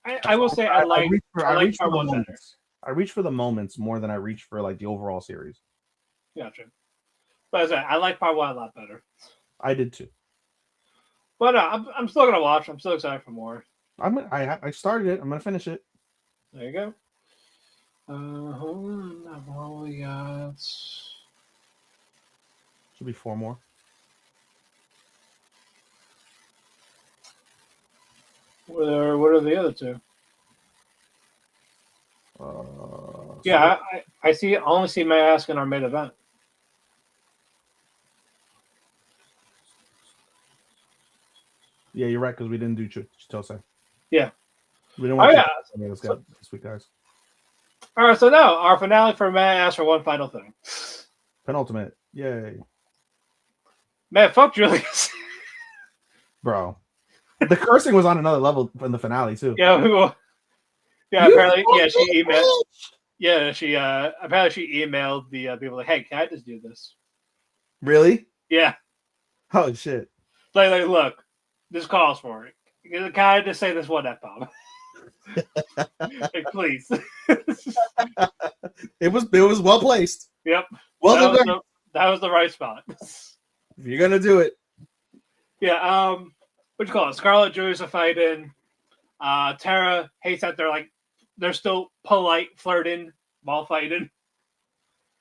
I will say I like part the one better. I reach for the moments more than I reach for like the overall series. Gotcha. But I like part 1 a lot better. I did too. But I'm still gonna watch. I'm still excited for more. I started it. I'm gonna finish it. There you go. Hold on. What we got? Should be 4 more. What are the other 2? Yeah, I see. I only see Mask in our main event. Yeah, you're right, because we didn't do Chitose. Yeah. We didn't watch this week, guys. All right, so now our finale for Matt asks for one final thing. Penultimate. Yay. Man, fuck Julius. Bro. The cursing was on another level in the finale, too. Yeah, apparently, she emailed. Yeah, apparently she emailed the people like, hey, can I just do this? Really? Yeah. Oh, shit. Like, look, this calls for it. Can I just say this one F-bomb? Like, please. It was well placed. Yep. Well that was the right spot. If you're gonna do it. Yeah, what you call it? Scarlet Julius are fighting. Tara hates that they're still polite, flirting while fighting.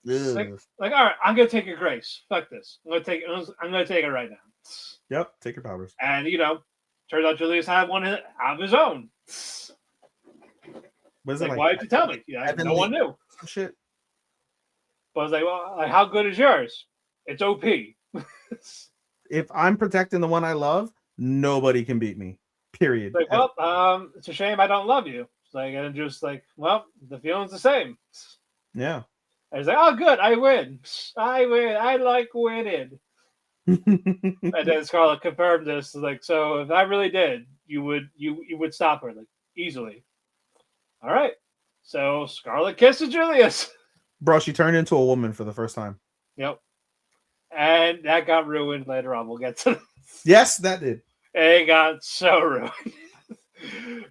Like, all right, I'm gonna take your grace. Fuck this. I'm gonna take it right now. Yep, take your powers. And turns out Julius had one of his own. Like, why did you tell me? No one knew. Shit. But I was like, well, how good is yours? It's OP. If I'm protecting the one I love, nobody can beat me. Period. Like, well, it's a shame I don't love you. It's like, and just like, well, the feeling's the same. Yeah. I was like, oh, good, I win. I like winning. And then Scarlet confirmed this. Like, so if I really did, you would stop her like easily. All right. So Scarlet kisses Julius. Bro, she turned into a woman for the first time. Yep. And that got ruined later on. We'll get to this. Yes, that did. It got so ruined.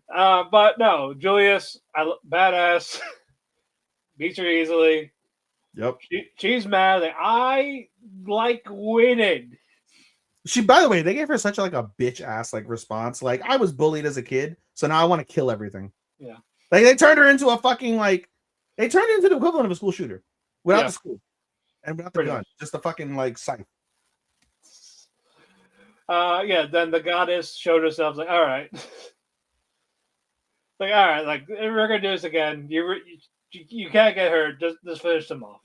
But no, Julius, badass, beats her easily. Yep. She's mad. Like, I like winning. By the way, they gave her such a bitch ass response. Like, I was bullied as a kid, so now I want to kill everything. Yeah. Like, they turned her into a fucking they turned her into the equivalent of a school shooter without the school and without the gun, just a fucking scythe. Then the goddess showed herself like, all right. Like, all right, like, if we're gonna do this again, you can't get her. Just finish them off.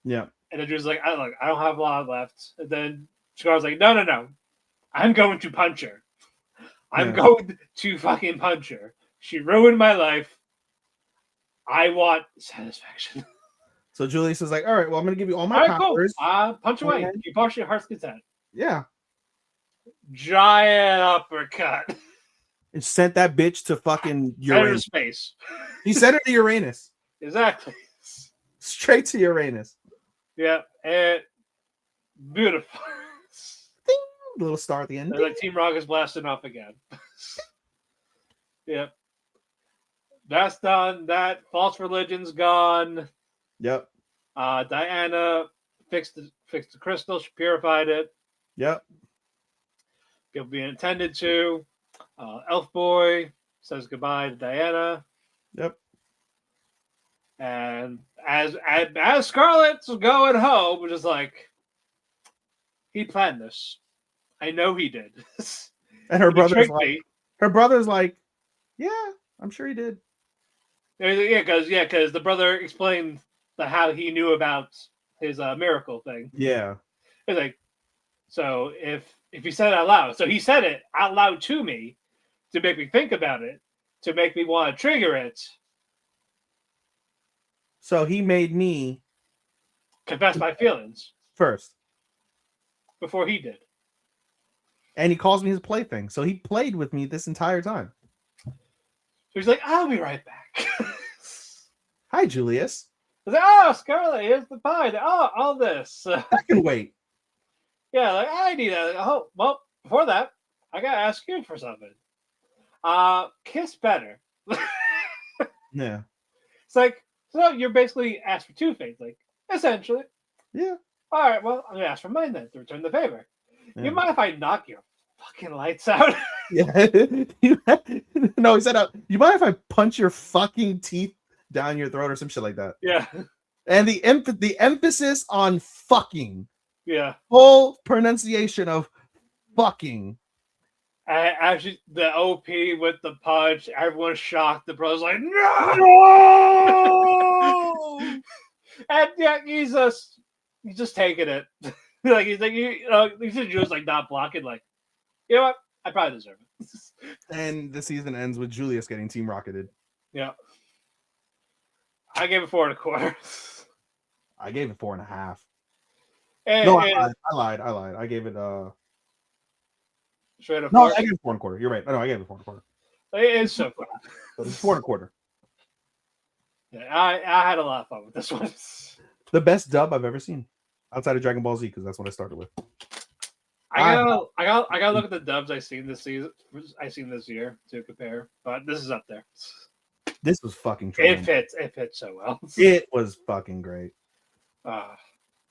Yeah. And then Drew's like, I don't have a lot left. And then Scar's like, no. I'm going to punch her. I'm going to fucking punch her. She ruined my life. I want satisfaction. So Julius is like, all right, well, I'm going to give you all my powers. Cool. Punch away. You partially your heart's content. Yeah. Giant uppercut. And sent that bitch to fucking Uranus. Outer space. He sent her to Uranus. Exactly. Straight to Uranus. Yeah. And beautiful. Ding! Little star at the end. Like Team Rocket's blasting off again. Yeah. That's done. That false religion's gone. Yep. Diana fixed the crystal. She purified it. Yep. It'll be intended to. Elf Boy says goodbye to Diana. Yep. And as Scarlett's going home, which is like, he planned this. I know he did. And her He brother's tricked like, me. yeah, I'm sure he did. Yeah, because the brother explained how he knew about his miracle thing. Yeah. It's like, so if he said it out loud, so he said it out loud to me to make me think about it, to make me want to trigger it. So he made me Confess my feelings first. before he did. And he calls me his plaything. So he played with me this entire time. So he's like, I'll be right back. Hi, Julius. I was like, oh, Scarlett, here's the pie. Oh, all this. I can wait. Yeah, like, I need a... Oh, well, before that, I got to ask you for something. Kiss better. Yeah. It's like, so you're basically asked for two things, like, essentially. Yeah. All right, well, I'm going to ask for mine then, to return the favor. Yeah. You mind if I knock your fucking lights out? Yeah. No, he said, you mind if I punch your fucking teeth down your throat or some shit like that? Yeah. And the emphasis on fucking. Yeah. Full pronunciation of fucking. Actually, the OP with the punch, everyone's shocked. The brother's like, no! No! And yeah, he's just taking it. Like, he's like, he should just like not blocking, like, you know what? I probably deserve it. And the season ends with Julius getting team rocketed. Yeah. I gave it 4 1/4. I gave it 4.5. And, No, I lied. I gave it straight up no, 4. I gave it 4.25. You're right. No, I gave it 4.25. It's so fun. But it's 4.25. Yeah, I had a lot of fun with this one. The best dub I've ever seen outside of Dragon Ball Z, because that's what I started with. I gotta look at the dubs I've seen this season. I seen this year to compare, but this is up there. This was fucking It tremendous. fits so well. It was fucking great.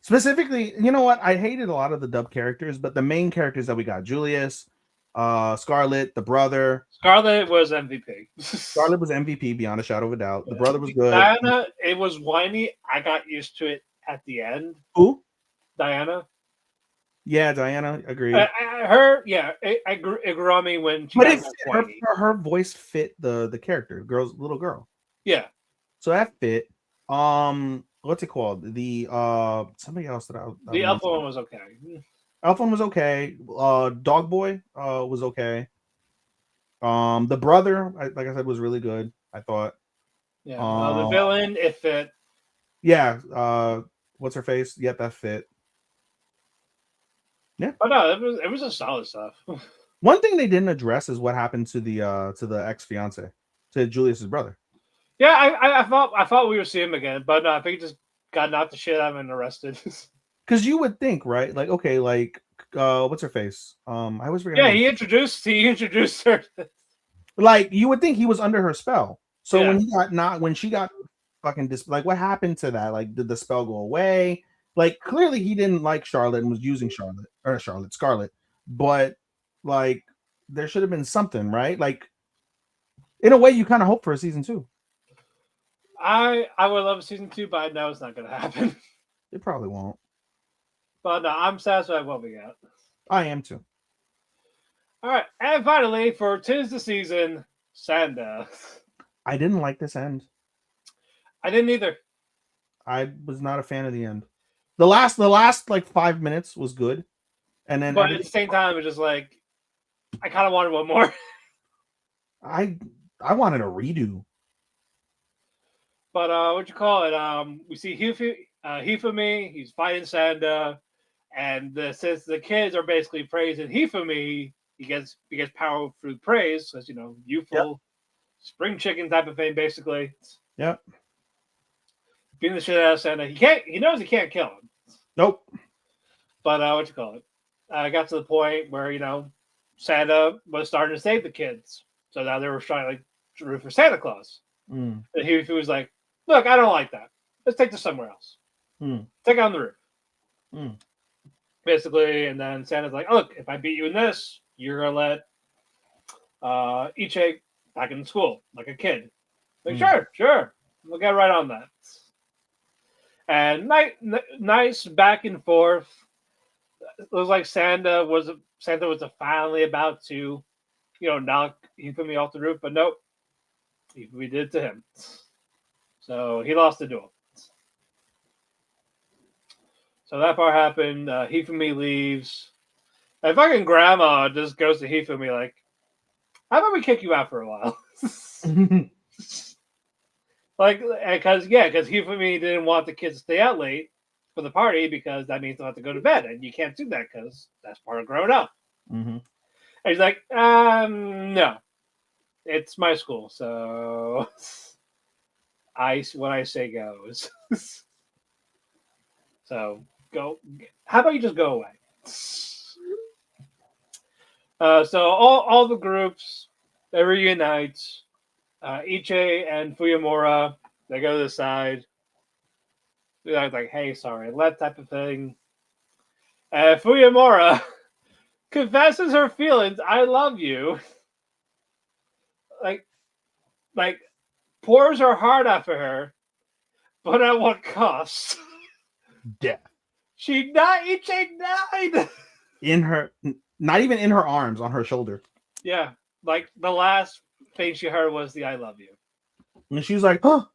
Specifically, you know what? I hated a lot of the dub characters, but the main characters that we got, Julius, Scarlet, the brother. Scarlet was MVP. Scarlet was MVP beyond a shadow of a doubt. The brother was good. Diana, it was whiny. I got used to it at the end. Who? Diana. Yeah, Diana. Agreed. It grew on me when she But got her voice fit the character, little girl. Yeah. So that fit. What's it called? The somebody else that the alpha one was okay. Alpha one was okay. Dog Boy was okay. The brother, like I said, was really good. I thought. Yeah. The villain, it fit. Yeah. What's her face? Yep, that fit. Yeah. Oh no, it was just solid stuff. One thing they didn't address is what happened to the ex-fiance, to Julius's brother. Yeah, I thought we would see him again, but no, I think he just got knocked the shit out of him and arrested. Because you would think, right? Like, okay, like what's her face? I always forget. Yeah, he introduced her. Like, you would think he was under her spell. So Yeah. when she got fucking like, what happened to that? Like, did the spell go away? Like, clearly he didn't like Charlotte and was using Scarlet. But like, there should have been something, right? Like, in a way, you kind of hope for a season 2. I would love a season 2, but I know it's not going to happen. It probably won't. But no, I'm satisfied with what we got. I am too. All right, and finally, for 'tis the season, Sanda. I didn't like this end. I didn't either. I was not a fan of the end. The last like 5 minutes was good, and then But at the same time, it was just like, I kind of wanted one more. I wanted a redo. But what you call it? We see Hifumi. He's fighting Sanda, and since the kids are basically praising Hifumi, he gets power through praise, because youthful spring chicken type of thing, basically. Yep. Beating the shit out of Sanda. He knows he can't kill him. Nope. But what you call it? I got to the point where Santa was starting to save the kids, so now they were trying to root for Santa Claus. Mm. And he was like, "Look, I don't like that. Let's take this somewhere else. Mm. Take it on the roof." Mm. Basically, and then Santa's like, "Look, if I beat you in this, you're gonna let Iche back in school like a kid." Like, sure, we'll get right on that. And nice back and forth. It was like Santa was finally about to, knock Hifumi off the roof, but nope, Hifumi did it to him. So he lost the duel. So that part happened. Hifumi leaves. And fucking grandma just goes to Hifumi like, "How about we kick you out for a while?" Like, because Hifumi didn't want the kids to stay out late for the party because that means they'll have to go to bed, and you can't do that because that's part of growing up. Mm-hmm. And he's like, no, it's my school, so what I say goes. So go. How about you just go away? So all the groups, they reunite. Iche and Fuyamura, they go to the side. They're like, "Hey, sorry," that type of thing. Fuyamura confesses her feelings. "I love you." Like pours her heart out for her, but at what cost? Death. She died. Iche died. Not even in her arms, on her shoulder. Yeah, like the last thing she heard was the "I love you." And she was like, "Oh."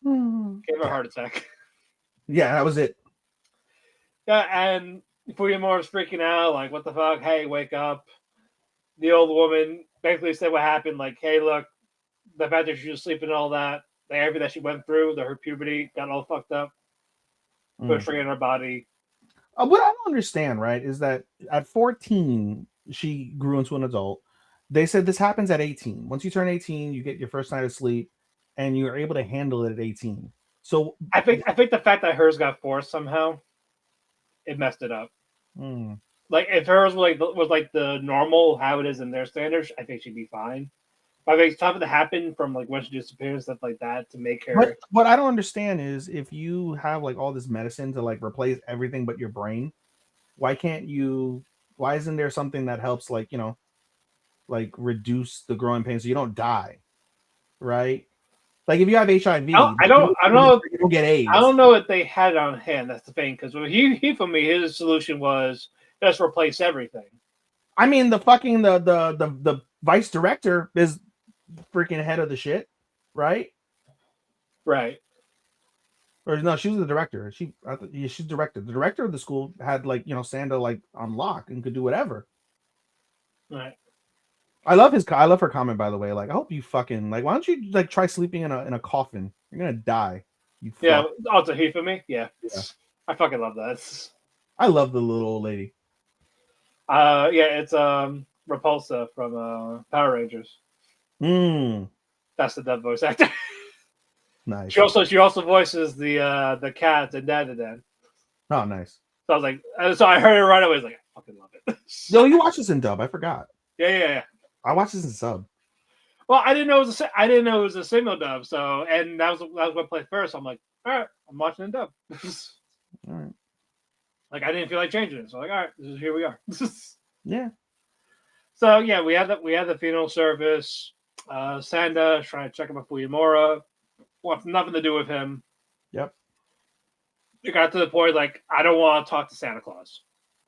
Gave her a heart attack. Yeah, that was it. Yeah, and Fuyamura's freaking out, like, "What the fuck? Hey, wake up." The old woman basically said what happened, like, "Hey, look, the fact that she was sleeping and all that, everything that she went through, her puberty got all fucked up, pushed her in her body." What I don't understand, right, is that at 14, she grew into an adult. They said this happens at 18. Once you turn 18, you get your first night of sleep, and you're able to handle it at 18. So I think the fact that hers got forced somehow, it messed it up. Like if hers was like the normal how it is in their standards, I think she'd be fine. But I think something to happen from like when she disappears and stuff like that to make her. But what I don't understand is if you have like all this medicine to like replace everything but your brain, why isn't there something that helps like like reduce the growing pain so you don't die, right? Like if you have HIV, I don't know. You don't get AIDS. I don't know if they had it on hand. That's the thing, because he for me, his solution was just replace everything. I mean, the fucking the vice director is freaking head of the shit, right? Right. Or no, she was the director. She's directed. The director of the school had like Sanda like on lock and could do whatever. Right. I love her comment, by the way. Like, I hope you fucking like. Why don't you like try sleeping in a coffin? You're gonna die. You fuck. Yeah. Also, he for me. Yeah. I fucking love that. I love the little old lady. Yeah, it's Repulsa from Power Rangers. That's the dub voice actor. Nice. She also voices the cat in Dad. Oh, nice. So I was like, so I heard it right away. I was like, I fucking love it. No, you watch this in dub. I forgot. Yeah. I watched this in sub. Well, I didn't know it was a single dub. So, and that was what I played first. So I'm like, all right, I'm watching in dub. All right. Like I didn't feel like changing it. So like, all right, here we are. Yeah. So yeah, we had the funeral service. Sanda trying to check him with Fuyamura. Wants nothing to do with him. Yep. It got to the point like I don't want to talk to Santa Claus.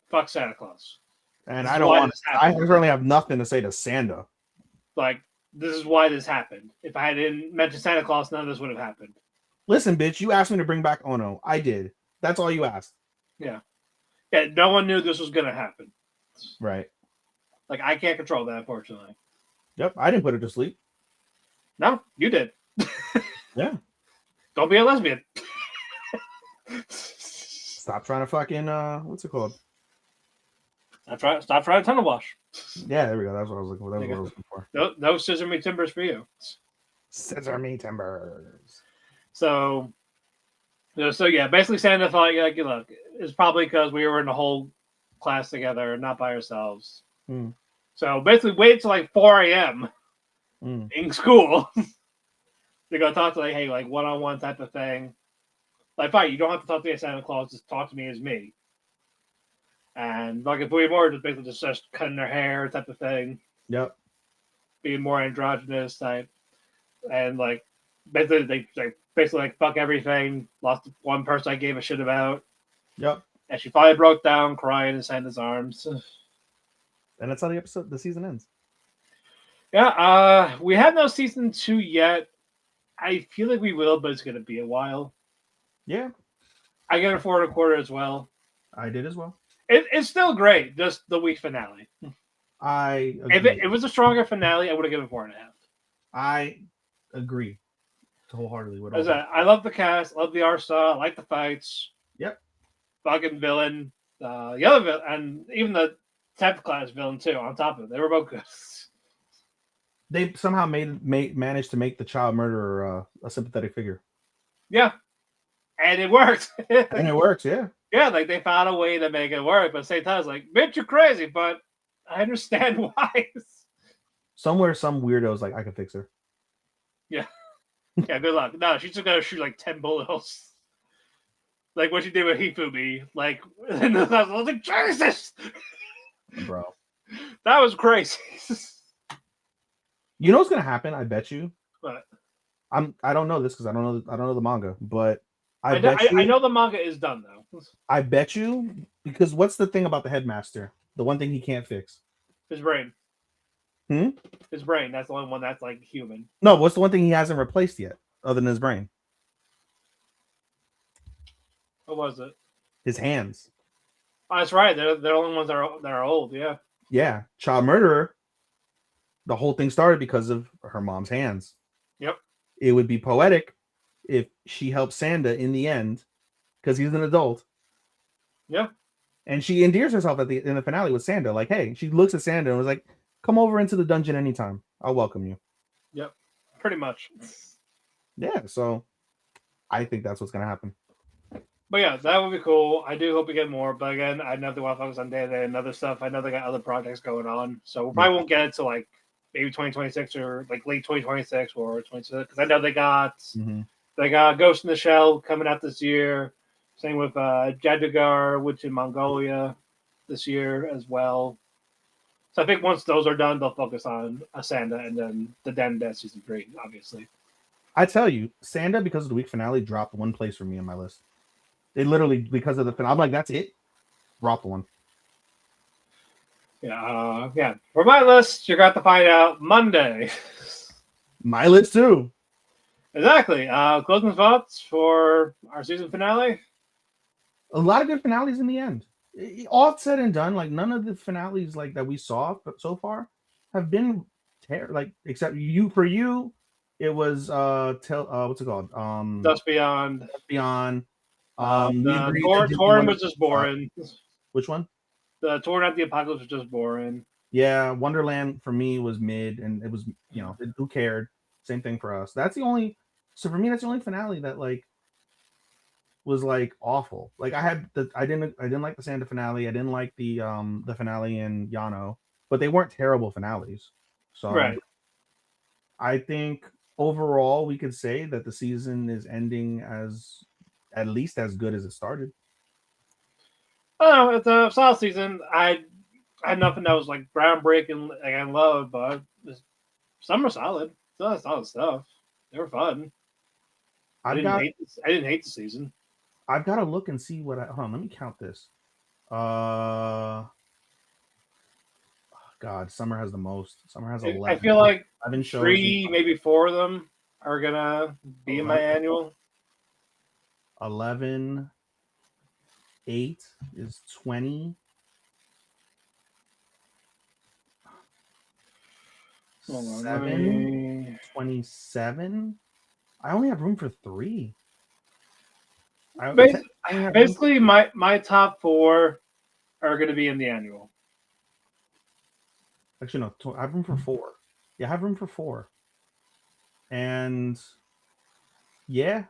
Fuck Santa Claus. And I don't want to. I certainly have nothing to say to Sanda. Like this is why this happened. If I didn't mention Santa Claus, none of this would have happened. Listen, bitch, you asked me to bring back Ono. I did. That's all you asked. Yeah. Yeah. No one knew this was gonna happen. Right. Like I can't control that, unfortunately. Yep. I didn't put her to sleep. No, you did. Yeah. Don't be a lesbian. Stop trying to fucking what's it called? Stop trying to tunnel wash. Yeah, there we go. That's what I was looking for. That's what I was looking for. No scissor me timbers for you. Scissor me timbers. So yeah, basically Santa thought like, look, it's probably because we were in the whole class together, not by ourselves. So basically wait till like 4 a.m. In school. They're gonna talk to like, hey, like one-on-one type of thing. Like, fine, you don't have to talk to me as Santa Claus. Just talk to me as me. And like if we more just basically just cutting their hair type of thing, Yep. being more androgynous type, and like basically they basically like fuck everything. Lost one person I gave a shit about, Yep. and she finally broke down, crying in Santa's arms. And that's how the season ends. Yeah, we have no season 2 yet. I feel like we will, but it's gonna be a while. Yeah, I get a 4.25 as well. I did as well. It's still great, just the week finale. I If agree. it was a stronger finale, I would have given 4.5. I agree wholeheartedly with all As that. I love the cast, love the art style, I like the fights. Yep. Fucking villain, the other villain, and even the 10th class villain too. On top of it, they were both good. They somehow managed to make the child murderer a sympathetic figure. Yeah, and it worked. And it works, yeah. Yeah, like they found a way to make it work, but at the same time, it's like, bitch, you're crazy, but I understand why. Somewhere, some weirdo's like, I can fix her. Yeah, good luck. No, she's just gonna shoot like 10 bullet holes. Like what she did with Hifumi. Like, and I was like, Jesus! Bro. That was crazy. You know what's gonna happen? I bet you. But I don't know this because I don't know the manga, but I know the manga is done though. I bet you, because what's the thing about the headmaster? The one thing he can't fix. His brain. Hmm? His brain. That's the only one that's like human. No, what's the one thing he hasn't replaced yet, other than his brain? What was it? His hands. Oh, that's right. They're the only ones that are old. Yeah. Yeah, child murderer. The whole thing started because of her mom's hands. Yep. It would be poetic if she helped Sanda in the end, because he's an adult. Yeah. And she endears herself in the finale with Sanda. Like, hey, she looks at Sanda and was like, "Come over into the dungeon anytime. I'll welcome you." Yep. Pretty much. Yeah. So, I think that's what's gonna happen. But yeah, that would be cool. I do hope we get more. But again, I know they want to focus on day-to-day and other stuff. I know they got other projects going on, so we probably won't get it to like maybe 2026 or like late 2026 or 2026 because I know they got Ghost in the Shell coming out this year. Same with Jadugar, which in Mongolia this year as well. So I think once those are done, they'll focus on Asanda and then the Den Death season 3, obviously. I tell you, Sanda, because of the week finale, dropped one place for me on my list. It literally, because of the finale, I'm like, that's it. Dropped one. Yeah. For my list, you're going to have to find out Monday. My list too. Exactly. Closing thoughts for our season finale. A lot of good finales in the end. All said and done, like none of the finales like that we saw so far have been like except you. For you, it was what's it called? Dusk Beyond. Dusk Beyond. Torn was just boring. Which one? The Torn at the Apocalypse was just boring. Yeah, Wonderland for me was mid, and it was who cared? Same thing for us. That's the only. So for me, that's the only finale that like was like awful. Like I didn't like the Sanda finale. I didn't like the finale in Yano, but they weren't terrible finales. So right. I think overall we could say that the season is ending as at least as good as it started. Oh, it's a solid season. I had nothing that was like groundbreaking and loved, but some were solid. Still solid stuff. They were fun. I didn't hate the season. I've got to look and see what hold on, let me count this. God, Summer has the most. Summer has 11. I feel like 11 shows 3, maybe 4 of them are gonna be 11. In my annual. 11, 8 is 20. 7, 27. I only have room for 3. Basically, my top 4 are going to be in the annual. Actually, no. I have room for 4. Yeah, I have room for 4. And yeah,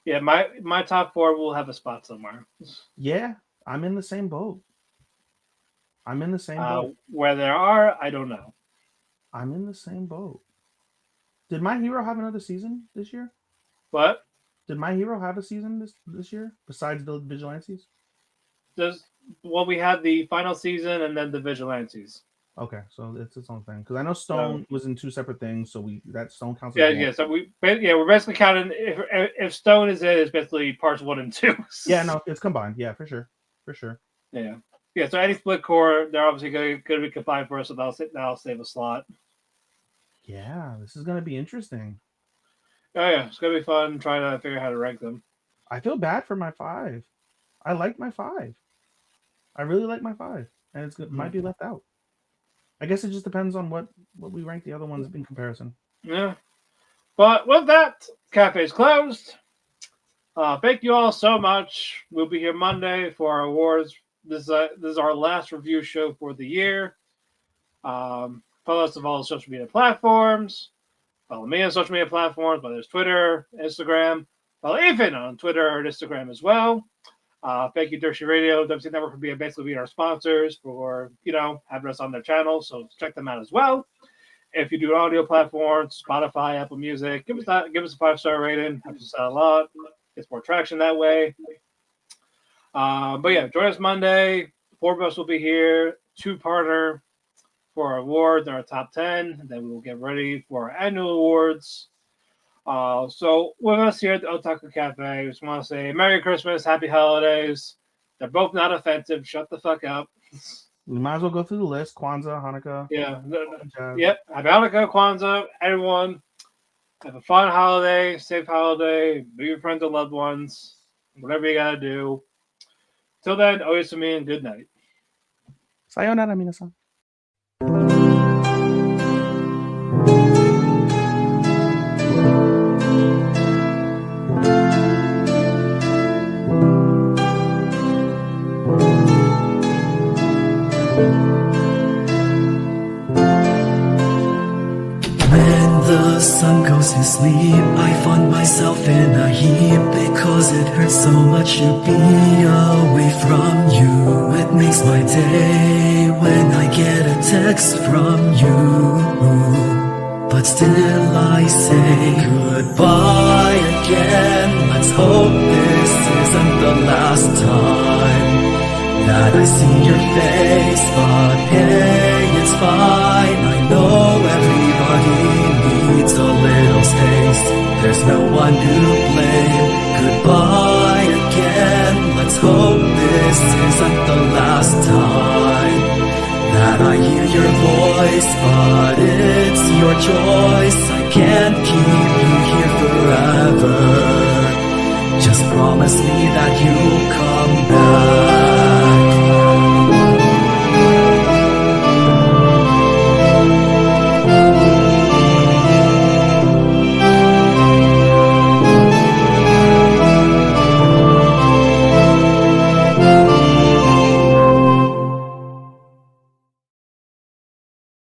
my top 4 will have a spot somewhere. Yeah, I'm in the same boat. Where there are, I don't know. I'm in the same boat. Did My Hero have another season this year? What? Did My Hero have a season this year besides the Vigilantes? We had the final season and then the Vigilantes. Okay, so it's its own thing because I know Stone was in 2 separate things, so that Stone counts. Yeah. So we're basically counting if Stone is it, it's basically parts 1 and 2. Yeah, no, it's combined. Yeah, for sure. Yeah. So any split core, they're obviously going to be combined for us, so that'll save a slot. Yeah, this is gonna be interesting. Oh yeah, it's gonna be fun trying to figure out how to rank them. I feel bad for my 5. I like my 5. I really like my 5, and it's good. Might be left out. I guess it just depends on what we rank the other ones in comparison. Yeah. But with that, cafe's closed. Thank you all so much. We'll be here Monday for our awards. This is our last review show for the year. Follow us on all the social media platforms. Follow me on social media platforms, whether it's Twitter, Instagram. Follow Ethan on Twitter and Instagram as well. Thank you, Dershi Radio, WC Network, for being our sponsors for, having us on their channel. So check them out as well. If you do audio platforms, Spotify, Apple Music, give us a 5-star rating. Helps us out a lot. Gets more traction that way. But yeah, join us Monday. 4 of us will be here. 2-parter for our awards and our top 10. And then we will get ready for our annual awards. So with us here at the Otalku Cafe, we just want to say Merry Christmas, Happy Holidays. They're both not offensive. Shut the fuck up. We might as well go through the list. Kwanzaa, Hanukkah. Yeah. Yep. Happy Hanukkah, Kwanzaa, everyone. Have a fun holiday, safe holiday. Be your friends and loved ones. Whatever you gotta do. Till then, oyasumi and good night. Sayonara, minasan. The sun goes to sleep, I find myself in a heap because it hurts so much to be away from you. It makes my day when I get a text from you, but still I say goodbye again. Let's hope this isn't the last time that I see your face, but hey, it's fine. I know everybody needs a little space. There's no one to blame. Goodbye again. Let's hope this isn't the last time that I hear your voice, but it's your choice. I can't keep you here forever. Just promise me that you'll come